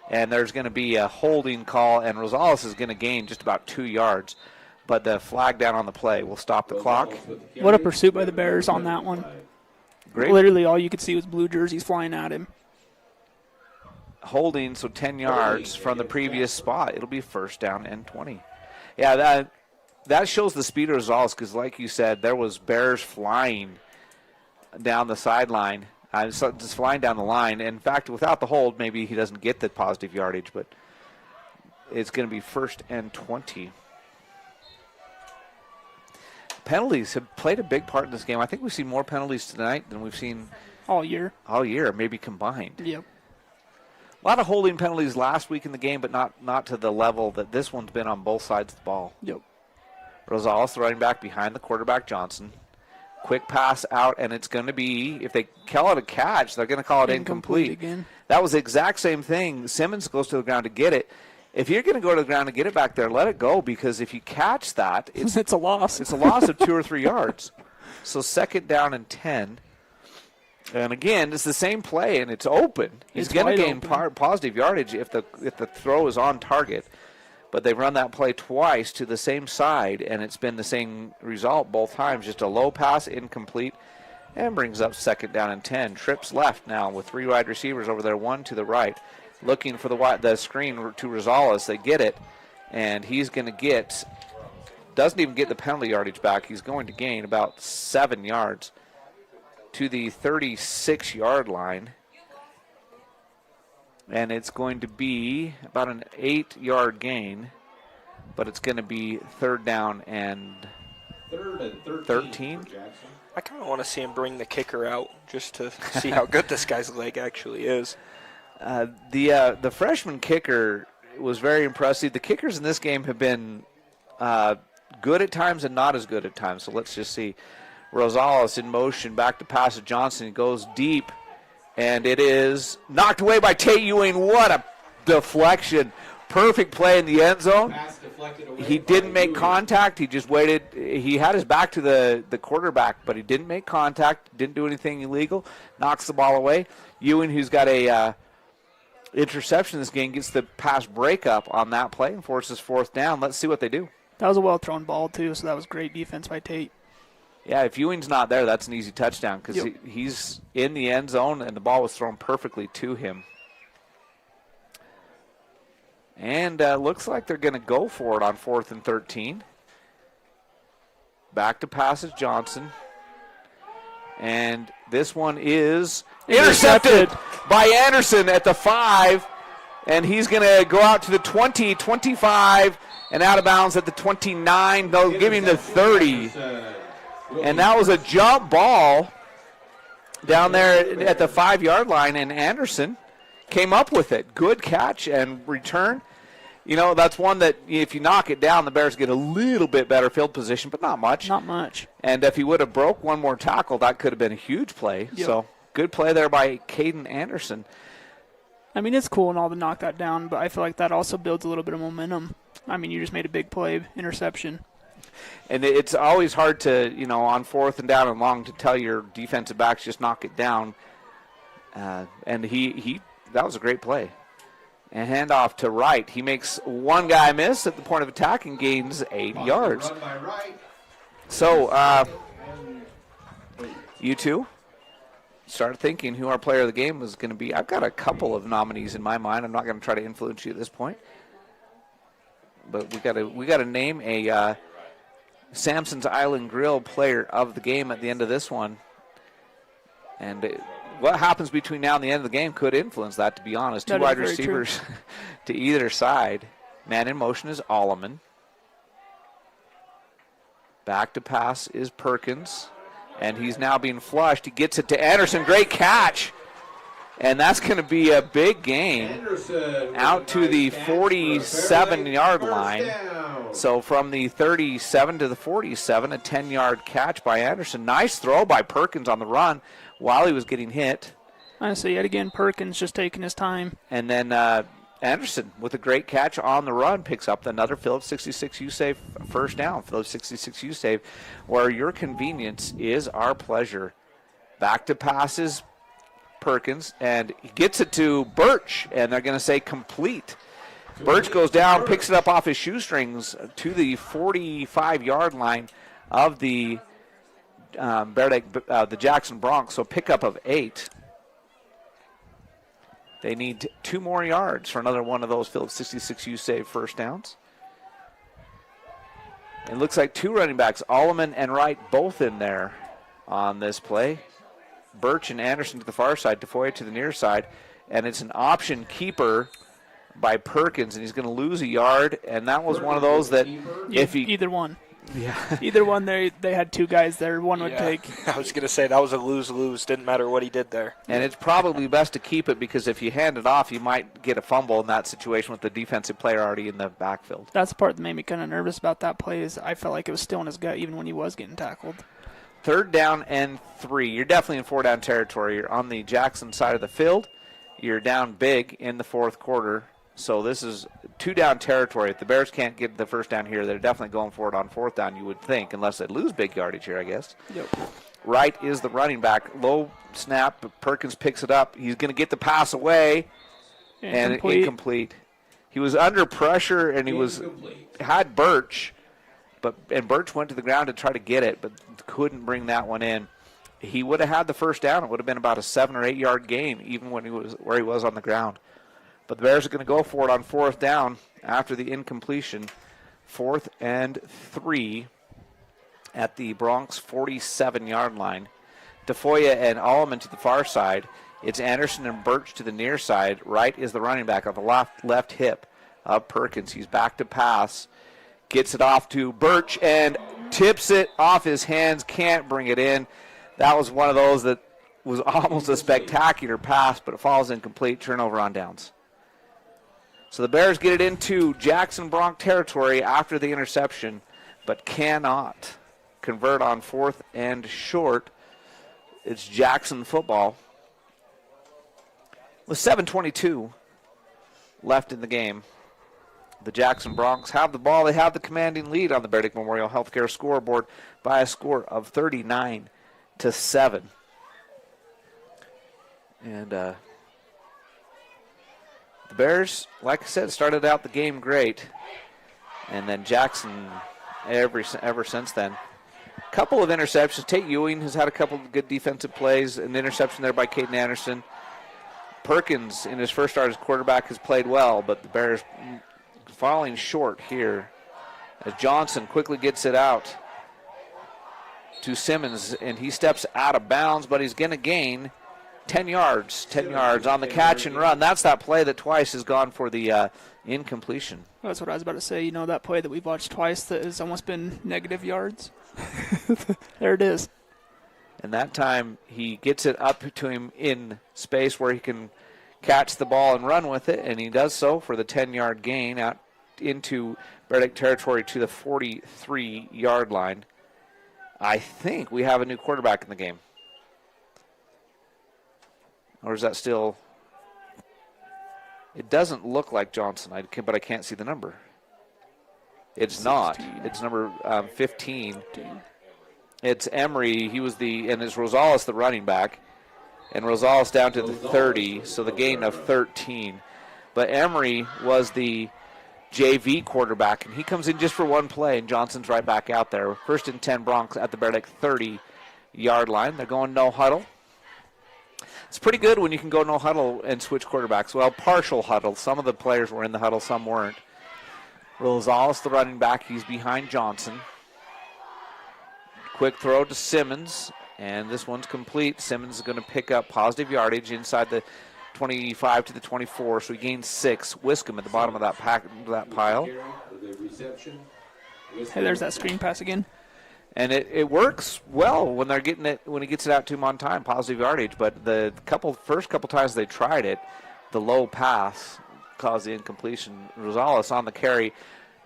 And there's going to be a holding call, and Rosales is going to gain just about 2 yards. But the flag down on the play will stop the clock. What a pursuit by the Bears on that one. Great. Literally all you could see was blue jerseys flying at him. Holding, so 10 yards from the previous spot. It'll be 1st down and 20. Yeah, that shows the speed of Rosales because, like you said, there was Bears flying down the sideline. Just flying down the line. In fact, without the hold, maybe he doesn't get the positive yardage, but it's going to be 1st and 20. Penalties have played a big part in this game. I think we've seen more penalties tonight than we've seen all year, maybe combined. Yep. A lot of holding penalties last week in the game, but not to the level that this one's been on both sides of the ball. Yep. Rosales, the running back behind the quarterback, Johnson. Quick pass out, and it's going to be, if they call it a catch, they're going to call it incomplete. Again. That was the exact same thing. Simmons goes to the ground to get it. If you're going to go to the ground and get it back there, let it go, because if you catch that, it's a loss. It's a loss of 2 or 3 yards. So 2nd down and 10. And again, it's the same play, and it's open. He's going to gain positive yardage if the throw is on target. But they've run that play twice to the same side, and it's been the same result both times. Just a low pass, incomplete, and brings up 2nd down and 10. Trips left now with 3 wide receivers over there, 1 to the right. Looking for the screen to Rosales. They get it, and he's going to doesn't even get the penalty yardage back. He's going to gain about 7 yards to the 36-yard line. And it's going to be about an 8-yard gain, but it's going to be 3rd down and 13. I kind of want to see him bring the kicker out just to see how good this guy's leg actually is. The freshman kicker was very impressive. The kickers in this game have been good at times and not as good at times. So let's just see. Rosales in motion, back to pass to Johnson. He goes deep, and it is knocked away by Tate Ewing. What a deflection. Perfect play in the end zone. He didn't make contact. He just waited. He had his back to the quarterback, but he didn't make contact, didn't do anything illegal, knocks the ball away. Ewing, who's got a interception in this game, gets the pass breakup on that play and forces 4th down. Let's see what they do. That was a well-thrown ball, too, so that was great defense by Tate. Yeah, if Ewing's not there, that's an easy touchdown because he's in the end zone and the ball was thrown perfectly to him. And looks like they're going to go for it on 4th and 13. Back to pass is Johnson. And this one is intercepted by Anderson at the 5. And he's going to go out to the 20, 25, and out of bounds at the 29. They'll give him the 30. And that was a jump ball down there at the 5-yard line, and Anderson came up with it. Good catch and return. You know, that's one that if you knock it down, the Bears get a little bit better field position, but not much. Not much. And if he would have broke one more tackle, that could have been a huge play. Yep. So good play there by Caden Anderson. I mean, it's cool and all to knock that down, but I feel like that also builds a little bit of momentum. I mean, you just made a big play, interception. And it's always hard to, you know, on 4th and down and long to tell your defensive backs just knock it down. And that was a great play. And handoff to Wright. He makes one guy miss at the point of attack and gains 8 yards. So, you two started thinking who our player of the game was going to be. I've got a couple of nominees in my mind. I'm not going to try to influence you at this point. But we got to name a Samson's Island Grill player of the game at the end of this one. And what happens between now and the end of the game could influence that, to be honest. 2 wide receivers to either side. Man in motion is Alleman. Back to pass is Perkins. And he's now being flushed. He gets it to Anderson. Great catch. And that's going to be a big gain out to the 47-yard line. So from the 37 to the 47, a 10-yard catch by Anderson. Nice throw by Perkins on the run while he was getting hit. Honestly, yet again, Perkins just taking his time. And then Anderson, with a great catch on the run, picks up another Phillips 66 U-Save first down. Phillips 66 U-Save, where your convenience is our pleasure. Back to passes, Perkins, and he gets it to Birch, and they're going to say complete. Birch goes down, picks it up off his shoestrings to the 45-yard line of the the Jackson Bronx, so pickup of 8. They need 2 more yards for another one of those Phillips 66 U-Save first downs. It looks like 2 running backs, Alleman and Wright, both in there on this play. Birch and Anderson to the far side, Tafoya to the near side, and it's an option keeper by Perkins, and he's going to lose a yard, and that was one of those that if he... Either one. Yeah. Either one, they had 2 guys there. One would take. I was going to say that was a lose-lose. Didn't matter what he did there. And it's probably best to keep it because if you hand it off, you might get a fumble in that situation with the defensive player already in the backfield. That's the part that made me kind of nervous about that play is I felt like it was still in his gut even when he was getting tackled. 3rd down and 3. You're definitely in 4-down territory. You're on the Jackson side of the field. You're down big in the 4th quarter. So this is 2-down territory. If the Bears can't get the first down here, they're definitely going for it on 4th down, you would think, unless they lose big yardage here, I guess. Yep. Wright is the running back. Low snap, but Perkins picks it up. He's going to get the pass away, and incomplete. He was under pressure, and he had Birch, and Birch went to the ground to try to get it, but couldn't bring that one in. He would have had the first down. It would have been about a 7 or 8 yard gain, even when he was where he was on the ground. But the Bears are going to go for it on 4th down after the incompletion. 4th and 3 at the Bronx 47-yard line. Tafoya and Alleman to the far side. It's Anderson and Birch to the near side. Wright is the running back on the left hip of Perkins. He's back to pass. Gets it off to Birch and tips it off his hands. Can't bring it in. That was one of those that was almost a spectacular pass, but it falls incomplete. Turnover on downs. So the Bears get it into Jackson Bronx territory after the interception, but cannot convert on 4th and short. It's Jackson football. With 7:22 left in the game, the Jackson Broncs have the ball. They have the commanding lead on the Bear Lake Memorial Healthcare scoreboard by a score of 39-7. And the Bears, like I said, started out the game great, and then Jackson ever since then. Couple of interceptions. Tate Ewing has had a couple of good defensive plays. An interception there by Caden Anderson. Perkins, in his first start as quarterback, has played well, but the Bears falling short here as Johnson quickly gets it out to Simmons, and he steps out of bounds, but he's going to gain 10 yards. 10 yards on the catch and run. That's that play that twice has gone for the incompletion. That's what I was about to say. You know, that play that we've watched twice that has almost been negative yards? There it is. And that time he gets it up to him in space where he can catch the ball and run with it, and he does so for the 10-yard gain out into Bear Lake territory to the 43-yard line. I think we have a new quarterback in the game. Or is that still... It doesn't look like Johnson, but I can't see the number. It's 16. Not. It's number 15. It's Emery. He was and it's Rosales, the running back. And Rosales down to the 30, so the gain of 13. But Emery was the JV quarterback, and he comes in just for one play, and Johnson's right back out there. 1st and 10 Broncs at the Bear Lake 30-yard line. They're going no huddle. It's pretty good when you can go no huddle and switch quarterbacks. Well, partial huddle. Some of the players were in the huddle, some weren't. Rosales, the running back, he's behind Johnson. Quick throw to Simmons, and this one's complete. Simmons is going to pick up positive yardage inside the 25 to the 24, so he gains 6. Wiscombe at the bottom of that pile. Hey, there's that screen pass again. And it works well when they're getting it, when he gets it out to him on time, positive yardage. But the first couple times they tried it, the low pass caused the incompletion. Rosales on the carry,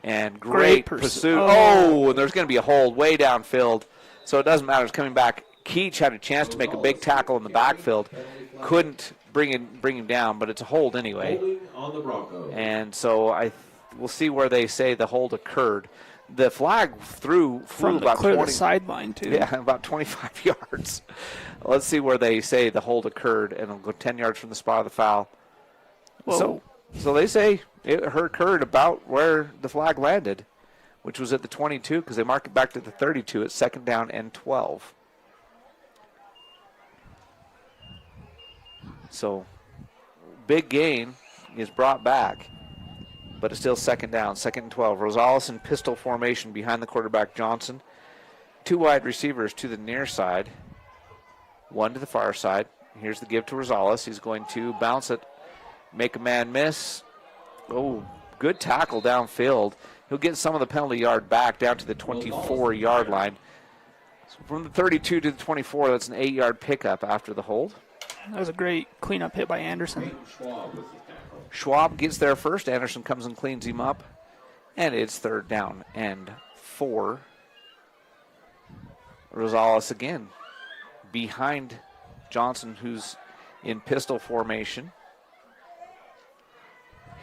and great pursuit. Oh, and there's going to be a hold way downfield, so it doesn't matter. It's coming back. Keach had a chance to make a big tackle in the backfield, couldn't bring him down, but it's a hold anyway. And so we'll see where they say the hold occurred. The flag flew about 20 the sideline too. Yeah, about 25 yards. Let's see where they say the hold occurred, and it'll go 10 yards from the spot of the foul. Whoa. So they say it occurred about where the flag landed, which was at the 22, because they mark it back to the 32. It's 2nd down and 12. So big gain is brought back, but it's still 2nd down, 2nd and 12. Rosales in pistol formation behind the quarterback Johnson. 2 wide receivers to the near side, 1 to the far side. Here's the give to Rosales. He's going to bounce it, make a man miss. Oh, good tackle downfield. He'll get some of the penalty yard back down to the 24-yard line. So from the 32 to the 24, that's an 8-yard pickup after the hold. That was a great cleanup hit by Anderson. Schwab gets there first. Anderson comes and cleans him up. And it's 3rd down and 4. Rosales again behind Johnson, who's in pistol formation.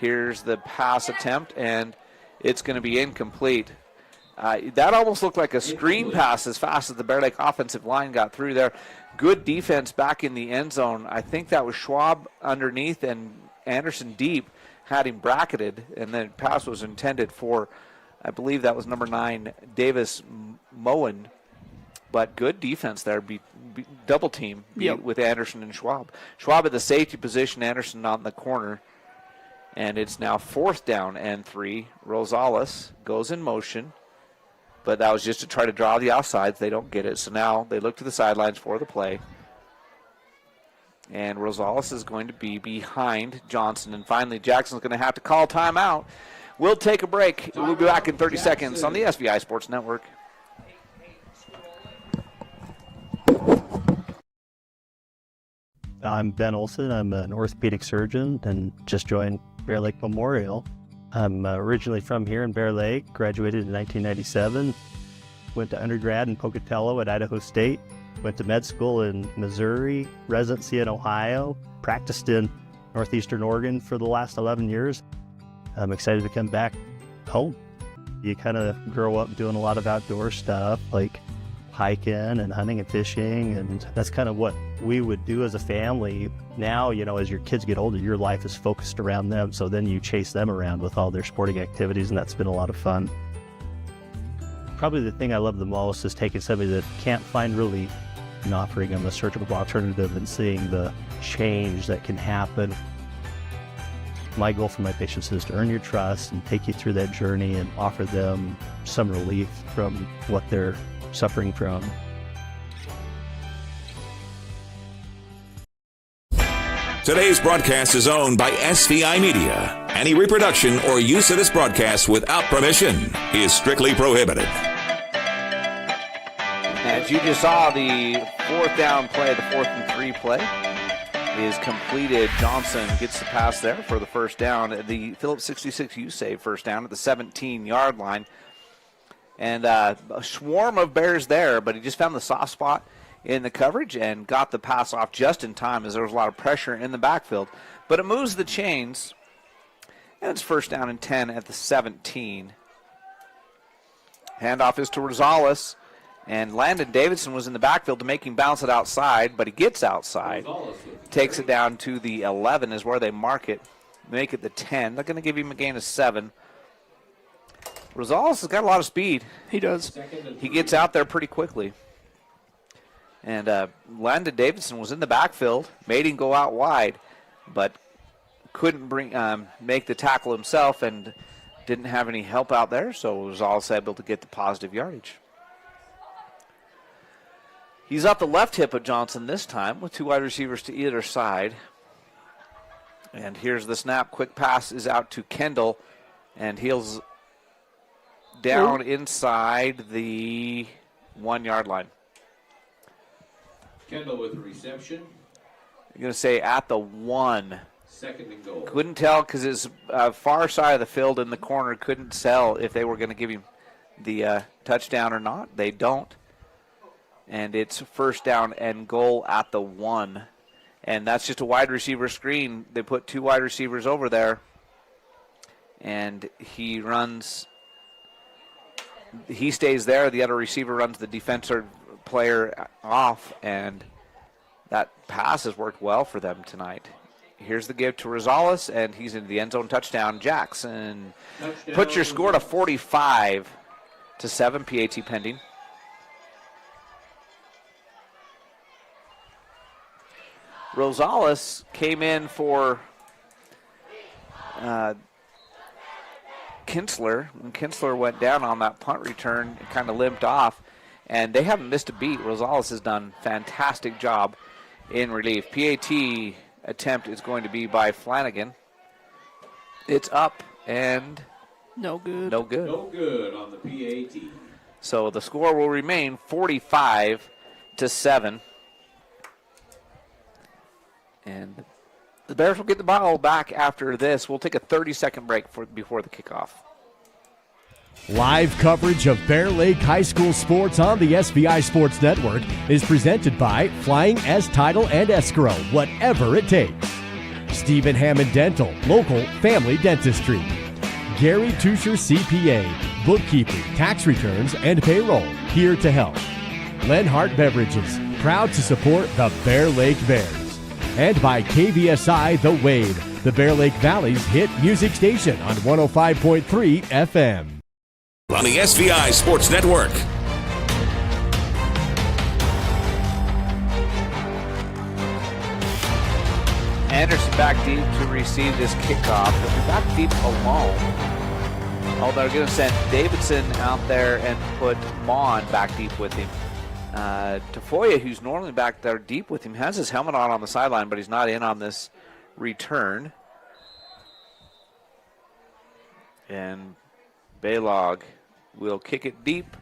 Here's the pass attempt, and it's going to be incomplete. That almost looked like a screen pass as fast as the Bear Lake offensive line got through there. Good defense back in the end zone. I think that was Schwab underneath, and Anderson deep had him bracketed, and then pass was intended for, I believe that was number 9, Davis Moen. But good defense there, double team with Anderson and Schwab. Schwab at the safety position, Anderson on the corner. And it's now 4th down and 3. Rosales goes in motion, but that was just to try to draw the offsides. They don't get it, so now they look to the sidelines for the play. And Rosales is going to be behind Johnson. And finally, Jackson's going to have to call timeout. We'll take a break. We'll be back in 30 seconds on the SVI Sports Network. I'm Ben Olson. I'm an orthopedic surgeon and just joined Bear Lake Memorial. I'm originally from here in Bear Lake, graduated in 1997, went to undergrad in Pocatello at Idaho State, went to med school in Missouri, residency in Ohio, practiced in Northeastern Oregon for the last 11 years. I'm excited to come back home. You kind of grow up doing a lot of outdoor stuff like hiking and hunting and fishing, and that's kind of what we would do as a family. Now, as your kids get older, your life is focused around them, so then you chase them around with all their sporting activities, and that's been a lot of fun. Probably the thing I love the most is taking somebody that can't find relief and offering them a surgical alternative and seeing the change that can happen. My goal for my patients is to earn your trust and take you through that journey and offer them some relief from what they're suffering from. Today's broadcast is owned by SVI Media. Any reproduction or use of this broadcast without permission is strictly prohibited. As you just saw, the fourth down play, the 4th and 3 play, is completed. Johnson gets the pass there for the first down. The Phillips 66 U save first down at the 17-yard line. And a swarm of Bears there, but he just found the soft spot in the coverage and got the pass off just in time as there was a lot of pressure in the backfield. But it moves the chains, and it's first down and 10 at the 17. Handoff is to Rosales, and Landon Davidson was in the backfield to make him bounce it outside, but he gets outside, takes it down to the 11 is where they mark it, make it the 10. They're going to give him a gain of 7. Rosales has got a lot of speed. He does. He gets out there pretty quickly. And Landon Davidson was in the backfield, made him go out wide, but couldn't make the tackle himself and didn't have any help out there, so Rosales able to get the positive yardage. He's up the left hip of Johnson this time with 2 wide receivers to either side. And here's the snap. Quick pass is out to Kendall, and he's down inside the 1-yard line. Kendall with the reception. You're going to say at the 1. 2nd and goal. Couldn't tell because it's far side of the field in the corner. Couldn't tell if they were going to give him the touchdown or not. They don't. And it's first down and goal at the 1. And that's just a wide receiver screen. They put 2 wide receivers over there. And he stays there. The other receiver runs the defensive player off. And that pass has worked well for them tonight. Here's the give to Rosales, and he's into the end zone. Touchdown, Jackson. Put your score to 45-7, PAT pending. Rosales came in for Kinsler. When Kinsler went down on that punt return, it kind of limped off, and they haven't missed a beat. Rosales has done a fantastic job in relief. PAT attempt is going to be by Flanagan. It's up and no good. No good. No good on the PAT. So the score will remain 45-7. And the Bears will get the ball back after this. We'll take a 30-second break before the kickoff. Live coverage of Bear Lake High School sports on the SVI Sports Network is presented by Flying S Title and Escrow, whatever it takes. Stephen Hammond Dental, local family dentistry. Gary Tusher CPA, bookkeeping, tax returns, and payroll, here to help. Lenhart Beverages, proud to support the Bear Lake Bears. And by KVSI The Wave, the Bear Lake Valley's hit music station on 105.3 FM. On the SVI Sports Network. Anderson back deep to receive this kickoff. He'll be back deep alone. Oh, they're going to send Davidson out there and put Mon back deep with him. Tafoya, who's normally back there deep with him, has his helmet on the sideline, but he's not in on this return. And Baylog will kick it deep,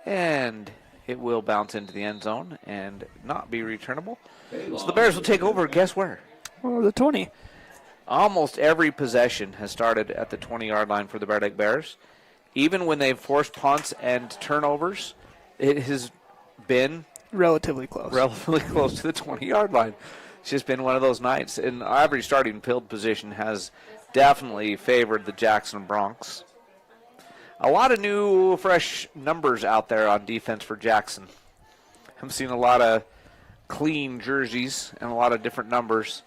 and it will bounce into the end zone and not be returnable. So the Bears will take over, guess where? Well, the 20. Almost every possession has started at the 20-yard line for the Bear Lake Bears. Even when they've forced punts and turnovers, it has been relatively close to the 20-yard line. It's just been one of those nights. And average starting field position has definitely favored the Jackson Broncs. A lot of new, fresh numbers out there on defense for Jackson. I'm seeing a lot of clean jerseys and a lot of different numbers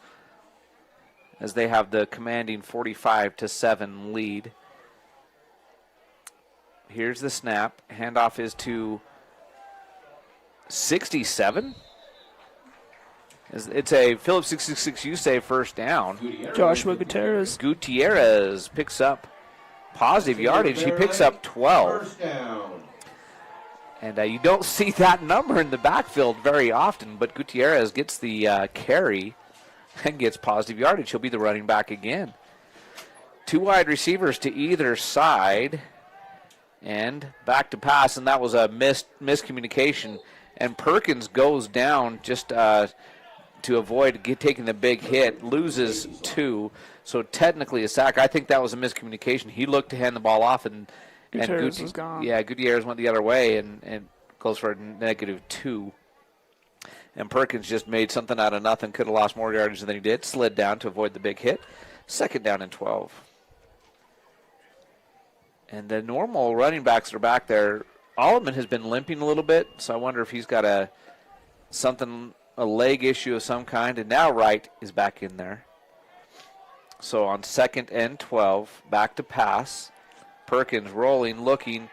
as they have the commanding 45-7 lead. Here's the snap. Handoff is to 67. It's a Phillips 666 U-Save first down. Joshua Gutierrez picks up positive yardage. He picks up 12. And you don't see that number in the backfield very often, but Gutierrez gets the carry and gets positive yardage. He'll be the running back again. 2 wide receivers to either side. And back to pass, and that was a miscommunication. And Perkins goes down just to avoid taking the big hit, loses 2. So technically a sack. I think that was a miscommunication. He looked to hand the ball off, and Gutierrez was gone. Yeah, Gutierrez went the other way and goes for a -2. And Perkins just made something out of nothing. Could have lost more yardage than he did. Slid down to avoid the big hit. 2nd down and 12. And the normal running backs are back there. Allman has been limping a little bit, so I wonder if he's got a leg issue of some kind. And now Wright is back in there. So on 2nd and 12, back to pass. Perkins rolling, looking,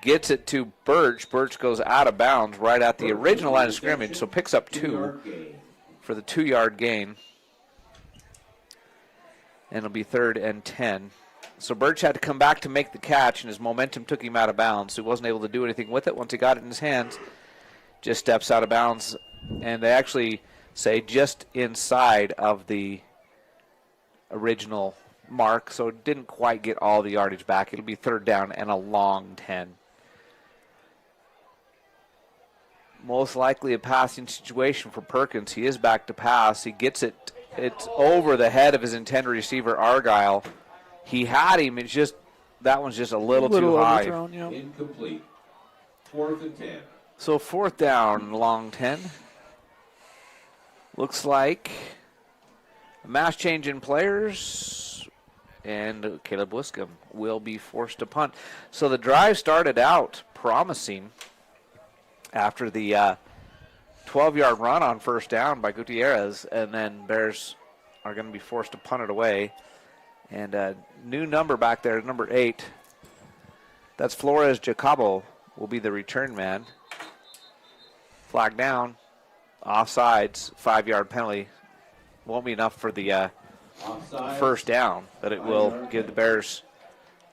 gets it to Birch. Birch goes out of bounds right at the original line of scrimmage, so picks up 2 for the 2-yard gain. And it'll be 3rd and 10. So Birch had to come back to make the catch, and his momentum took him out of bounds. So he wasn't able to do anything with it. Once he got it in his hands, just steps out of bounds. And they actually say just inside of the original mark, so it didn't quite get all the yardage back. It'll be 3rd down and a long 10. Most likely a passing situation for Perkins. He is back to pass. He gets it. It's over the head of his intended receiver, Argyle. He had him. It's just that one's just a little too high. Incomplete. 4th and 10. So 4th down, long 10. Looks like a mass change in players, and Caleb Wiscombe will be forced to punt. So the drive started out promising after the 12-yard run on 1st down by Gutierrez, and then Bears are going to be forced to punt it away. And a new number back there, number 8. That's Flores Jacobo will be the return man. Flag down, offsides, 5-yard penalty. Won't be enough for the first down, but it will give the Bears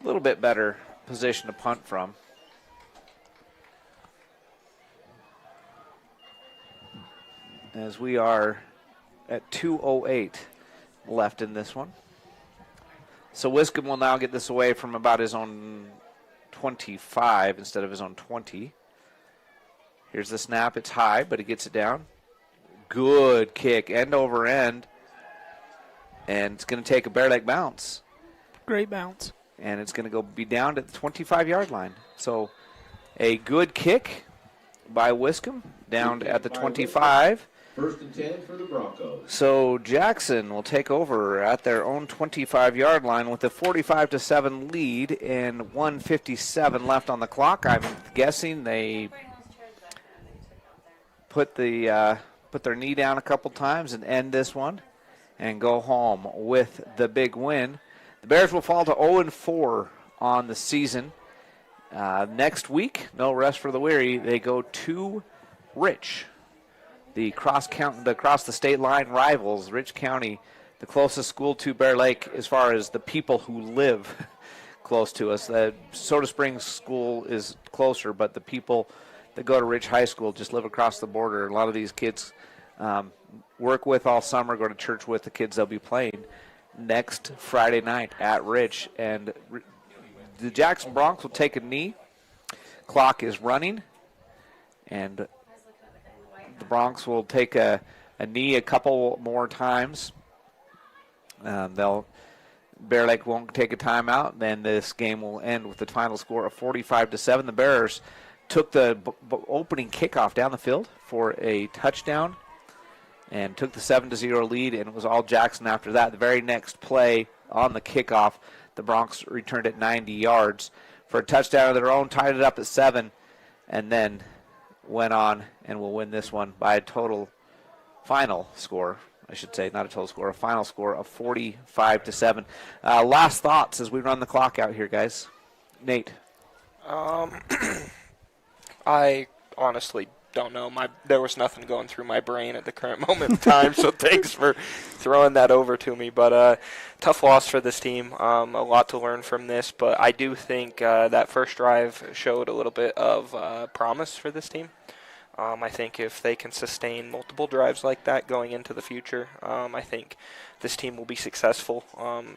a little bit better position to punt from. As we are at 2:08 left in this one. So Wiscombe will now get this away from about his own 25 instead of his own 20. Here's the snap. It's high, but he gets it down. Good kick, end over end. And it's going to take a Bear Lake bounce. Great bounce. And it's going to be down to the 25-yard line. So a good kick by Wiscombe down at the 25. 1st and 10 for the Broncos. So Jackson will take over at their own 25-yard line with a 45-7 lead and 1:57 left on the clock. I'm guessing they put their knee down a couple times and end this one and go home with the big win. The Bears will fall to 0-4 on the season. Next week, no rest for the weary. They go to Rich. The cross the state line rivals, Rich County, the closest school to Bear Lake as far as the people who live close to us. The Soda Springs School is closer, but the people that go to Rich High School just live across the border. A lot of these kids work with all summer, go to church with the kids they'll be playing next Friday night at Rich. And the Jackson Broncs will take a knee. Clock is running, and the Broncs will take a knee a couple more times. Bear Lake won't take a timeout. Then this game will end with the final score of 45-7. The Bears took the opening kickoff down the field for a touchdown. and took the 7-0 lead, and it was all Jackson after that. The very next play on the kickoff, the Broncs returned it 90 yards for a touchdown of their own, tied it up at 7, and then went on and will win this one by a final score, I should say, not a total score, a final score of 45-7. Last thoughts as we run the clock out here, guys. Nate. I honestly don't know. There was nothing going through my brain at the current moment in time, so thanks for throwing that over to me. But tough loss for this team. A lot to learn from this, but I do think that first drive showed a little bit of promise for this team. I think if they can sustain multiple drives like that going into the future, I think this team will be successful.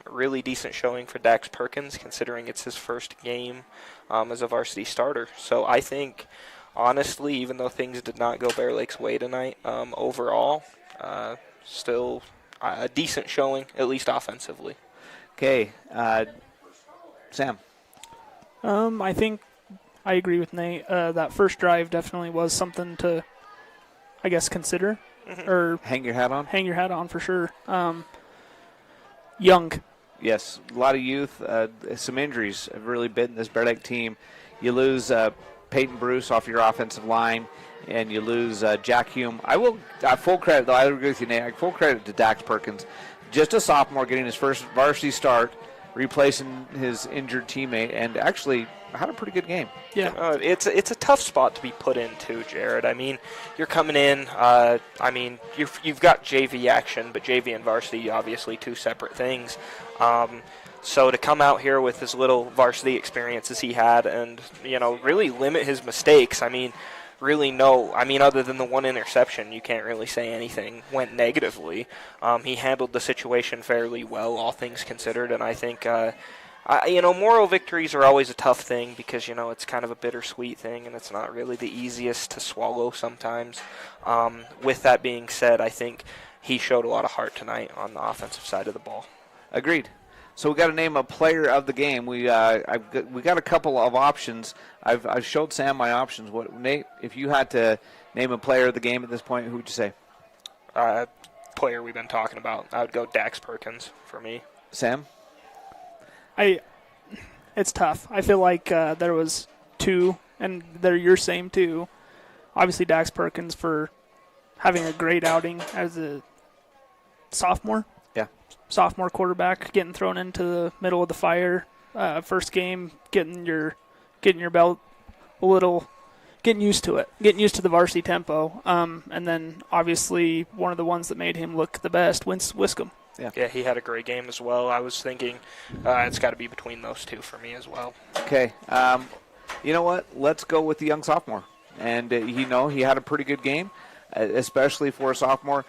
Really decent showing for Dax Perkins, considering it's his first game as a varsity starter. So I think, honestly, even though things did not go Bear Lake's way tonight, overall, still a decent showing, at least offensively. Okay. Sam. I think I agree with Nate. That first drive definitely was something to, I guess, consider. Or hang your hat on? Hang your hat on for sure. Young. Yes, a lot of youth. Some injuries have really bitten this Bear Lake team. You lose Peyton Bruce off your offensive line, and you lose Jack Hume. I will full credit, though. I agree with you, Nate. Full credit to Dax Perkins. Just a sophomore getting his first varsity start, replacing his injured teammate, and actually had a pretty good game. Yeah, it's a tough spot to be put into, Jared. I mean, you're coming in. You've got JV action, but JV and varsity obviously two separate things. So to come out here with as little varsity experience as he had, and really limit his mistakes. Other than the one interception, you can't really say anything went negatively. He handled the situation fairly well, all things considered, and I think. Moral victories are always a tough thing because, it's kind of a bittersweet thing and it's not really the easiest to swallow sometimes. With that being said, I think he showed a lot of heart tonight on the offensive side of the ball. Agreed. So we got to name a player of the game. We got a couple of options. I've showed Sam my options. Nate, if you had to name a player of the game at this point, who would you say? Player we've been talking about. I would go Dax Perkins for me. Sam? It's tough. I feel like there was two, and they're your same too. Obviously, Dax Perkins for having a great outing as a sophomore. Yeah. Sophomore quarterback, getting thrown into the middle of the fire. First game, getting your belt a little, getting used to it, getting used to the varsity tempo. And then obviously one of the ones that made him look the best, Wiscombe. Yeah, he had a great game as well. I was thinking it's got to be between those two for me as well. Okay. You know what? Let's go with the young sophomore. And, he had a pretty good game, especially for a sophomore.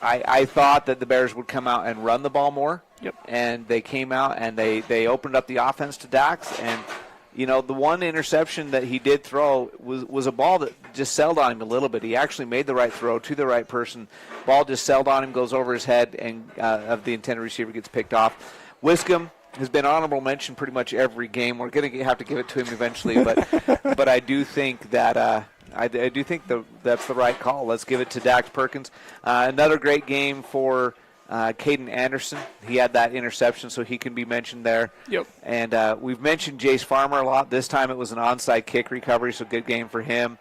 I thought that the Bears would come out and run the ball more. Yep. And they came out and they opened up the offense to Dax. And, the one interception that he did throw was a ball that just sailed on him a little bit. He actually made the right throw to the right person. Ball just sailed on him, goes over his head, and of the intended receiver gets picked off. Wiscombe has been honorable mention pretty much every game. We're going to have to give it to him eventually, but I do think that I do think that's the right call. Let's give it to Dax Perkins. Another great game for Caden Anderson. He had that interception, so he can be mentioned there. Yep. And we've mentioned Jace Farmer a lot. This time it was an onside kick recovery, so good game for him.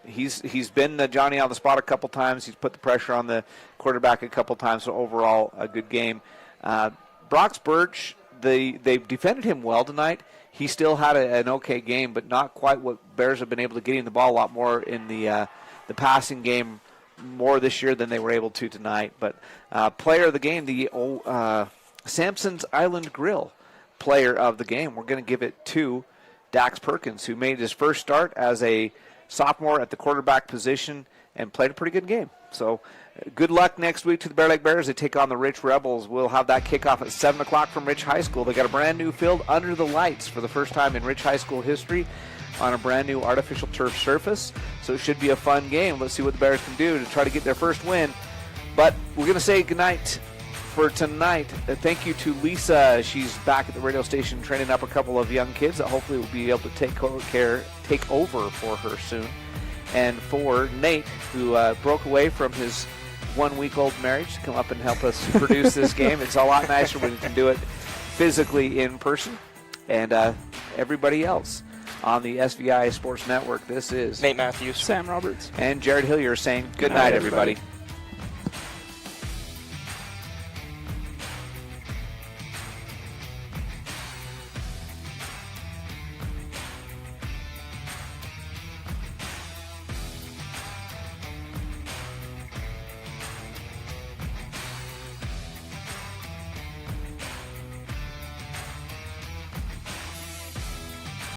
He's been the Johnny on the spot a couple times. He's put the pressure on the quarterback a couple times, so overall a good game. Brox Birch, they defended him well tonight. He still had an okay game, but not quite what Bears have been able to get him the ball a lot more in the passing game more this year than they were able to tonight. But player of the game, the Sampson's Island Grill player of the game, we're going to give it to Dax Perkins, who made his first start as a sophomore at the quarterback position and played a pretty good game. So good luck next week to the Bear Lake Bears. They take on the Rich Rebels. We'll have that kickoff at 7 o'clock from Rich High School. They got a brand new field under the lights for the first time in Rich High School history on a brand new artificial turf surface. So it should be a fun game. Let's see what the Bears can do to try to get their first win. But we're going to say goodnight for tonight. Thank you to Lisa. She's back at the radio station training up a couple of young kids that hopefully will be able to take over for her soon. And for Nate, who broke away from his 1-week-old marriage to come up and help us produce this game. It's a lot nicer when you can do it physically in person. And everybody else on the SVI Sports Network, this is Nate Matthews, Sam Roberts, and Jared Hillier saying good night, everybody.